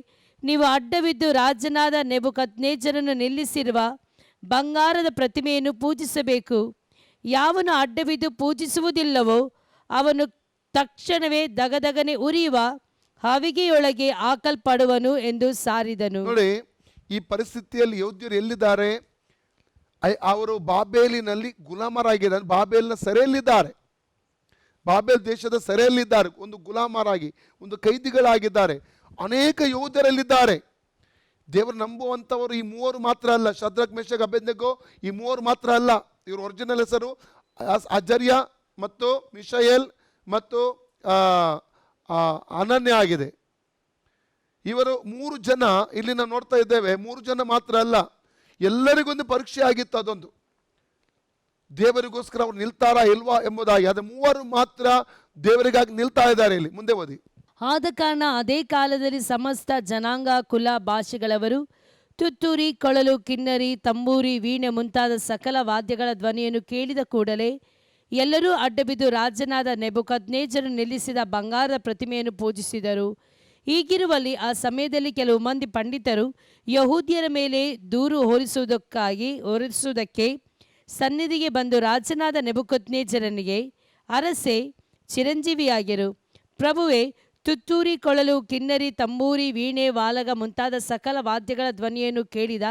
ನೀವು ಅಡ್ಡಬಿದ್ದು ರಾಜನಾದ ನೆಬೂಕದ್ನೆಚ್ಚರನು ನಿಲ್ಲಿಸಿರುವ ಬಂಗಾರದ ಪ್ರತಿಮೆಯನ್ನು ಪೂಜಿಸಬೇಕು. ಯಾವನು ಅಡ್ಡಬಿದ್ದು ಪೂಜಿಸುವುದಿಲ್ಲವೋ ಅವನು ತಕ್ಷಣವೇ ದಗದಗನೆ ಉರಿಯುವ ಹವಿಗೆಯೊಳಗೆ ಹಾಕಲ್ಪಡುವನು ಎಂದು ಸಾರಿದನು. ನೋಡಿ, ಈ ಪರಿಸ್ಥಿತಿಯಲ್ಲಿ ಯಹೂದ್ಯರು ಎಲ್ಲಿದ್ದಾರೆ? ಅವರು ಬಾಬೇಲಿನಲ್ಲಿ ಗುಲಾಮರಾಗಿದ್ದಾರೆ, ಬಾಬೇಲಿನ ಸೆರೆಯಲ್ಲಿದ್ದಾರೆ, ಬಾಬೇಲ್ ದೇಶದ ಸೆರೆಯಲ್ಲಿದ್ದಾರೆ, ಒಂದು ಗುಲಾಮರಾಗಿ, ಒಂದು ಕೈದಿಗಳಾಗಿದ್ದಾರೆ. ಅನೇಕ ಯಹೂದ್ಯರಲ್ಲಿದ್ದಾರೆ. ದೇವರು ನಂಬುವಂಥವರು ಈ ಮೂವರು ಮಾತ್ರ ಅಲ್ಲ, ಶದ್ರಕ್ ಮೇಷಕ್ ಅಬೇದ್ನೆಗೋ ಈ ಮೂವರು ಮಾತ್ರ ಅಲ್ಲ. ಇವರು ಒರಿಜಿನಲ್ ಹೆಸರು ಅಜರ್ಯ ಮತ್ತು ಮಿಶಾಯೇಲ್ ಮತ್ತು ಅನನ್ಯ ಆಗಿದೆ. ಇವರು 3 ಜನ ಇಲ್ಲಿ ನಾವು ನೋಡ್ತಾ ಇದ್ದೇವೆ. 3 ಜನ ಮಾತ್ರ ಅಲ್ಲ, ಎಲ್ಲರಿಗೊಂದು ಪರೀಕ್ಷೆ ಆಗಿತ್ತು. ಅದೊಂದು ದೇವರಿಗೋಸ್ಕರ ಅವ್ರು ನಿಲ್ತಾರಾ ಇಲ್ವಾ ಎಂಬುದಾಗಿ. ಅದು 3 ಮಾತ್ರ ದೇವರಿಗಾಗಿ ನಿಲ್ತಾ ಇದ್ದಾರೆ. ಇಲ್ಲಿ ಮುಂದೆ ಓದಿ. ಆದ ಕಾರಣ ಅದೇ ಕಾಲದಲ್ಲಿ ಸಮಸ್ತ ಜನಾಂಗ, ಕುಲ, ಭಾಷೆಗಳವರು ತುತ್ತೂರಿ, ಕೊಳಲು, ಕಿನ್ನರಿ, ತಂಬೂರಿ, ವೀಣೆ ಮುಂತಾದ ಸಕಲ ವಾದ್ಯಗಳ ಧ್ವನಿಯನ್ನು ಕೇಳಿದ ಕೂಡಲೇ ಎಲ್ಲರೂ ಅಡ್ಡಬಿದ್ದು ರಾಜನಾದ ನೆಬೂಕದ್ನೆಚ್ಚರನು ನಿಲ್ಲಿಸಿದ ಬಂಗಾರದ ಪ್ರತಿಮೆಯನ್ನು ಪೂಜಿಸಿದರು. ಹೀಗಿರುವಲ್ಲಿ ಆ ಸಮಯದಲ್ಲಿ ಕೆಲವು ಮಂದಿ ಪಂಡಿತರು ಯಹೂದ್ಯರ ಮೇಲೆ ದೂರು ಹೊರಿಸುವುದಕ್ಕೆ ಸನ್ನಿಧಿಗೆ ಬಂದು ರಾಜನಾದ ನೆಬೂಕದ್ನೆಚ್ಚರನಿಗೆ, ಅರಸೇ, ಚಿರಂಜೀವಿಯಾಗಿರು, ಪ್ರಭುವೇ, ತುತ್ತೂರಿ, ಕೊಳಲು, ಕಿನ್ನರಿ, ತಂಬೂರಿ, ವೀಣೆ, ವಾಲಗ ಮುಂತಾದ ಸಕಲ ವಾದ್ಯಗಳ ಧ್ವನಿಯನ್ನು ಕೇಳಿದ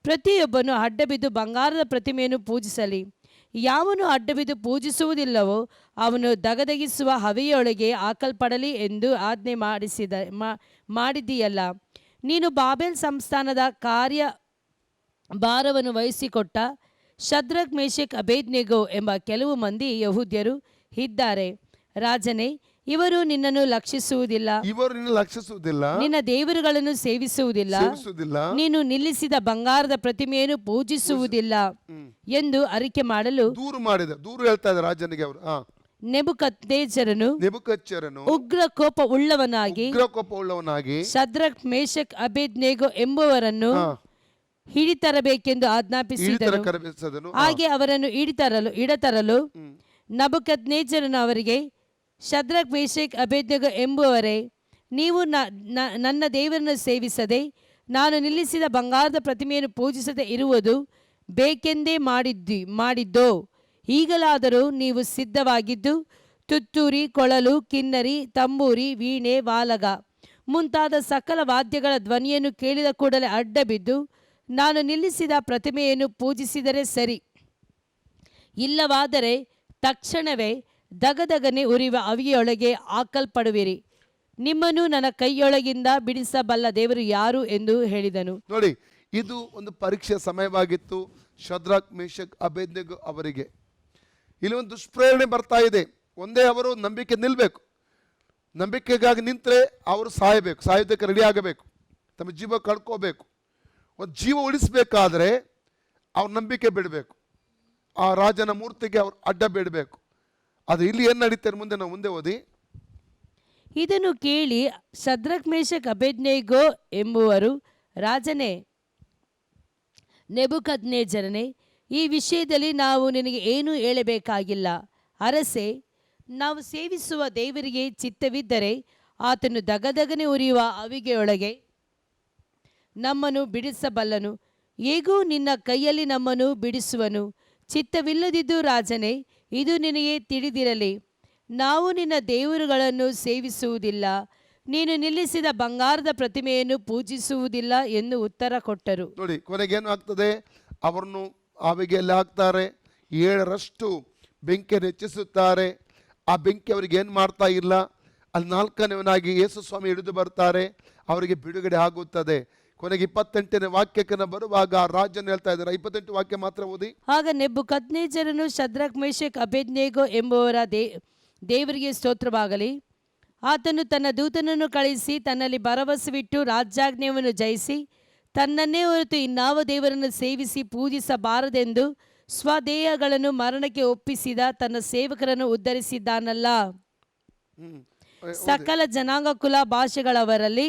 ಪ್ರತಿಯೊಬ್ಬನು ಅಡ್ಡಬಿದ್ದು ಬಂಗಾರದ ಪ್ರತಿಮೆಯನ್ನು ಪೂಜಿಸಲಿ. ಯಾವನು ಅಡ್ಡಬಿದ್ದು ಪೂಜಿಸುವುದಿಲ್ಲವೋ ಅವನು ದಗದಗಿಸುವ ಹವೆಯೊಳಗೆ ಹಾಕಲ್ಪಡಲಿ ಎಂದು ಆಜ್ಞೆ ಮಾಡಿದ್ದೀಯಲ್ಲ. ನೀನು ಬಾಬೆಲ್ ಸಂಸ್ಥಾನದ ಕಾರ್ಯಭಾರವನ್ನು ವಹಿಸಿಕೊಟ್ಟ ಶದ್ರಕ್, ಮೇಷಕ್, ಅಬೇದ್ನೆಗೋ ಎಂಬ ಕೆಲವು ಮಂದಿ ಯಹೂದ್ಯರು ಇದ್ದಾರೆ. ರಾಜನೇ, ಇವರು ನಿನ್ನನ್ನು ಲಕ್ಷಿಸುವುದಿಲ್ಲ, ನಿನ್ನ ದೇವರುಗಳನ್ನು ಸೇವಿಸುವುದಿಲ್ಲ, ನೀನು ನಿಲ್ಲಿಸಿದ ಬಂಗಾರದ ಪ್ರತಿಮೆಯನ್ನು ಪೂಜಿಸುವುದಿಲ್ಲ ಎಂದು ಅರಿಕೆ ಮಾಡಲು ದೂರು ಹೇಳ್ತಾ ಇದ್ದಾರೆ ರಾಜನಿಗೆ. ಅವರು ನೆಬೂಕದ್ನೆಚ್ಚರನು ಉಗ್ರ ಕೋಪ ಉಳ್ಳವನಾಗಿ ಶದ್ರಕ್, ಮೇಷಕ್, ಅಬೇದ್ನೆಗೋ ಎಂಬುವರನ್ನು ಹಿಡಿತರಬೇಕೆಂದು ಆಜ್ಞಾಪಿಸಿದನು. ಹಾಗೆ ಅವರನ್ನು ಇಡತರಲು ನೆಬೂಕದ್ನೆಚ್ಚರನು ಅವರಿಗೆ, ಶದ್ರಕ್, ಮೇಷಕ್, ಅಬೇದ್ನೆಗೋ ಎಂಬುವರೇ, ನೀವು ನನ್ನ ದೇವರನ್ನು ಸೇವಿಸದೆ ನಾನು ನಿಲ್ಲಿಸಿದ ಬಂಗಾರದ ಪ್ರತಿಮೆಯನ್ನು ಪೂಜಿಸದೆ ಇರುವುದು ಬೇಕೆಂದೇ ಮಾಡಿದ್ದೋ? ಈಗಲಾದರೂ ನೀವು ಸಿದ್ಧವಾಗಿದ್ದು ತುತ್ತೂರಿ, ಕೊಳಲು, ಕಿನ್ನರಿ, ತಂಬೂರಿ, ವೀಣೆ, ವಾಲಗ ಮುಂತಾದ ಸಕಲ ವಾದ್ಯಗಳ ಧ್ವನಿಯನ್ನು ಕೇಳಿದ ಕೂಡಲೇ ಅಡ್ಡಬಿದ್ದು ನಾನು ನಿಲ್ಲಿಸಿದ ಪ್ರತಿಮೆಯನ್ನು ಪೂಜಿಸಿದರೆ ಸರಿ. ಇಲ್ಲವಾದರೆ ತಕ್ಷಣವೇ ದಗದಗನೆ ಉರಿಯುವ ಅವಿಯೊಳಗೆ ಹಾಕಲ್ಪಡುವಿರಿ. ನಿಮ್ಮನ್ನು ನನ್ನ ಕೈಯೊಳಗಿಂದ ಬಿಡಿಸಬಲ್ಲ ದೇವರು ಯಾರು ಎಂದು ಹೇಳಿದನು. ನೋಡಿ, ಇದು ಒಂದು ಪರೀಕ್ಷೆ ಸಮಯವಾಗಿತ್ತು ಶದ್ರಕ್, ಮೇಷಕ್, ಅಬೇದ್ನೆಗೋ ಅವರಿಗೆ. ಇಲ್ಲಿ ಒಂದು ದುಷ್ಪ್ರೇರಣೆ ಬರ್ತಾ ಇದೆ. ಒಂದೇ ಅವರು ನಂಬಿಕೆ ನಿಲ್ಬೇಕು. ನಂಬಿಕೆಗಾಗಿ ನಿಂತರೆ ಅವರು ಸಾಯೋದಕ್ಕೆ ರೆಡಿ ಆಗಬೇಕು, ತಮ್ಮ ಜೀವ ಕಳ್ಕೋಬೇಕು. ಒಂದು ಜೀವ ಉಳಿಸಬೇಕಾದ್ರೆ ಅವ್ರ ನಂಬಿಕೆ ಬಿಡಬೇಕು, ಆ ರಾಜನ ಮೂರ್ತಿಗೆ ಅವ್ರು ಅಡ್ಡ ಬಿಡಬೇಕು. ಅದು ಇಲ್ಲಿ ಏನು ನಡೀತಾರೆ ಮುಂದೆ ನಾವು ಮುಂದೆ ಓದಿ. ಇದನ್ನು ಕೇಳಿ ಶದ್ರಕ್, ಮೇಷಕ್, ಅಬೇದ್ನೆಗೋ ಎಂಬುವರು, ರಾಜನೇ ನೆಬೂಕದ್ನೆಚ್ಚರನೇ, ಈ ವಿಷಯದಲ್ಲಿ ನಾವು ನಿನಗೆ ಏನೂ ಹೇಳಬೇಕಾಗಿಲ್ಲ. ಅರಸೇ, ನಾವು ಸೇವಿಸುವ ದೇವರಿಗೆ ಚಿತ್ತವಿದ್ದರೆ ಆತನು ದಗದಗನೆ ಉರಿಯುವ ಅವಿಗೆಯೊಳಗೆ ನಮ್ಮನ್ನು ಬಿಡಿಸಬಲ್ಲನು. ಹೇಗೂ ನಿನ್ನ ಕೈಯಲ್ಲಿ ನಮ್ಮನ್ನು ಬಿಡಿಸುವನು. ಚಿತ್ತವಿಲ್ಲದಿದ್ದು ರಾಜನೇ, ಇದು ನಿನಗೆ ತಿಳಿದಿರಲಿ, ನಾವು ನಿನ್ನ ದೇವರುಗಳನ್ನು ಸೇವಿಸುವುದಿಲ್ಲ, ನೀನು ನಿಲ್ಲಿಸಿದ ಬಂಗಾರದ ಪ್ರತಿಮೆಯನ್ನು ಪೂಜಿಸುವುದಿಲ್ಲ ಎಂದು ಉತ್ತರ ಕೊಟ್ಟರು. ನೋಡಿ, ಕೊನೆಗೇನು ಆಗ್ತದೆ? ಅವರನ್ನು ಆವಿಗೆಯಲ್ಲಿ ಹಾಕ್ತಾರೆ, 7ರಷ್ಟು ಬೆಂಕಿಯನ್ನು ಹೆಚ್ಚಿಸುತ್ತಾರೆ. ಆ ಬೆಂಕಿ ಅವರಿಗೆ ಏನು ಮಾಡ್ತಾ ಇಲ್ಲ. ಅಲ್ಲಿ 4ನೇವನಾಗಿ ಯೇಸು ಸ್ವಾಮಿ ಹಿಡಿದು ಬರ್ತಾರೆ, ಅವರಿಗೆ ಬಿಡುಗಡೆ ಆಗುತ್ತದೆ. ಕೊನೆಗೆ 28ನೇ ವಾಕ್ಯಕ್ಕೆ ಬರುವಾಗ ರಾಜನ ಹೇಳ್ತಾ ಇದ್ದಾರೆ. 28 ವಾಕ್ಯ ಮಾತ್ರ ಓದಿ. ಆಗ ನೆಬೂಕದ್ನೆಚ್ಚರನು ಶದ್ರಕ್, ಮೇಷಕ್, ಅಬೇದ್ನೆಗೋ ಎಂಬುವರ ದೇವರಿಗೆ ಸ್ತೋತ್ರವಾಗಲಿ, ಆತನು ತನ್ನ ದೂತನನ್ನು ಕಳಿಸಿ ತನ್ನಲ್ಲಿ ಭರವಸವಿಟ್ಟು ರಾಜ್ಯಾಜ್ಞೆಯನ್ನು ಜಯಿಸಿ ತನ್ನನ್ನೇ ಹೊರತು ಇನ್ನಾವ ದೇವರನ್ನು ಸೇವಿಸಿ ಪೂಜಿಸಬಾರದೆಂದು ಸ್ವದೇಹಗಳನ್ನು ಮರಣಕ್ಕೆ ಒಪ್ಪಿಸಿದ ತನ್ನ ಸೇವಕರನ್ನು ಉದ್ಧರಿಸಿದ್ದಾನಲ್ಲ. ಸಕಲ ಜನಾಂಗ, ಕುಲ, ಭಾಷೆಗಳವರಲ್ಲಿ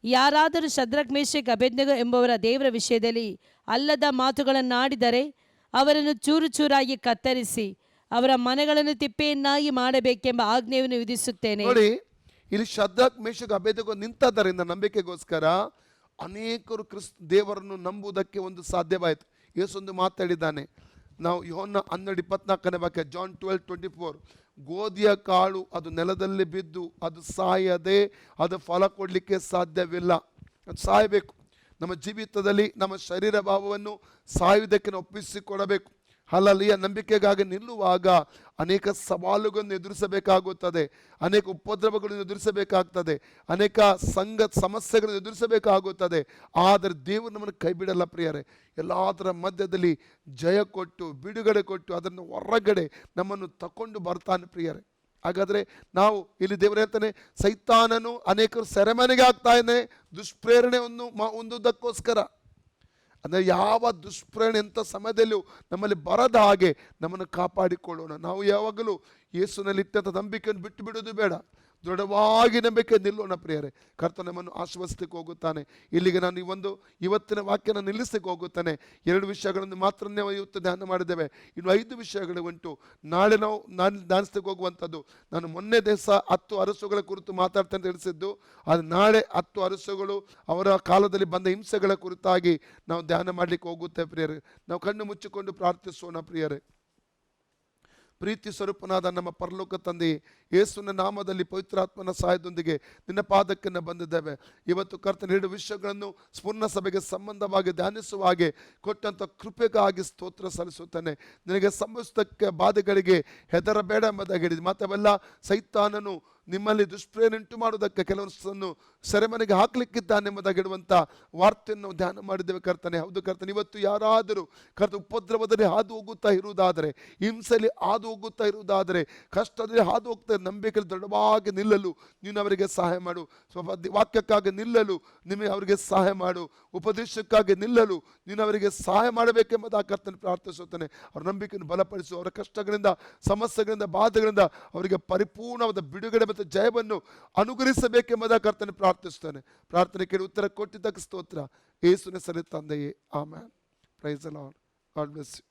ಯಾರಾದರೂ ಶದ್ರಕ್, ಮೇಷಕ್, ಅಬೇದ್ನೆಗೋ ಎಂಬುವರ ದೇವರ ವಿಷಯದಲ್ಲಿ ಅಲ್ಲದ ಮಾತುಗಳನ್ನಾಡಿದರೆ ಅವರನ್ನು ಚೂರು ಚೂರಾಗಿ ಕತ್ತರಿಸಿ ಅವರ ಮನೆಗಳನ್ನು ತಿಪ್ಪೆಯನ್ನಾಗಿ ಮಾಡಬೇಕೆಂಬ ಆಜ್ಞೆಯನ್ನು ವಿಧಿಸುತ್ತೇನೆ. ನೋಡಿ, ಇಲ್ಲಿ ಶದ್ರಕ್, ಮೇಷಕ್, ಅಬೇದ್ನೆಗೋ ನಿಂತದ್ದರಿಂದ ನಂಬಿಕೆಗೋಸ್ಕರ ಅನೇಕರು ದೇವರನ್ನು ನಂಬುವುದಕ್ಕೆ ಒಂದು ಸಾಧ್ಯವಾಯಿತು. ಯೇಸೊಂದು ಮಾತಾಡಿದ್ದಾನೆ. ನಾವು ಯೋಹನ್ನ 12:24 ವಾಕ್ಯ, ಜಾನ್ 12:24, ಗೋಧಿಯ ಕಾಳು ಅದು ನೆಲದಲ್ಲಿ ಬಿದ್ದು ಅದು ಸಾಯದೆ ಅದು ಫಲ ಕೊಡಲಿಕ್ಕೆ ಸಾಧ್ಯವಿಲ್ಲ. ಅದು ಸಾಯಬೇಕು. ನಮ್ಮ ಜೀವಿತದಲ್ಲಿ ನಮ್ಮ ಶರೀರ ಭಾವವನ್ನು ಸಾಯುವುದಕ್ಕೆ ನಾವು ಒಪ್ಪಿಸಿಕೊಡಬೇಕು. ಹಲ್ಲಲಿಯ ನಂಬಿಕೆಗಾಗಿ ನಿಲ್ಲುವಾಗ ಅನೇಕ ಸವಾಲುಗಳನ್ನು ಎದುರಿಸಬೇಕಾಗುತ್ತದೆ, ಅನೇಕ ಉಪದ್ರವಗಳನ್ನು ಎದುರಿಸಬೇಕಾಗ್ತದೆ, ಅನೇಕ ಸಮಸ್ಯೆಗಳನ್ನು ಎದುರಿಸಬೇಕಾಗುತ್ತದೆ. ಆದರೆ ದೇವರು ನಮ್ಮನ್ನು ಕೈ ಬಿಡಲ್ಲ ಪ್ರಿಯರೇ. ಎಲ್ಲದರ ಮಧ್ಯದಲ್ಲಿ ಜಯ ಕೊಟ್ಟು ಬಿಡುಗಡೆ ಕೊಟ್ಟು ಅದನ್ನು ಹೊರಗಡೆ ನಮ್ಮನ್ನು ತಕೊಂಡು ಬರ್ತಾನೆ ಪ್ರಿಯರೇ. ಹಾಗಾದರೆ ನಾವು ಇಲ್ಲಿ ದೇವರು ಹೇಳ್ತಾನೆ, ಸೈತಾನನು ಅನೇಕರು ಸೆರೆಮನೆಗೆ ಆಗ್ತಾನೆ ದುಷ್ಪ್ರೇರಣೆಯನ್ನು ಹೊಂದುವುದಕ್ಕೋಸ್ಕರ. ಅಂದರೆ ಯಾವ ದುಷ್ಪ್ರೇರಣೆ ಎಂಥ ಸಮಯದಲ್ಲೂ ನಮ್ಮಲ್ಲಿ ಬರದ ಹಾಗೆ ನಮ್ಮನ್ನು ಕಾಪಾಡಿಕೊಳ್ಳೋಣ. ನಾವು ಯಾವಾಗಲೂ ಯೇಸುನಲ್ಲಿ ಇಟ್ಟಂಥ ನಂಬಿಕೆಯನ್ನು ಬಿಟ್ಟು ಬಿಡೋದು ಬೇಡ, ದೃಢವಾಗಿ ನಂಬಿಕೆ ನಿಲ್ಲೋಣ ಪ್ರಿಯರೇ. ಕರ್ತನು ನಮ್ಮನ್ನು ಆಶ್ವಸ್ತಿಗೆ ಹೋಗುತ್ತಾನೆ. ಇಲ್ಲಿಗೆ ನಾನು ಇವತ್ತಿನ ವಾಕ್ಯನ ನಿಲ್ಲಿಸಲಿಕ್ಕೆ ಹೋಗುತ್ತಾನೆ. 2 ವಿಷಯಗಳನ್ನು ಮಾತ್ರ ನಾವು ಇವತ್ತು ಧ್ಯಾನ ಮಾಡಿದ್ದೇವೆ. ಇನ್ನು 5 ವಿಷಯಗಳು ಉಂಟು. ನಾಳೆ ನಾನು ಧ್ಯಾನಿಸ್ಲಿಕ್ಕೆ ಹೋಗುವಂಥದ್ದು. ನಾನು ಮೊನ್ನೆ ದಿವಸ 10 ಅರಸುಗಳ ಕುರಿತು ಮಾತಾಡ್ತೇನೆ ತಿಳಿಸಿದ್ದು, ಅದು ನಾಳೆ 10 ಅರಸುಗಳು ಅವರ ಕಾಲದಲ್ಲಿ ಬಂದ ಹಿಂಸೆಗಳ ಕುರಿತಾಗಿ ನಾವು ಧ್ಯಾನ ಮಾಡಲಿಕ್ಕೆ ಹೋಗುತ್ತೇವೆ ಪ್ರಿಯರೇ. ನಾವು ಕಣ್ಣು ಮುಚ್ಚಿಕೊಂಡು ಪ್ರಾರ್ಥಿಸೋಣ ಪ್ರಿಯರೇ. ಪ್ರೀತಿ ಸ್ವರೂಪನಾದ ನಮ್ಮ ಪರಲೋಕ ತಂದೆ, ಯೇಸುವಿನ ನಾಮದಲ್ಲಿ ಪವಿತ್ರಾತ್ಮನ ಸಹಾಯದೊಂದಿಗೆ ನಿನ್ನ ಪಾದಕ್ಕೆ ಬಂದಿದ್ದೇವೆ. ಇವತ್ತು ಕರ್ತನ 2 ವಿಷಯಗಳನ್ನು ಸ್ಪೂರ್ಣ ಸಭೆಗೆ ಸಂಬಂಧವಾಗಿ ಧ್ಯಾನಿಸುವ ಹಾಗೆ ಕೊಟ್ಟಂಥ ಕೃಪೆಗಾಗಿ ಸ್ತೋತ್ರ ಸಲ್ಲಿಸುತ್ತೇನೆ. ನಿನಗೆ ಸಂಭವಿಸತಕ್ಕ ಬಾಧೆಗಳಿಗೆ ಹೆದರಬೇಡ ಎಂಬುದಾಗಿ ಹೇಳಿದೆ. ಮತ್ತವೆಲ್ಲ ಸೈತಾನನು ನಿಮ್ಮಲ್ಲಿ ದುಷ್ಪ್ರೇರಣೆ ಮಾಡುವುದಕ್ಕೆ ಕೆಲವರನ್ನು ಸೆರೆಮನೆಗೆ ಹಾಕ್ಲಿಕ್ಕಿದ್ದಾನೆ ಎಂಬುದಾಗಿ ಹೇಳುವಂಥ ವಾರ್ತೆಯನ್ನು ನಾವು ಧ್ಯಾನ ಮಾಡಿದ್ದೇವೆ ಕರ್ತನೆ. ಹೌದು ಕರ್ತನೆ, ಇವತ್ತು ಯಾರಾದರೂ ಉಪದ್ರವದಲ್ಲಿ ಹಾದು ಹೋಗುತ್ತಾ ಇರುವುದಾದರೆ, ಹಿಂಸೆಯಲ್ಲಿ ಹಾದು ಹೋಗುತ್ತಾ ಇರುವುದಾದರೆ, ಕಷ್ಟದಲ್ಲಿ ಹಾದು ಹೋಗ್ತಾ ನಂಬಿಕೆಯಲ್ಲಿ ದೃಢವಾಗಿ ನಿಲ್ಲಲು ನೀನು ಅವರಿಗೆ ಸಹಾಯ ಮಾಡು. ವಾಕ್ಯಕ್ಕಾಗಿ ನಿಲ್ಲಲು ನಿಮಗೆ ಅವರಿಗೆ ಸಹಾಯ ಮಾಡು. ಉಪದೇಶಕ್ಕಾಗಿ ನಿಲ್ಲಲು ನೀನು ಅವರಿಗೆ ಸಹಾಯ ಮಾಡಬೇಕೆಂಬುದು ಆ ಕರ್ತನೆ ಪ್ರಾರ್ಥಿಸುತ್ತಾನೆ. ಅವರ ನಂಬಿಕೆಯನ್ನು ಬಲಪಡಿಸು. ಅವರ ಕಷ್ಟಗಳಿಂದ, ಸಮಸ್ಯೆಗಳಿಂದ, ಬಾಧೆಗಳಿಂದ ಅವರಿಗೆ ಪರಿಪೂರ್ಣವಾದ ಬಿಡುಗಡೆ ಮತ್ತು ಜಯವನ್ನು ಅನುಗ್ರಹಿಸಬೇಕೆಂಬುದ ಕರ್ತನೆ ಪ್ರಾರ್ಥಿಸುತ್ತಾನೆ. ಪ್ರಾರ್ಥನೆ ಕೇಳಿ ಉತ್ತರ ಕೊಟ್ಟಿದ್ದಕ್ಕೆ ಸ್ತೋತ್ರ. ಯೇಸುವಿನ ಹೆಸರಿನಲ್ಲಿ ತಂದೆಯೇ, amen. Praise the Lord. God bless you.